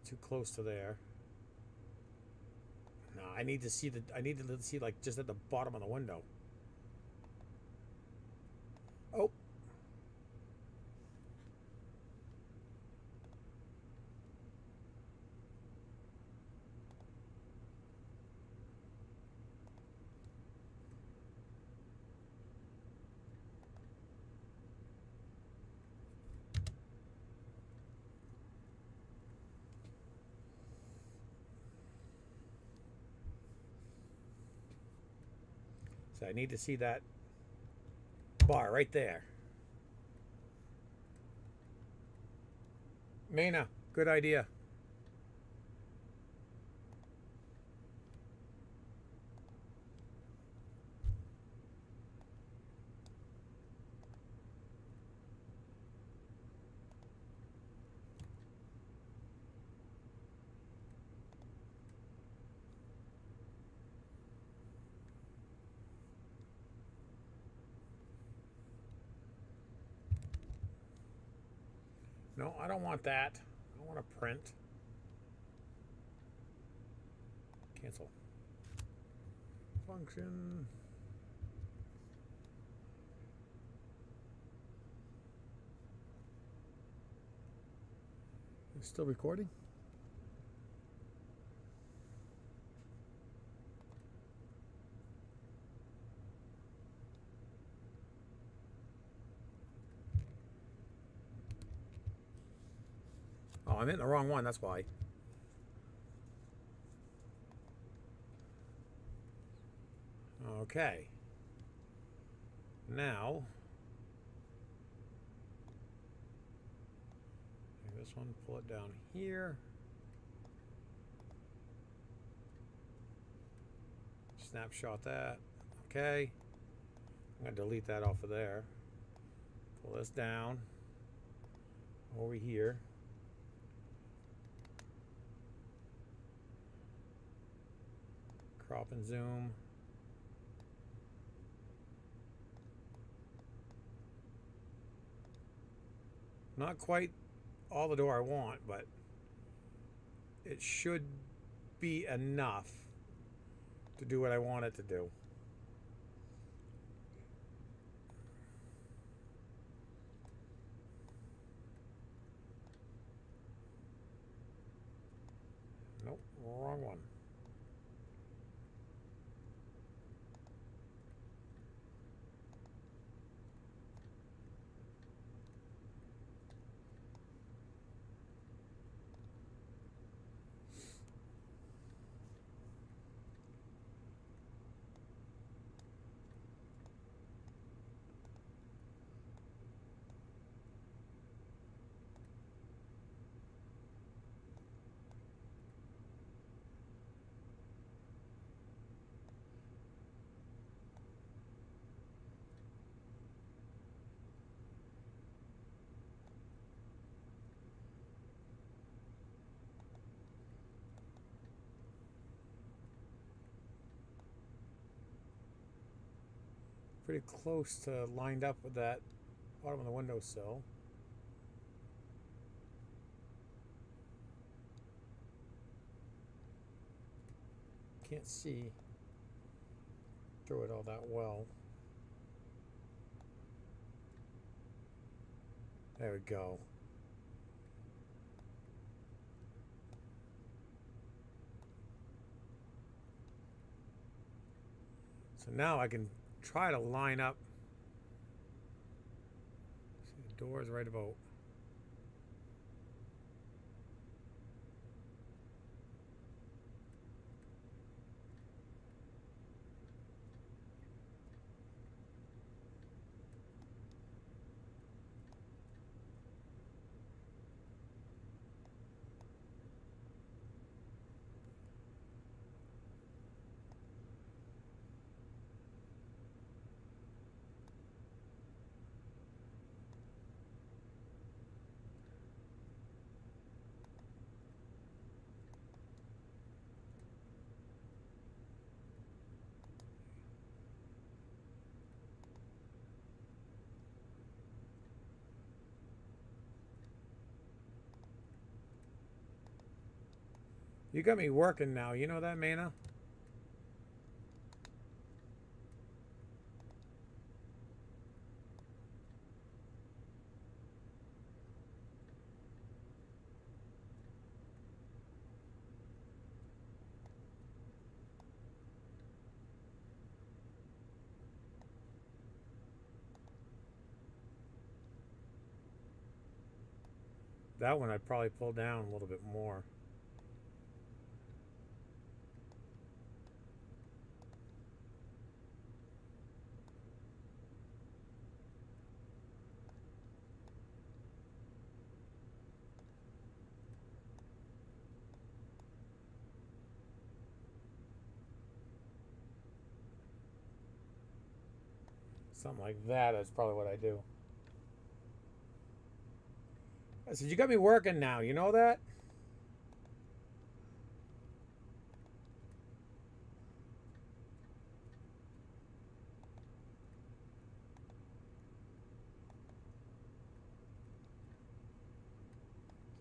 Speaker 1: too close to there. No, I need to see like just at the bottom of the window. Oh. So I need to see that bar right there. Maina, good idea. No, I don't want that. I want to print. Cancel. Function. It's still recording? Oh, I'm hitting the wrong one, that's why. Okay. Now, this one, pull it down here. Snapshot that. Okay. I'm going to delete that off of there. Pull this down over here. Crop and zoom. Not quite all the door I want, but it should be enough to do what I want it to do. Nope, wrong one. Pretty close to lined up with that bottom of the windowsill. Can't see through it all that well. There we go. So now I can try to line up. See, the door is right about. You got me working now. You know that, Mana? That one I'd probably pull down a little bit more. Something like that is probably what I do. I said, you got me working now. You know that?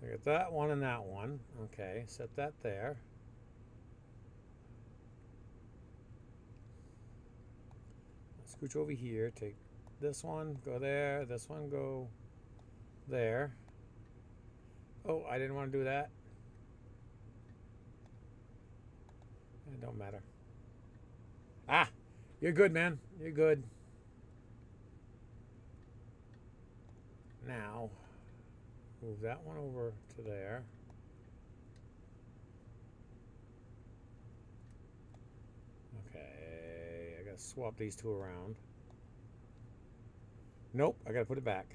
Speaker 1: So I got that one and that one. Okay, set that there. Scooch over here. Take this one, go there. This one, go there. Oh, I didn't want to do that. It don't matter. Ah, you're good, man. You're good. Now, move that one over to there. Okay, I gotta swap these two around. Nope, I gotta put it back.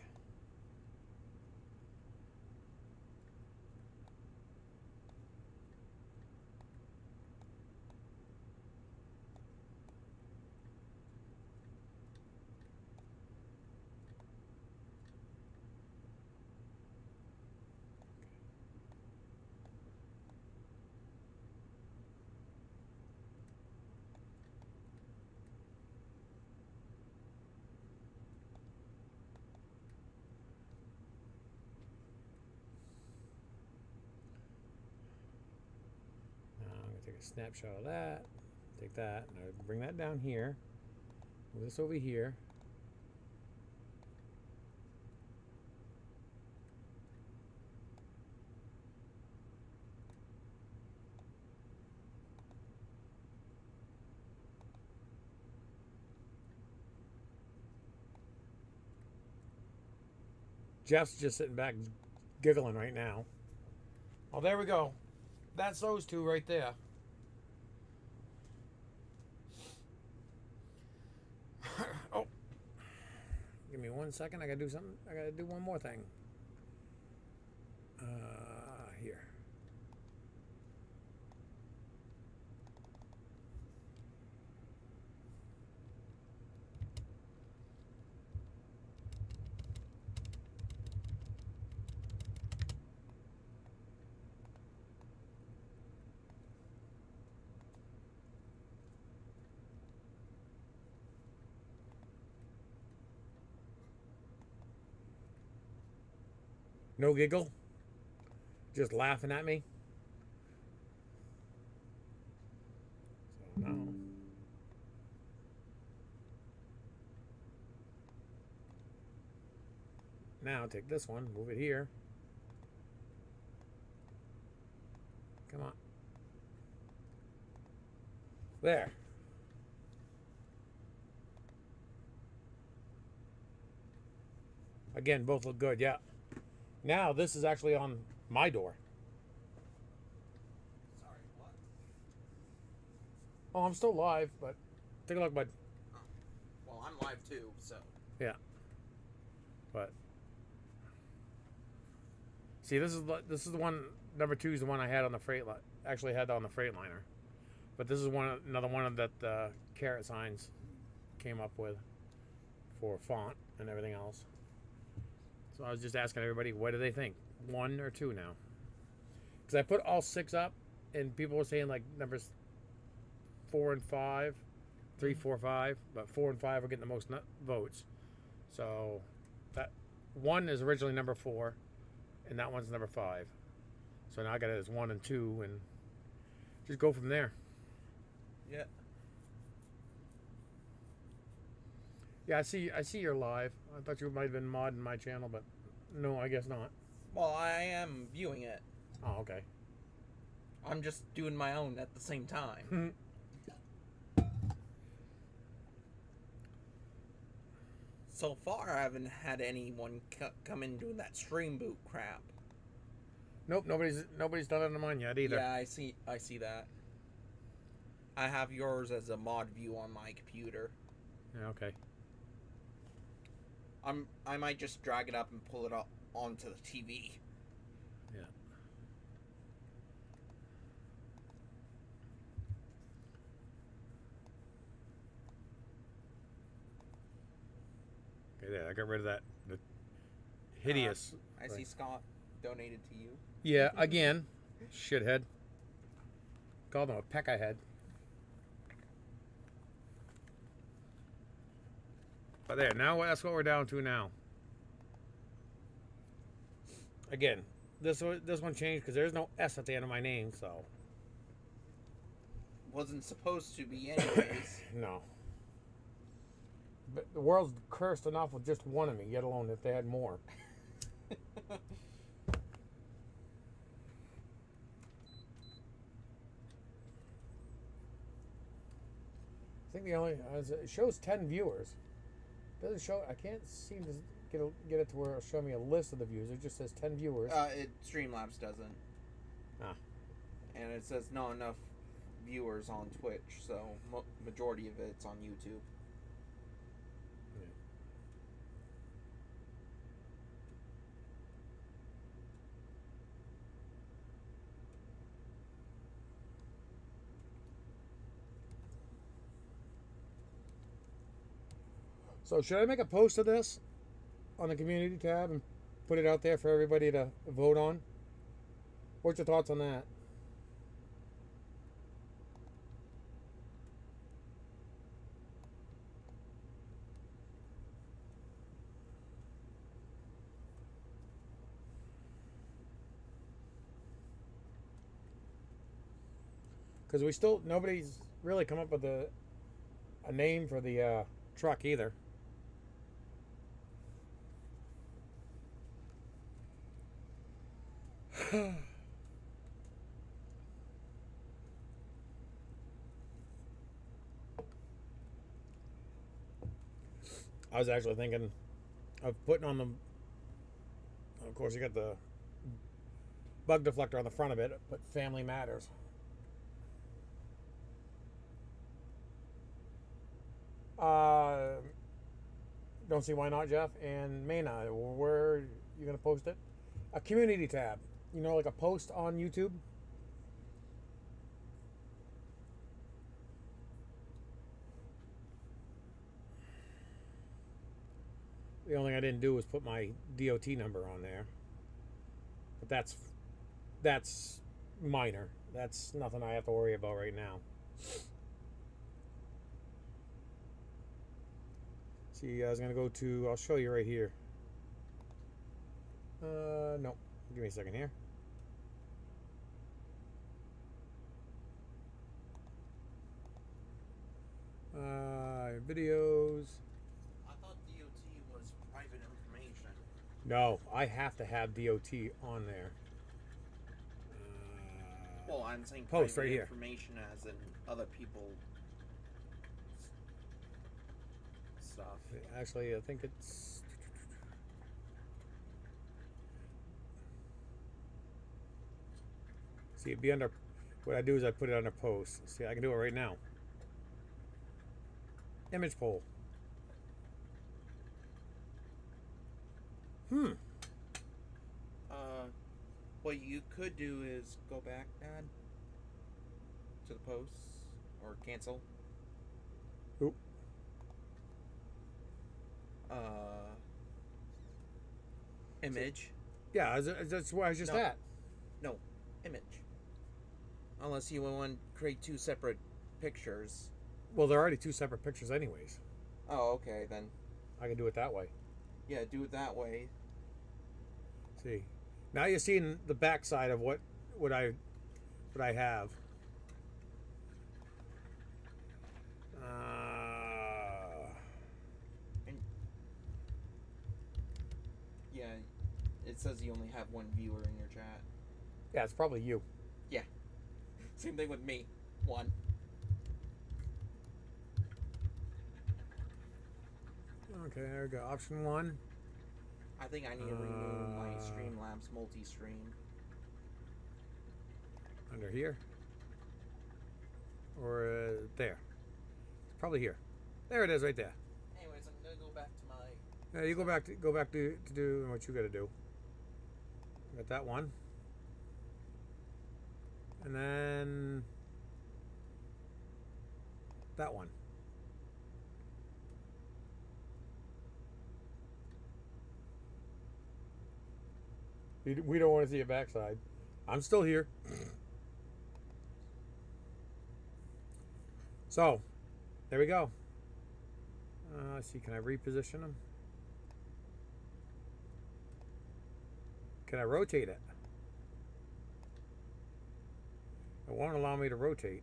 Speaker 1: Take a snapshot of that. Take that. And I bring that down here. Move this over here. Jeff's just sitting back giggling right now. Oh, there we go. That's those two right there. Oh, give me 1 second. I gotta do something. I gotta do one more thing. Here. No giggle. Just laughing at me. So now. Now take this one, move it here. Come on. There. Again, both look good, yeah. Now this is actually on my door.
Speaker 5: Sorry, what?
Speaker 1: Oh, I'm still live, but take a look, bud.
Speaker 5: Oh. Well, I'm live too, so.
Speaker 1: Yeah. But see, this is the one. Number 2 is the one I had on the freight line. Actually, had on the Freightliner. But this is another one that Carrot Signs came up with for font and everything else. So I was just asking everybody, what do they think? 1 or 2 now? Because I put all 6 up, and people were saying like numbers 4 and 5, 3, 4, 5, but 4 and 5 are getting the most votes. So that 1 is originally number 4, and that one's number 5. So now I got it as 1 and 2, and Just go from there.
Speaker 5: Yeah.
Speaker 1: Yeah, I see you're live. I thought you might have been modding my channel, but no, I guess not.
Speaker 5: Well, I am viewing it.
Speaker 1: Oh, okay.
Speaker 5: I'm just doing my own at the same time.
Speaker 1: Hmm.
Speaker 5: So far, I haven't had anyone come in doing that stream boot crap.
Speaker 1: Nope, nobody's done it on mine yet either.
Speaker 5: Yeah, I see that. I have yours as a mod view on my computer.
Speaker 1: Yeah, okay.
Speaker 5: I might just drag it up and pull it up onto the TV.
Speaker 1: Yeah. Okay, there. I got rid of that. The hideous.
Speaker 5: I see Scott donated to you.
Speaker 1: Yeah, again, shithead. Called him a peck I had. But there, now that's what we're down to now. Again, this one changed because there's no S at the end of my name, so
Speaker 5: Wasn't supposed to be anyways.
Speaker 1: no. But the world's cursed enough with just one of me, yet alone if they had more. I think the only it shows 10 viewers. Doesn't show. I can't seem to get it to where it'll show me a list of the views. It just says 10 viewers.
Speaker 5: Streamlabs doesn't.
Speaker 1: Ah.
Speaker 5: And it says not enough viewers on Twitch, so majority of it's on YouTube.
Speaker 1: So should I make a post of this on the community tab and put it out there for everybody to vote on? What's your thoughts on that? Because we still, nobody's really come up with a name for the truck either. I was actually thinking of putting on the. Of course, you got the bug deflector on the front of it, but Family Matters. Don't see why not, Jeff. And Mayna, where are you going to post it? A community tab. You know, like a post on YouTube. The only thing I didn't do was put my DOT number on there. But that's minor. That's nothing I have to worry about right now. See, I was gonna go to. I'll show you right here. No. Give me a second here. Videos.
Speaker 5: I thought DOT was private information.
Speaker 1: No, I have to have DOT on there.
Speaker 5: Well, I'm saying
Speaker 1: Post
Speaker 5: private
Speaker 1: right here.
Speaker 5: information as in other people stuff.
Speaker 1: Actually, I think it's. See, it'd be under. What I do is I put it under post. See, I can do it right now. Image poll.
Speaker 5: What you could do is go back, Dad, to the posts or cancel.
Speaker 1: Oop.
Speaker 5: Image.
Speaker 1: Yeah, that's where I was just
Speaker 5: No.
Speaker 1: at.
Speaker 5: No, image. Unless you want to create two separate pictures.
Speaker 1: Well, they're already two separate pictures, anyways.
Speaker 5: Oh, okay, then.
Speaker 1: I can do it that way.
Speaker 5: Yeah, do it that way.
Speaker 1: See, now you're seeing the backside of what I have.
Speaker 5: It says you only have one viewer in your chat.
Speaker 1: Yeah, it's probably you.
Speaker 5: Yeah. Same thing with me. One.
Speaker 1: Okay, there we go. Option 1.
Speaker 5: I think I need to renew my Streamlabs multi-stream.
Speaker 1: Under here. Or there. It's probably here. There it is, right there.
Speaker 5: Anyways, I'm gonna go back to my.
Speaker 1: Yeah, you go back to do what you got to do. Got that one. And then that one. We don't want to see a backside. I'm still here. So, there we go. Let's see, can I reposition them? Can I rotate it? It won't allow me to rotate.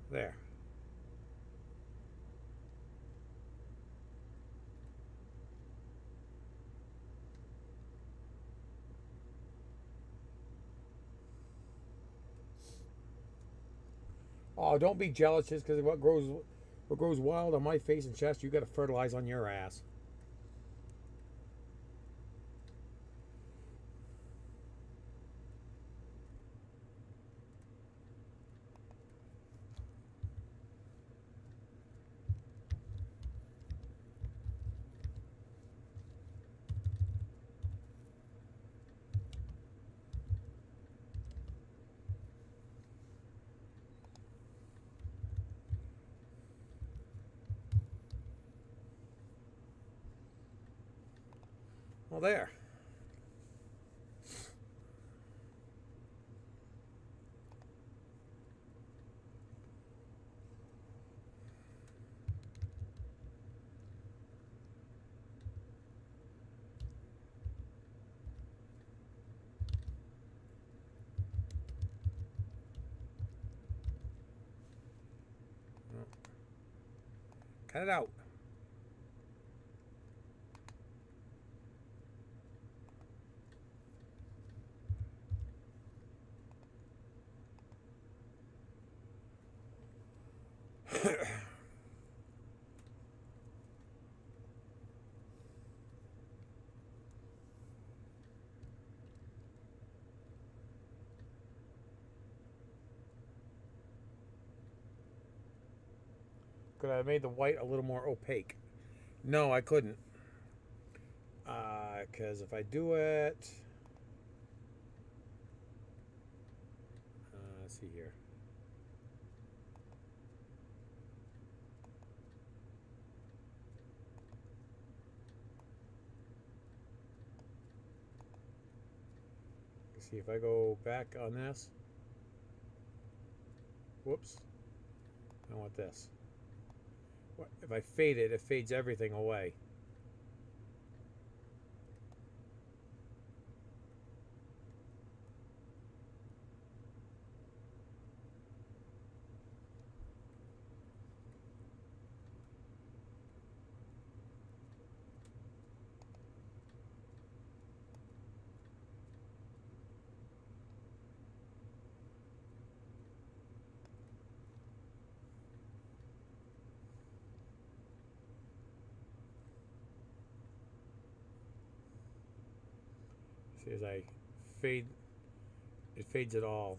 Speaker 1: There. Oh, don't be jealous just because what grows wild on my face and chest, you got to fertilize on your ass. Well, there. Cut it out. Could I have made the white a little more opaque? No, I couldn't. Because if I do it... let's see here. Let's see if I go back on this. Whoops. I want this. If I fade it, it fades everything away. See, as I fade, it fades it all.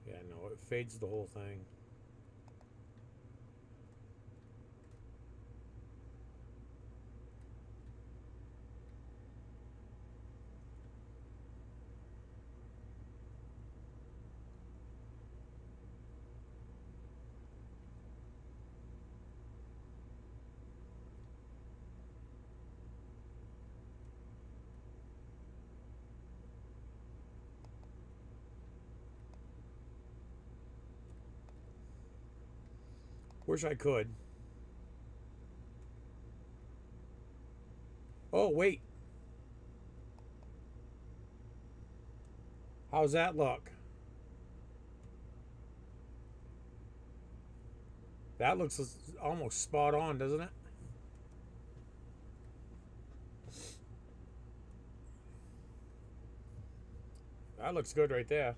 Speaker 1: Yeah, no, it fades the whole thing. Wish I could. Oh, wait. How's that look? That looks almost spot on, doesn't it? That looks good right there.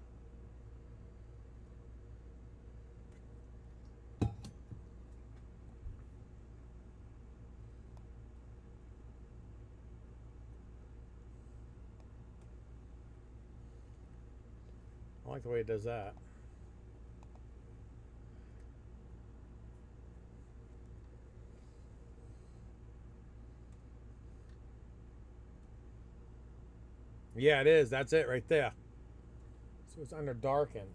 Speaker 1: I like the way it does that. Yeah, it is. That's it right there. So it's under darken.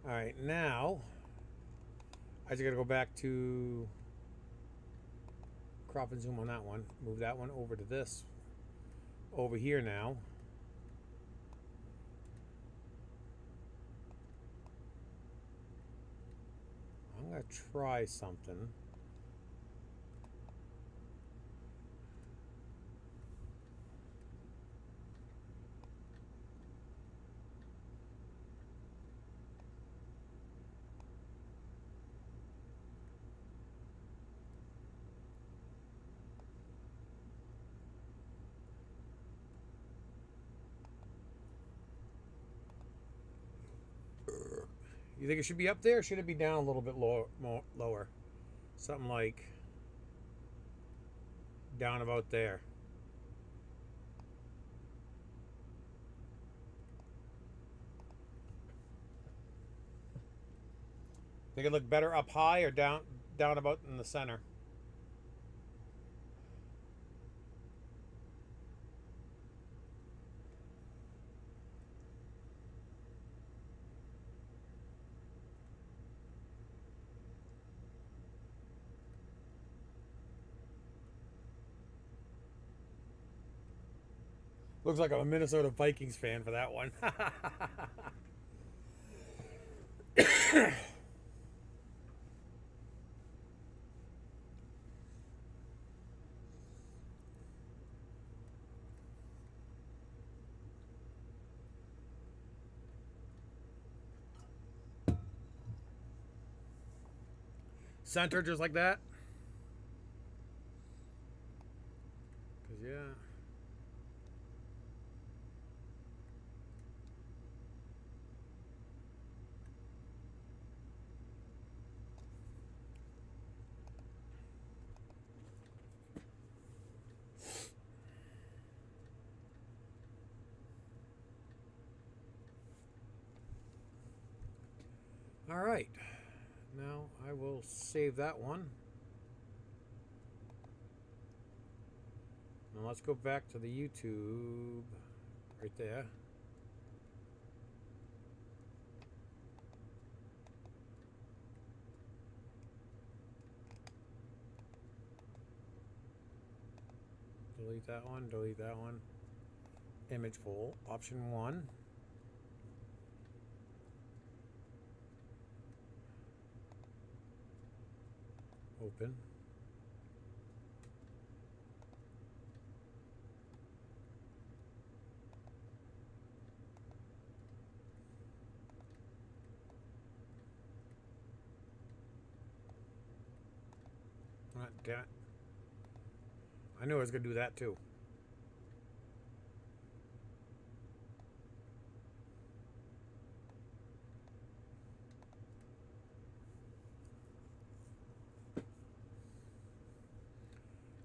Speaker 1: All right, now I just got to go back to crop and zoom on that one. Move that one over to this over here now. I'm going to try something. You think it should be up there, or should it be down a little bit lower? Something like down about there. Think it look better up high or down about in the center? Looks like I'm a Minnesota Vikings fan for that one. Center just like that. Cause yeah. All right. Now I will save that one. Now let's go back to the YouTube right there. Delete that one, delete that one. Image full, option 1. Open. Damn it. I knew I was going to do that too.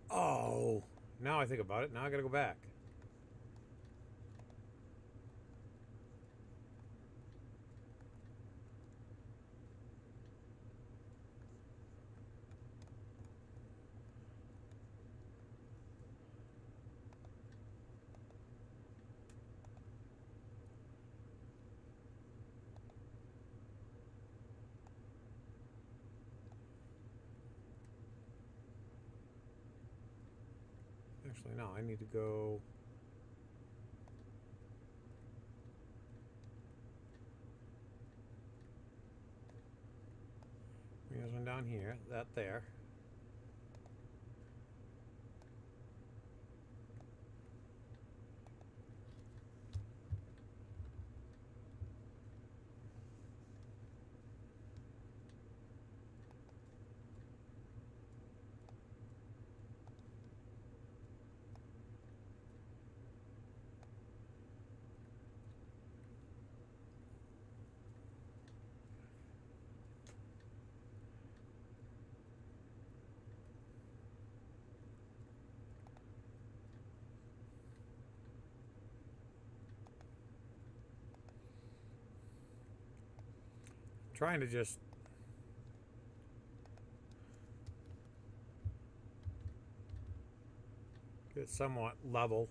Speaker 1: Oh, now I think about it. Now I got to go back. Actually, no, I need to go. Yes, down here, that there. Trying to just get it somewhat level.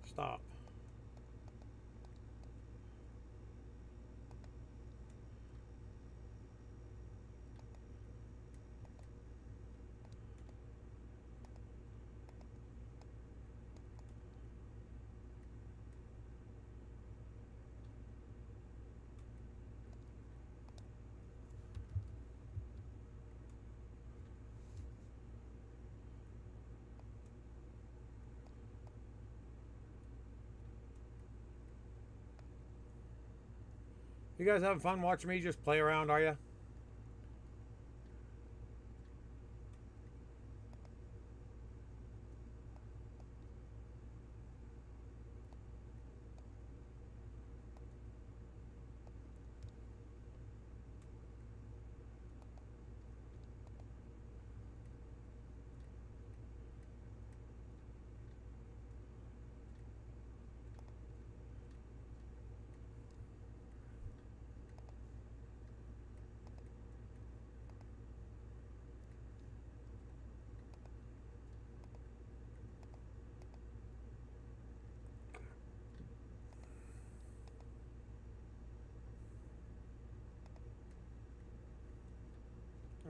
Speaker 1: Stop. You guys having fun watching me just play around, are you?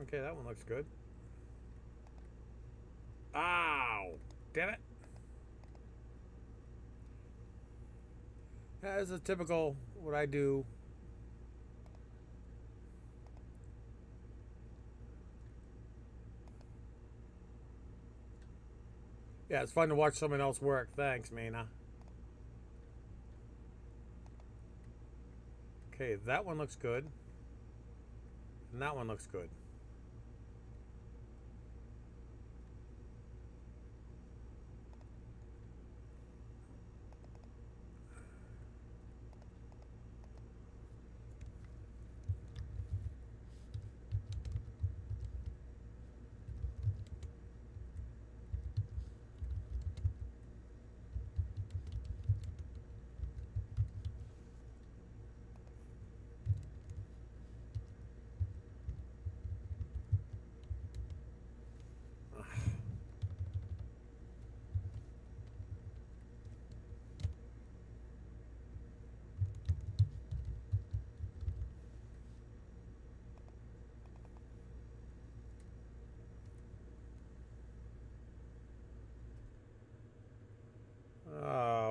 Speaker 1: Okay, that one looks good. Ow! Damn it! That is a typical what I do. Yeah, it's fun to watch someone else work. Thanks, Mina. Okay, that one looks good. And that one looks good.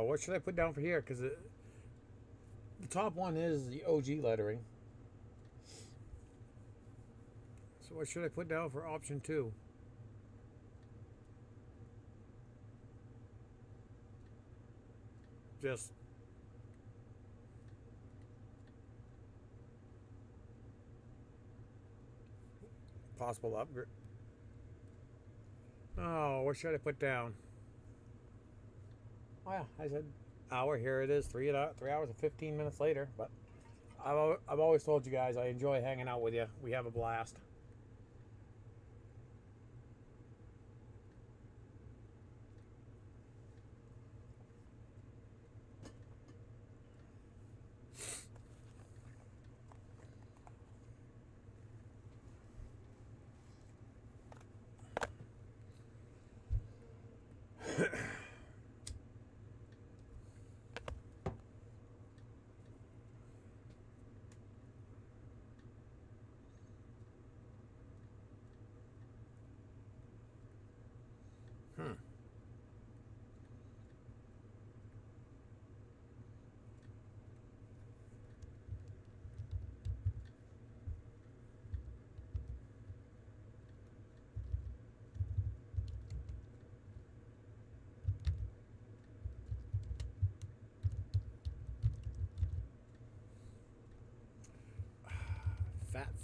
Speaker 1: What should I put down for here? Because the top one is the OG lettering. So what should I put down for option 2? Just possible upgrade. Oh, what should I put down? Oh yeah, I said hour. Here it is, 3 hours and 15 minutes later. But I've always told you guys I enjoy hanging out with you. We have a blast.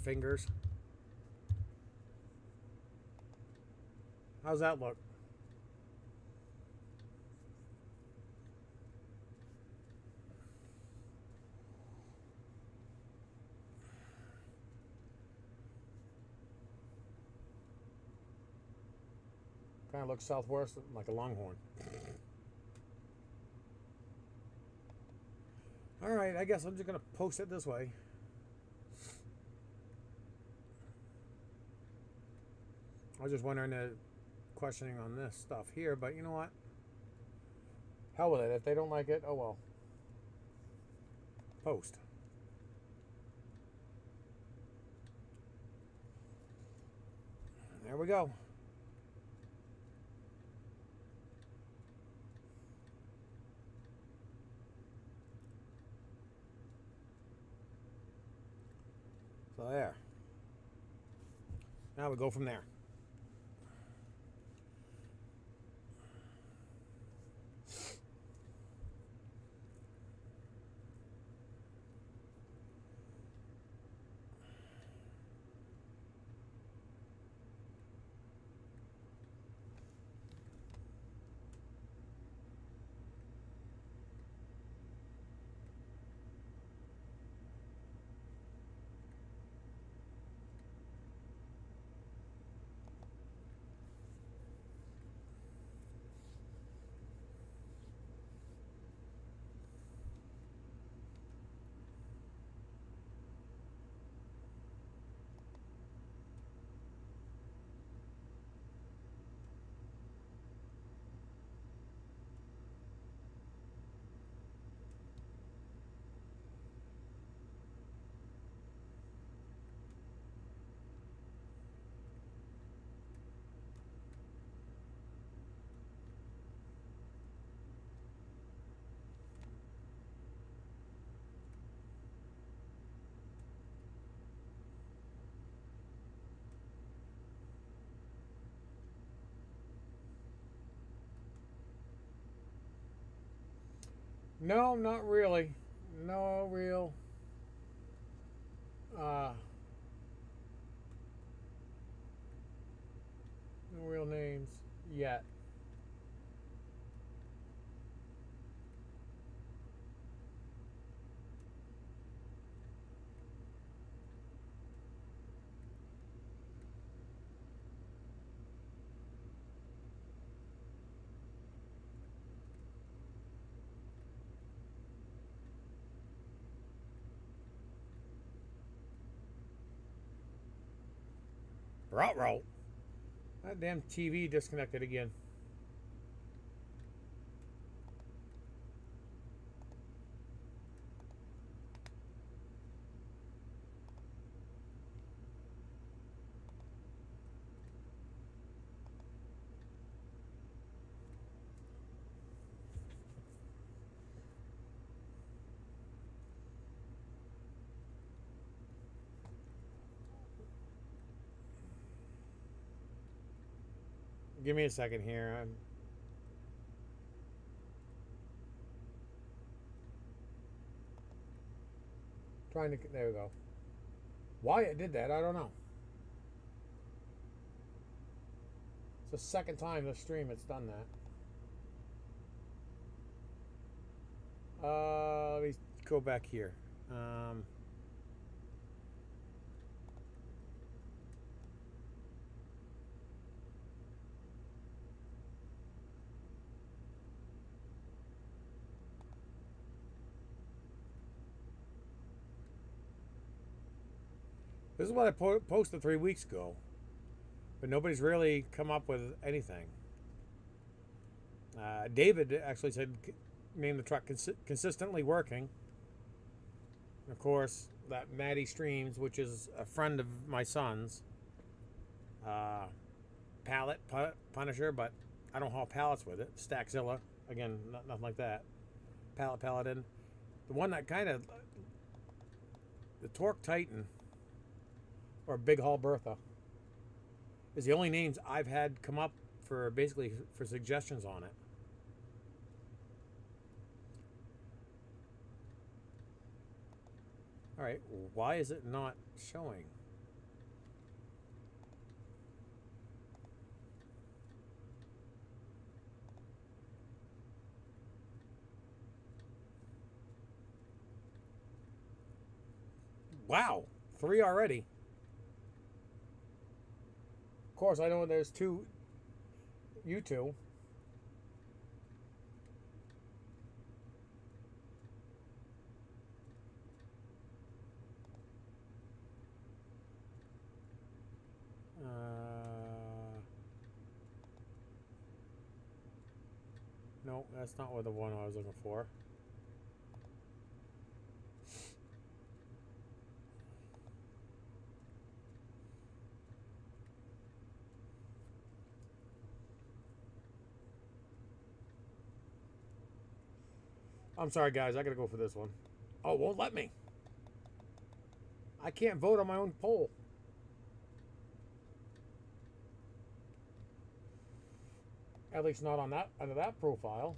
Speaker 1: fingers. How's that look? Kind of looks southwest like a longhorn. All right, I guess I'm just gonna post it this way. I was just wondering the questioning on this stuff here, but you know what? Hell with it. If they don't like it, oh well. Post. There we go. So there. Now we go from there. No, not really. No real uh no real names yet. Row. That damn TV disconnected again. Give me a second here. I'm trying to. There we go. Why it did that, I don't know. It's the second time this stream it's done that. Let me go back here. This is what I posted 3 weeks ago, but nobody's really come up with anything. David actually said, name the truck consistently working. And of course, that Maddie Streams, which is a friend of my son's, pallet Punisher, but I don't haul pallets with it. Stackzilla, again, nothing like that. Pallet Paladin. The one that kind of, the Torque Titan, or Big Haul Bertha, is the only names I've had come up for basically for suggestions on it. All right, why is it not showing? Wow, 3 already. Of course, I know there's two. You two. No, that's not what the one I was looking for. I'm sorry, guys. I gotta go for this one. Oh, it won't let me. I can't vote on my own poll. At least not on that under that profile.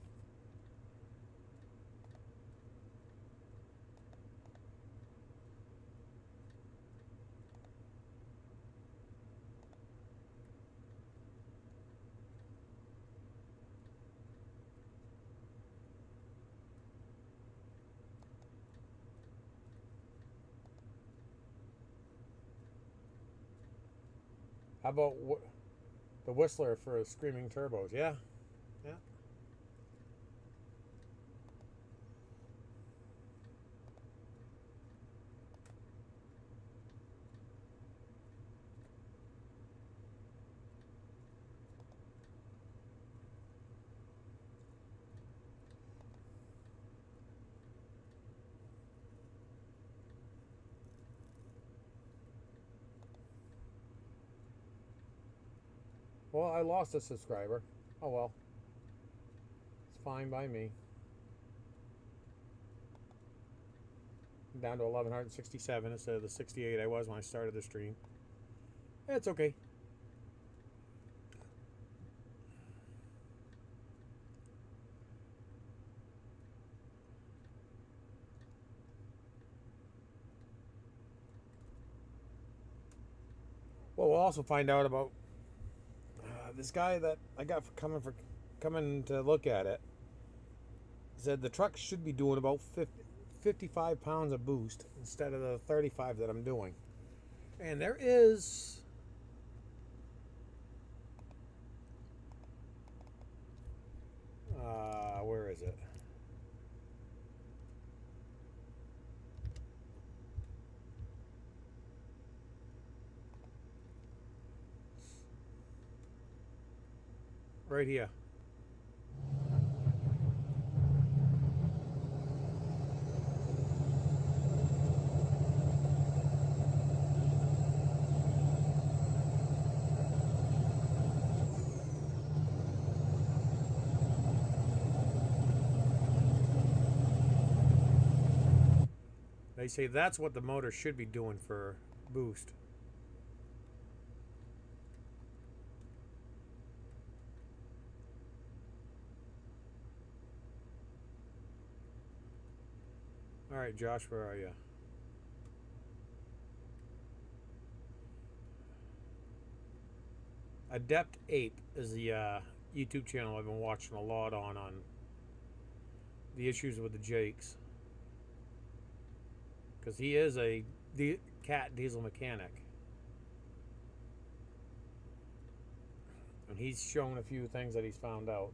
Speaker 1: How about the Whistler for Screaming Turbos? Yeah, yeah. Well, I lost a subscriber. Oh well. It's fine by me. I'm down to 1167 instead of the 68 I was when I started the stream. It's okay. Well, we'll also find out about this guy that I got coming to look at it. Said the truck should be doing about 55 pounds of boost instead of the 35 that I'm doing. And there is where is it? Right here. They say that's what the motor should be doing for boost. All right, Josh, where are you? Adept Ape is the YouTube channel I've been watching a lot on the issues with the Jakes. Because he is a cat diesel mechanic. And he's shown a few things that he's found out.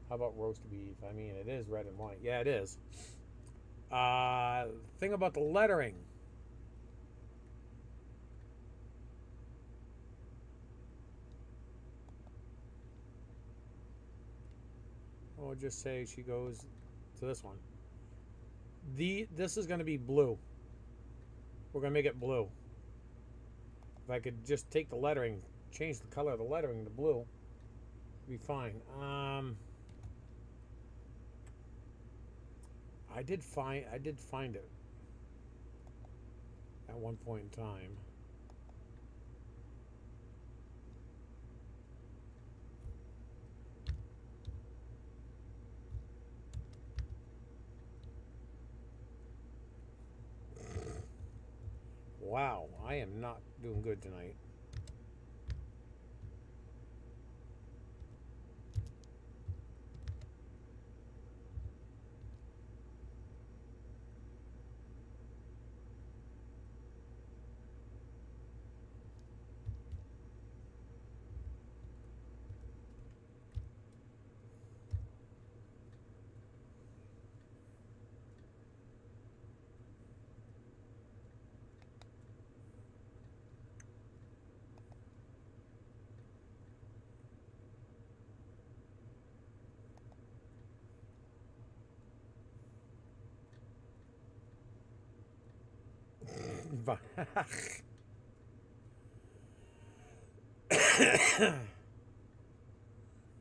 Speaker 1: How about roast beef? I mean, it is red and white. Yeah, it is. Thing about the lettering. We'll just say she goes to this one. This is going to be blue. We're going to make it blue. If I could just take the lettering, change the color of the lettering to blue, it'd be fine. I did find it at one point in time. Wow, I am not doing good tonight.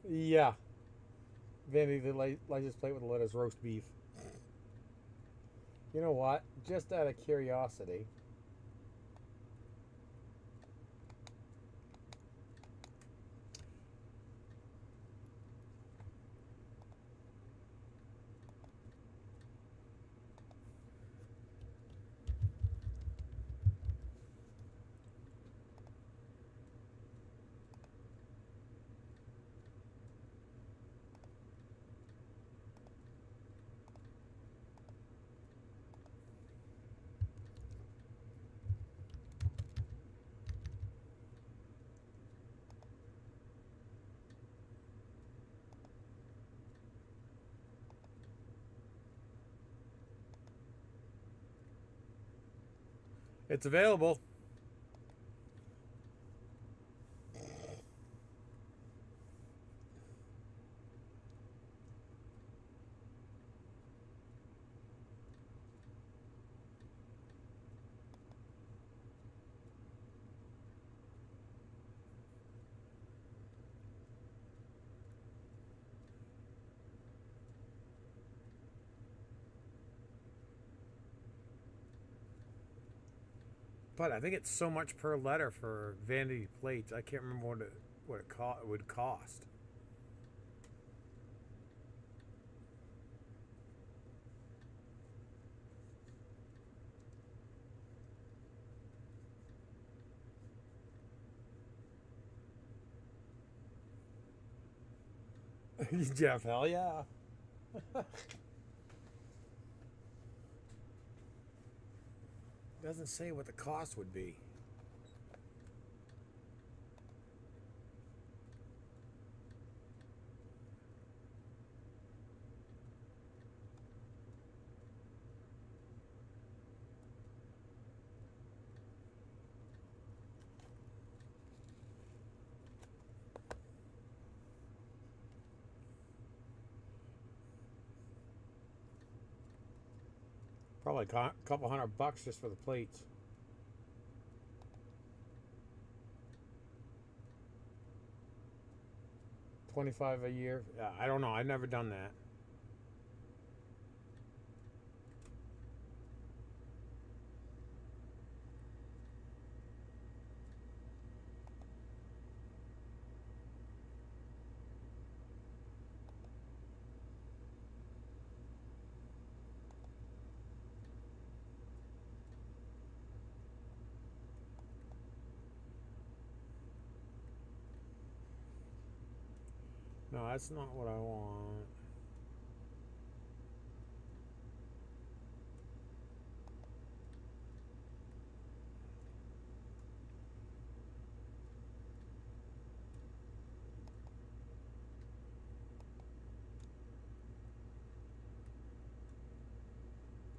Speaker 1: Yeah. Vandy, the license plate with the letters roast beef. You know what? Just out of curiosity, it's available. But I think it's so much per letter for vanity plates. I can't remember what it would cost. Jeff, hell yeah. Doesn't say what the cost would be. Probably a couple $100 just for the plates. $25 a year. I don't know. I've never done that. No, that's not what I want.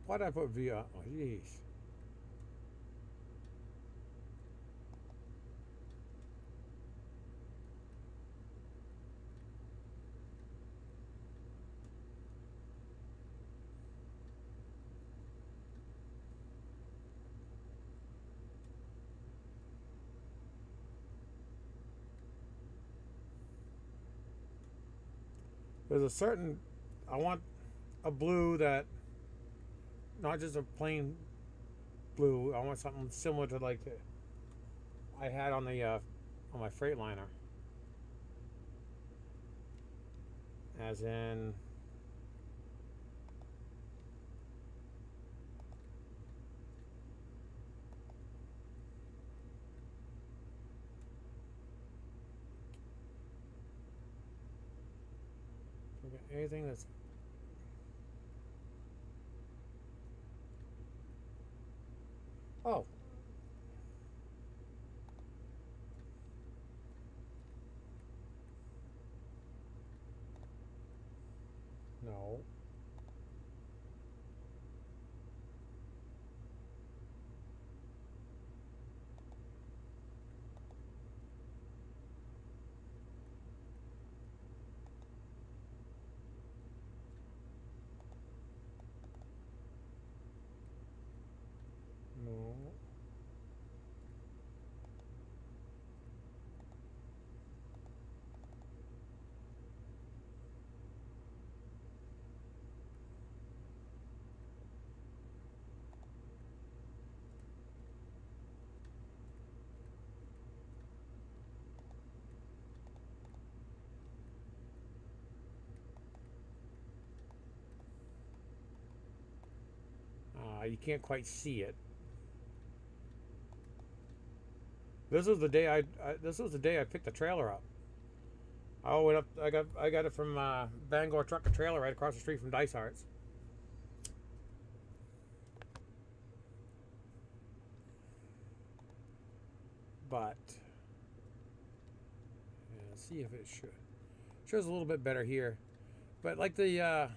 Speaker 1: Why did I put V on? Oh, jeez. There's a certain. I want a blue that, not just a plain blue. I want something similar to like I had on the on my Freightliner. As in. Anything that's. Oh. No. No. You can't quite see it. This was the day I picked the trailer up. I went up. I got it from Bangor Truck and Trailer right across the street from Dice Arts. But let's see if it shows a little bit better here. But like the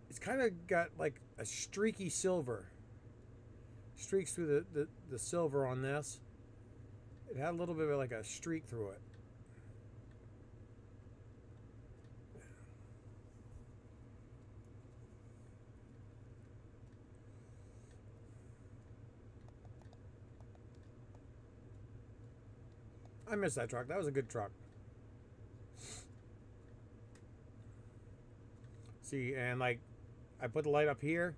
Speaker 1: it's kind of got like a streaky silver. Streaks through the silver on this. It had a little bit of like a streak through it. I missed that truck. That was a good truck. See, and like I put the light up here.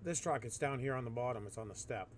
Speaker 1: This truck, it's down here on the bottom. It's on the step.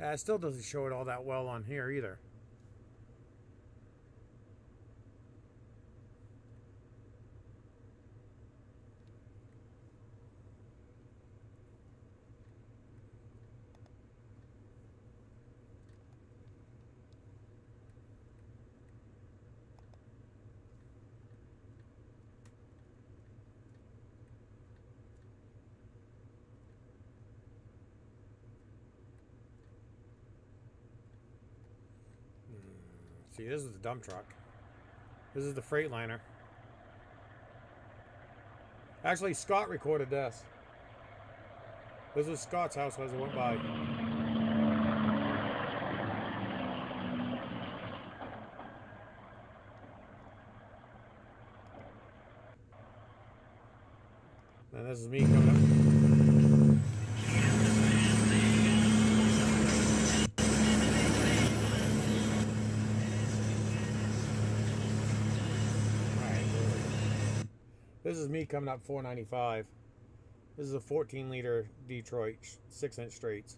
Speaker 1: It still doesn't show it all that well on here either. See, this is the dump truck. This is the Freightliner. Actually, Scott recorded this. This was Scott's house as I went by. And this is me coming up. This is me coming up 495. This is a 14-liter Detroit 6-inch straights.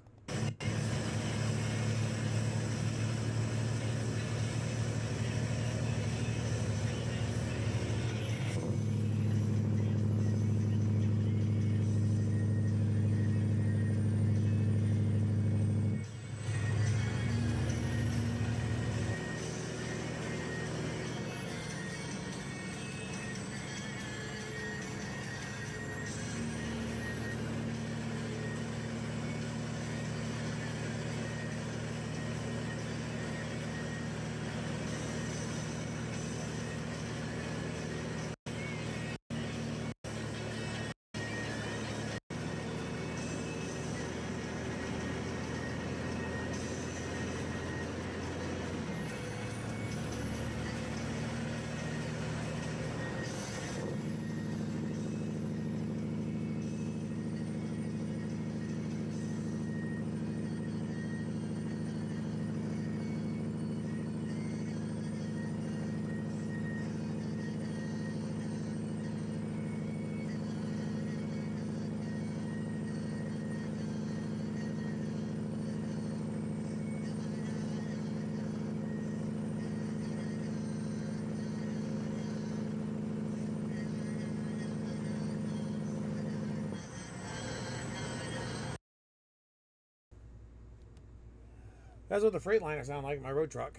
Speaker 1: That's what the Freightliner sounded like, my road truck.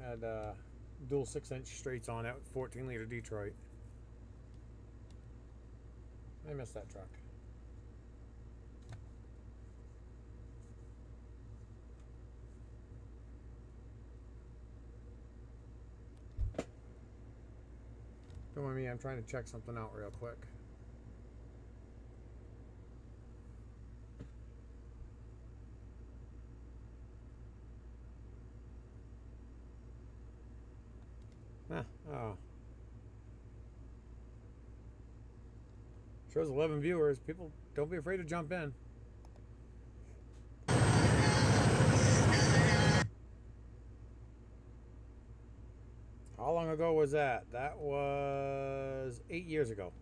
Speaker 1: Had dual 6-inch straights on it, 14-liter Detroit. I missed that truck. I'm trying to check something out real quick. Oh. Shows 11 viewers. People, don't be afraid to jump in. How long ago was that? That was 8 years ago.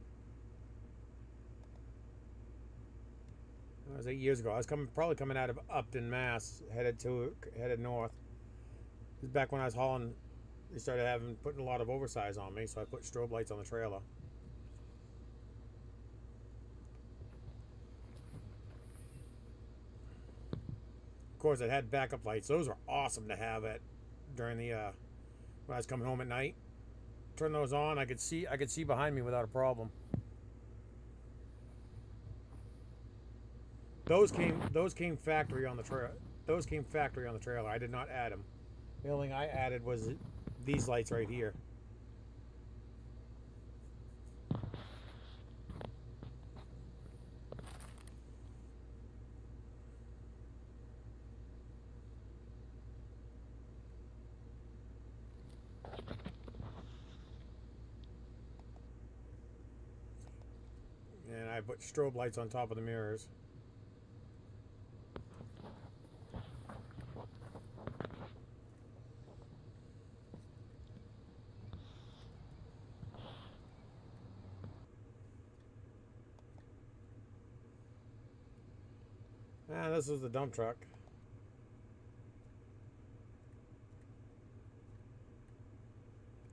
Speaker 1: That was 8 years ago. I was probably coming out of Upton, Mass, headed north. This is back when I was hauling. They started putting a lot of oversize on me, so I put strobe lights on the trailer. Of course, it had backup lights. Those were awesome to have it during the when I was coming home at night. Turn those on. I could see behind me without a problem. Those came factory on the trailer. Those came factory on the trailer. I did not add them. The only thing I added was these lights right here. And I put strobe lights on top of the mirrors. And this is the dump truck.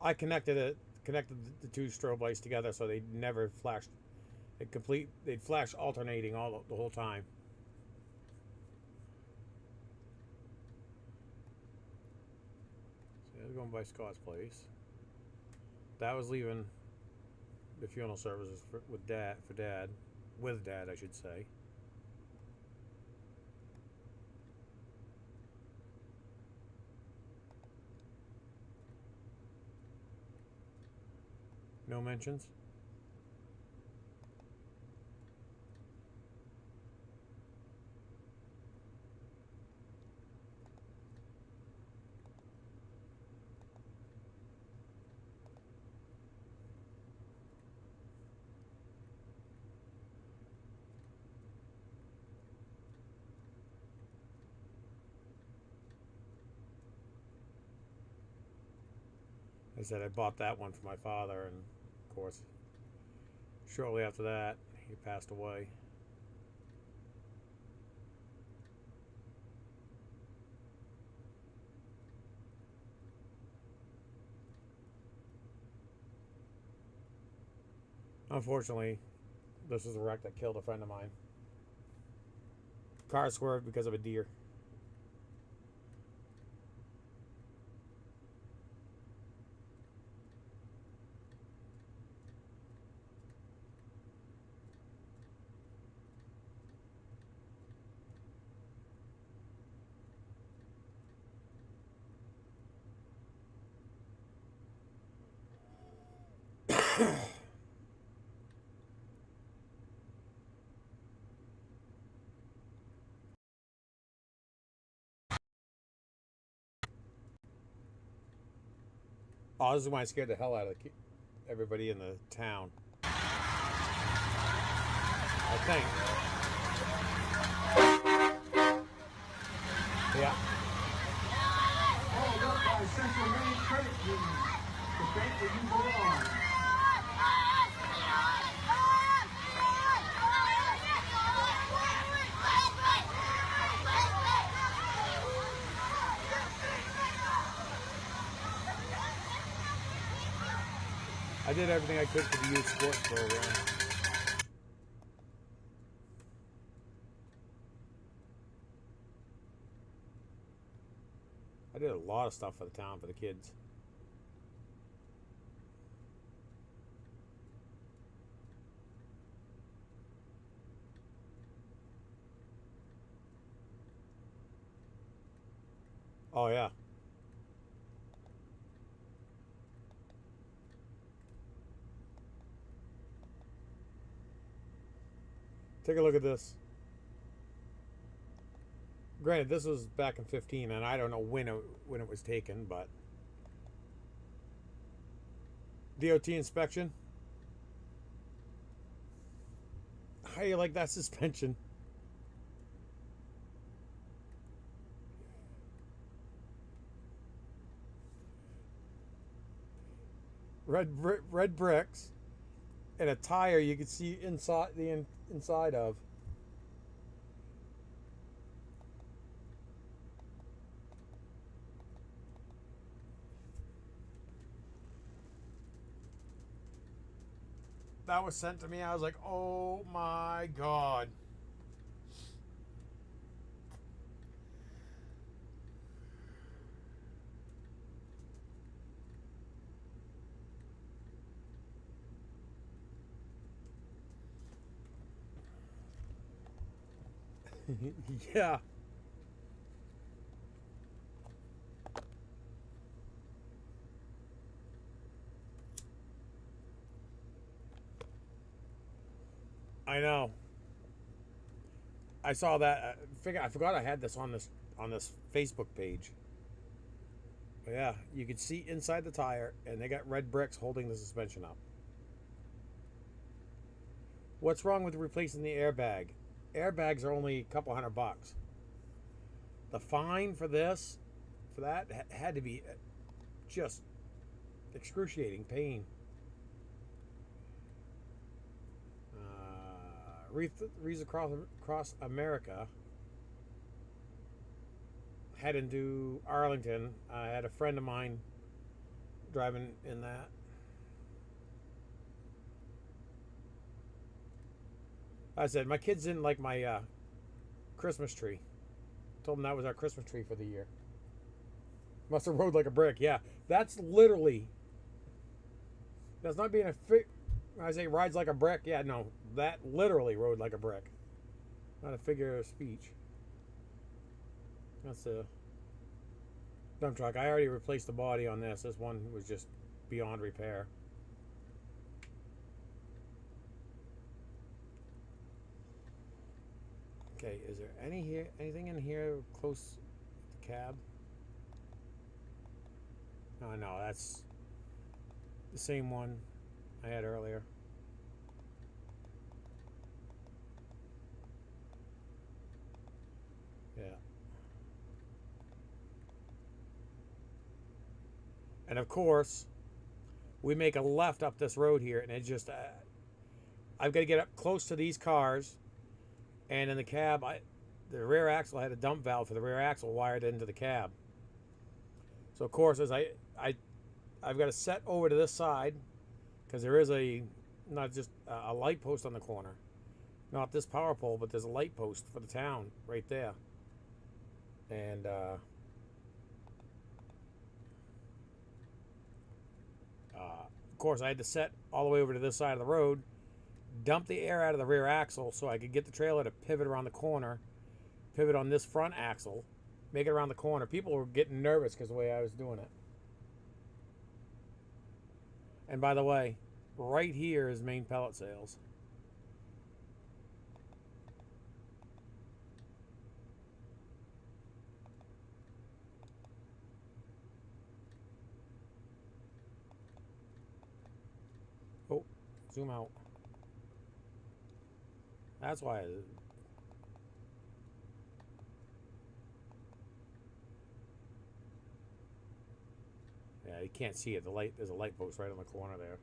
Speaker 1: I connected the two strobe lights together so they never flashed. They'd flash alternating the whole time. So I was going by Scott's place. That was leaving the funeral services with dad, I should say. No mentions. I said I bought that one for my father, and of course, shortly after that, he passed away. Unfortunately, this was a wreck that killed a friend of mine. Car swerved because of a deer. Oh, this is when I scared the hell out of everybody in the town. I think. Yeah.
Speaker 6: Held up by Central Maine Credit Union, the bank where you belong.
Speaker 1: I did everything I could for the youth sports program. I did a lot of stuff for the town, for the kids. Oh, yeah. Take a look at this. Granted, this was back in 15, and I don't know when it was taken, but DOT inspection. How do you like that suspension? Red bricks and a tire you can see inside inside of. That was sent to me. I was like, oh my God. Yeah. I know. I saw that. I forgot I had this on this Facebook page. But yeah, you could see inside the tire, and they got red bricks holding the suspension up. What's wrong with replacing the airbag? Airbags are only a couple $100. The fine for that had to be just excruciating pain. Wreaths across America, heading to Arlington. I had a friend of mine driving in that. I said, my kids didn't like my Christmas tree. Told them that was our Christmas tree for the year. Must have rode like a brick. Yeah, that's literally. That's not being I say rides like a brick. Yeah, no, that literally rode like a brick. Not a figure of speech. That's a dump truck. I already replaced the body on this. This one was just beyond repair. Okay, is there anything in here close to the cab? No, that's the same one I had earlier. Yeah. And of course, we make a left up this road here, and it just I've got to get up close to these cars, and in the cab, the rear axle had a dump valve for the rear axle wired into the cab. So of course, as I've got to set over to this side, because there is not just a light post on the corner, not this power pole, but there's a light post for the town right there. And of course, I had to set all the way over to this side of the road, dump the air out of the rear axle so I could get the trailer to pivot around the corner, pivot on this front axle, make it around the corner. People were getting nervous because of the way I was doing it. And by the way, right here is Main Pellet Sales. Oh, zoom out. That's why. Yeah, you can't see it. There's a light post right on the corner there.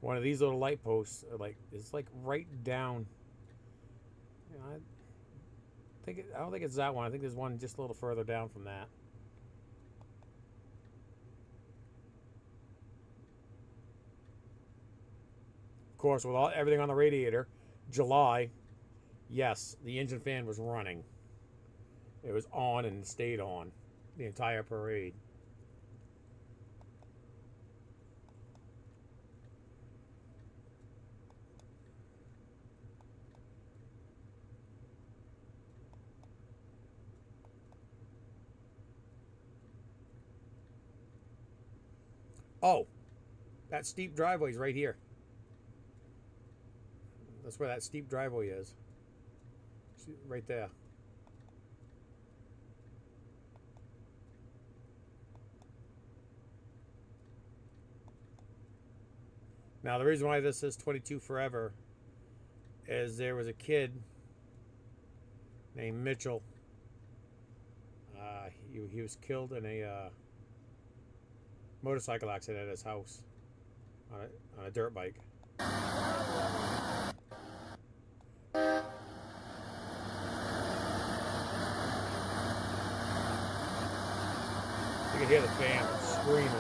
Speaker 1: One of these little light posts, it's like right down. You know, I don't think it's that one. I think there's one just a little further down from that. Of course, with everything on the radiator, July, yes, the engine fan was running. It was on and stayed on the entire parade. Oh, that steep driveway's right here. That's where that steep driveway is. See, right there. Now the reason why this says 22 forever is there was a kid named Mitchell. He was killed in a motorcycle accident at his house on a dirt bike. You can hear the fan screaming.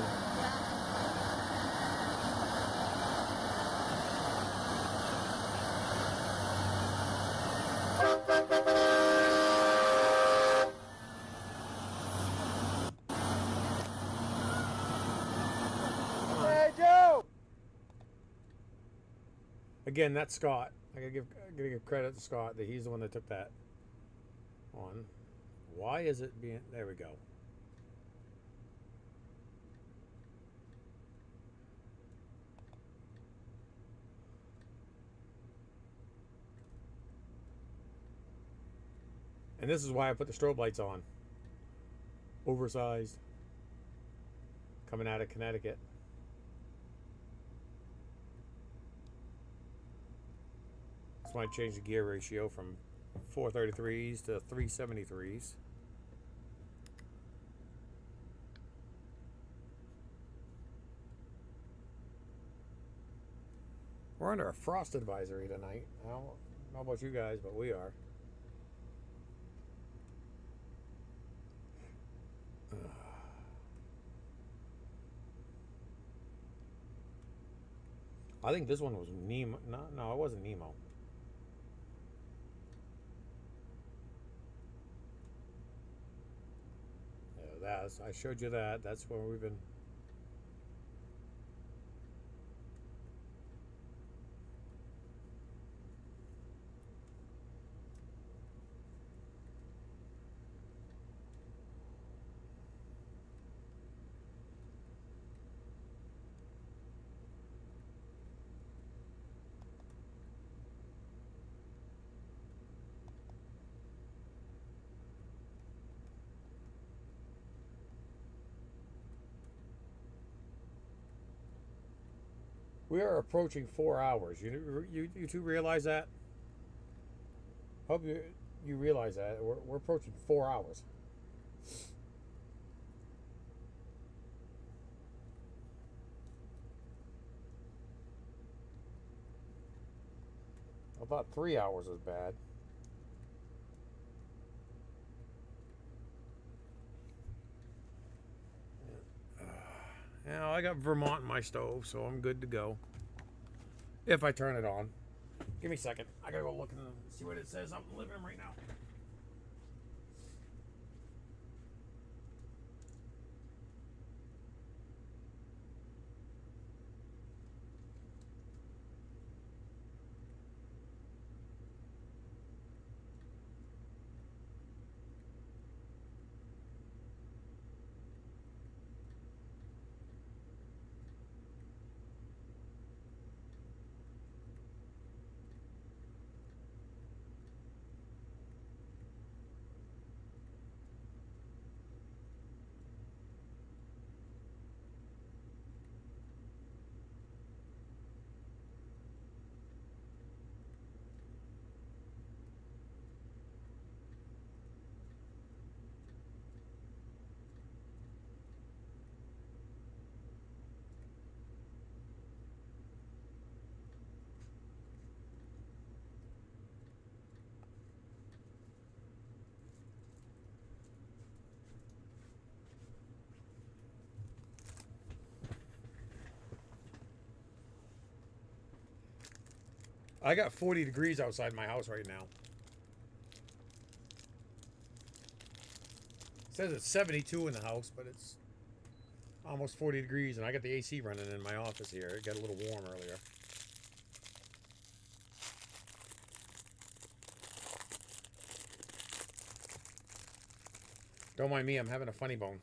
Speaker 1: Again, that's Scott. I gotta give credit to Scott that he's the one that took that on. Why is it being? There we go. And this is why I put the strobe lights on. Oversized. Coming out of Connecticut. That's why I changed the gear ratio from 433s to 373s. We're under a frost advisory tonight. I don't know about you guys, but we are. I think this one was Nemo. No, it wasn't Nemo. Yeah, I showed you that. That's where we've been. We are approaching 4 hours. You two realize that? Hope you realize that we're approaching 4 hours. I thought 3 hours was bad. Now I got Vermont in my stove, so I'm good to go. If I turn it on. Give me a second. I gotta go look and see what it says out in the living room right now. I got 40 degrees outside my house right now. It says it's 72 in the house, but it's almost 40 degrees, and I got the AC running in my office here. It got a little warm earlier. Don't mind me, I'm having a funny bone.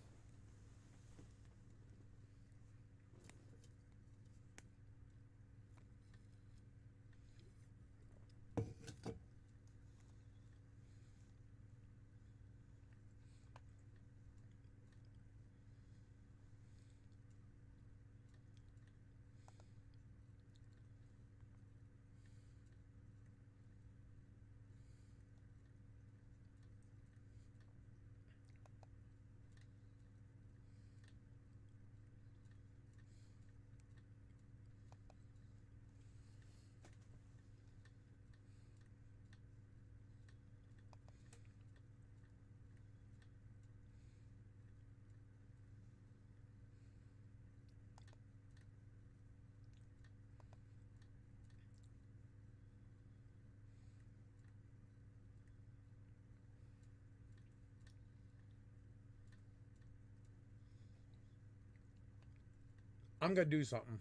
Speaker 1: I'm gonna do something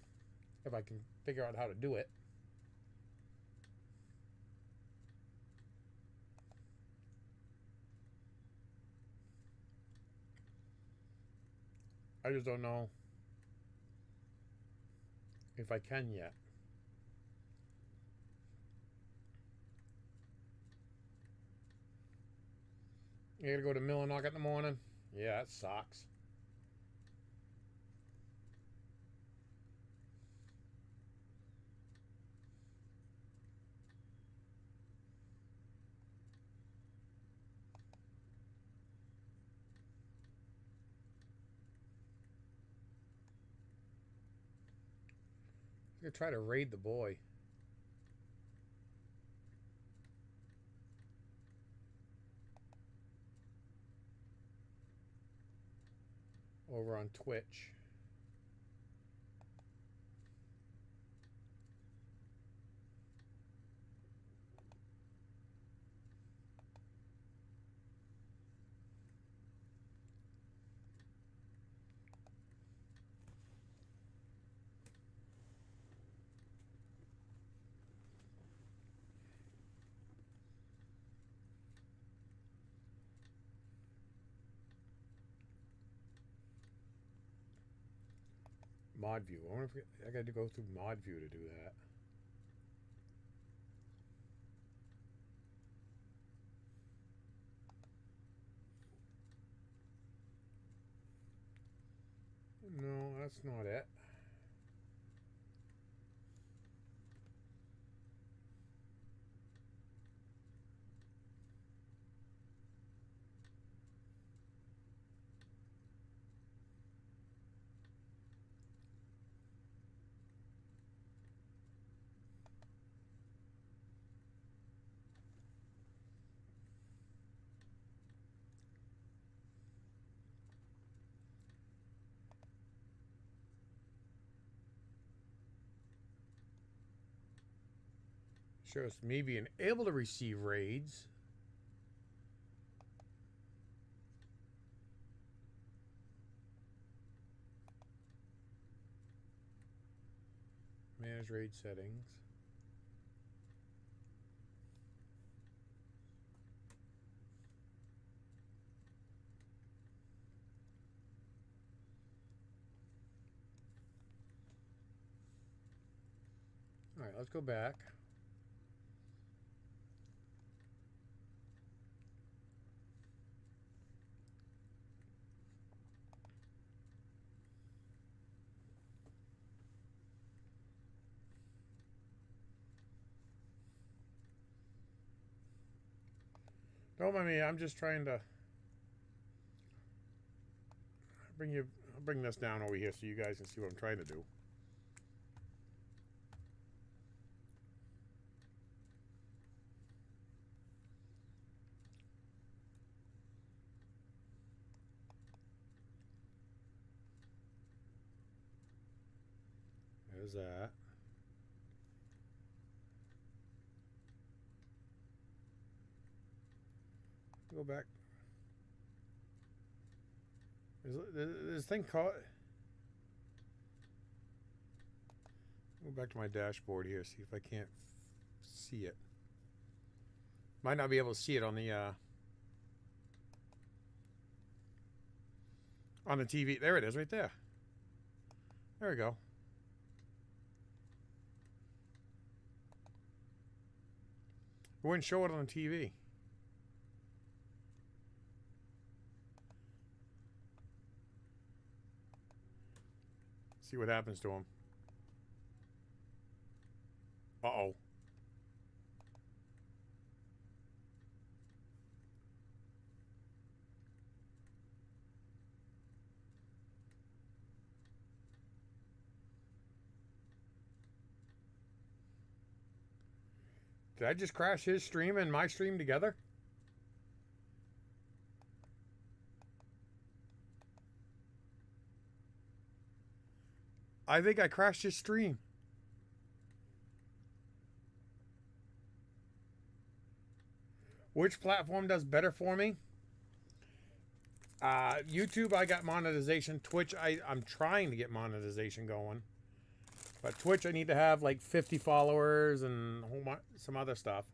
Speaker 1: if I can figure out how to do it. I just don't know if I can yet. You gotta go to Millinock in the morning? Yeah, that sucks. I'm gonna try to raid the boy. Over on Twitch. Mod view. I wonder if I got to go through mod view to do that. No, that's not it. Shows me being able to receive raids. Manage raid settings. All right, let's go back. Don't mind me. I'm just trying to bring this down over here so you guys can see what I'm trying to do. There's that. Go back. There's this thing called. Go back to my dashboard here. See if I can't see it. Might not be able to see it on the TV. There it is, right there. There we go. It wouldn't show it on the TV. See what happens to him. Uh-oh. Did I just crash his stream and my stream together? I think I crashed his stream. Which platform does better for me?
Speaker 4: YouTube, I got monetization. Twitch, I'm trying to get monetization going. But Twitch, I need to have like 50 followers and some other stuff.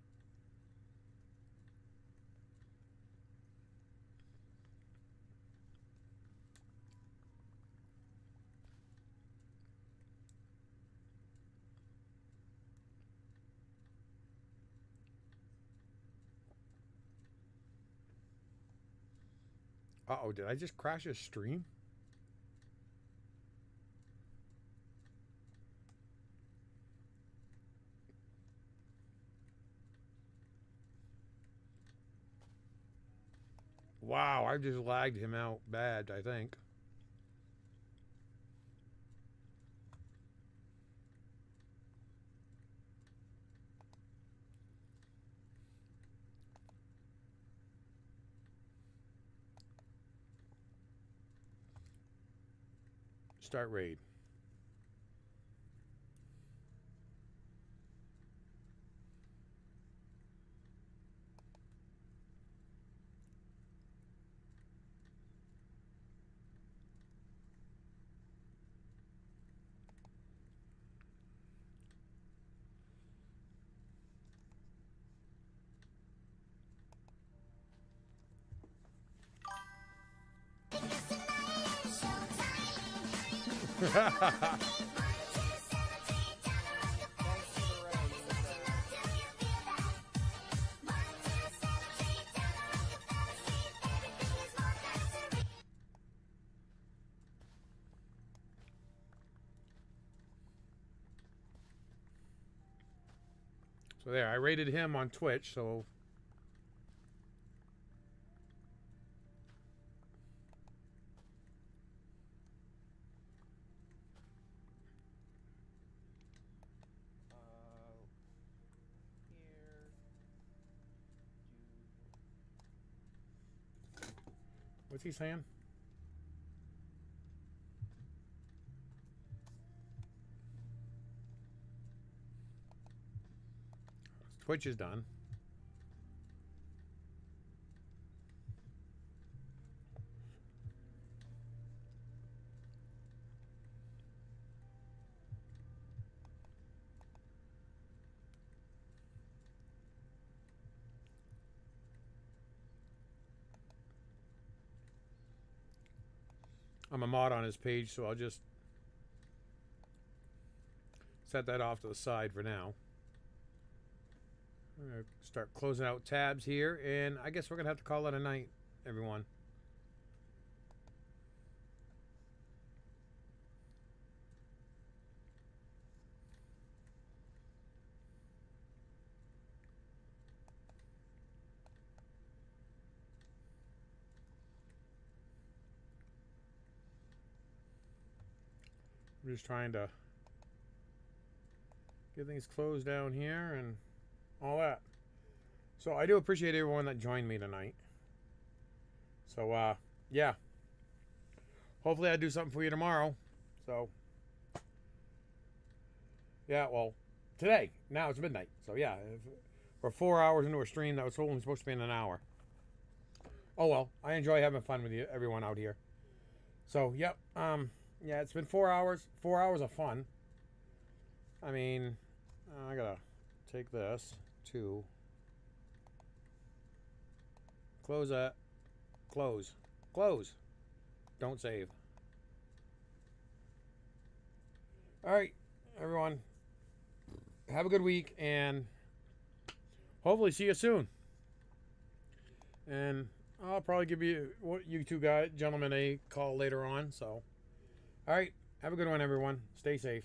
Speaker 4: Uh-oh, did I just crash a stream? Wow, I just lagged him out bad, I think. Start raid. So there, I rated him on Twitch, so
Speaker 5: Here.
Speaker 4: what's he saying? Twitch is done. I'm a mod on his page, so I'll just set that off to the side for now. I'm going to start closing out tabs here, and I guess we're going to have to call it a night, everyone. I'm just trying to get things closed down here and all that. So I do appreciate everyone that joined me tonight. So yeah. Hopefully I do something for you tomorrow. So yeah, well, today. Now it's midnight. So yeah, we're 4 hours into a stream that was only supposed to be in an hour. Oh well, I enjoy having fun with you, everyone out here. So yep, yeah, it's been 4 hours. 4 hours of fun. I mean, I gotta take this to close that. Close. Close. Don't save. Alright, everyone. Have a good week and hopefully see you soon. And I'll probably give you two gentlemen a call later on. So, alright. Have a good one, everyone. Stay safe.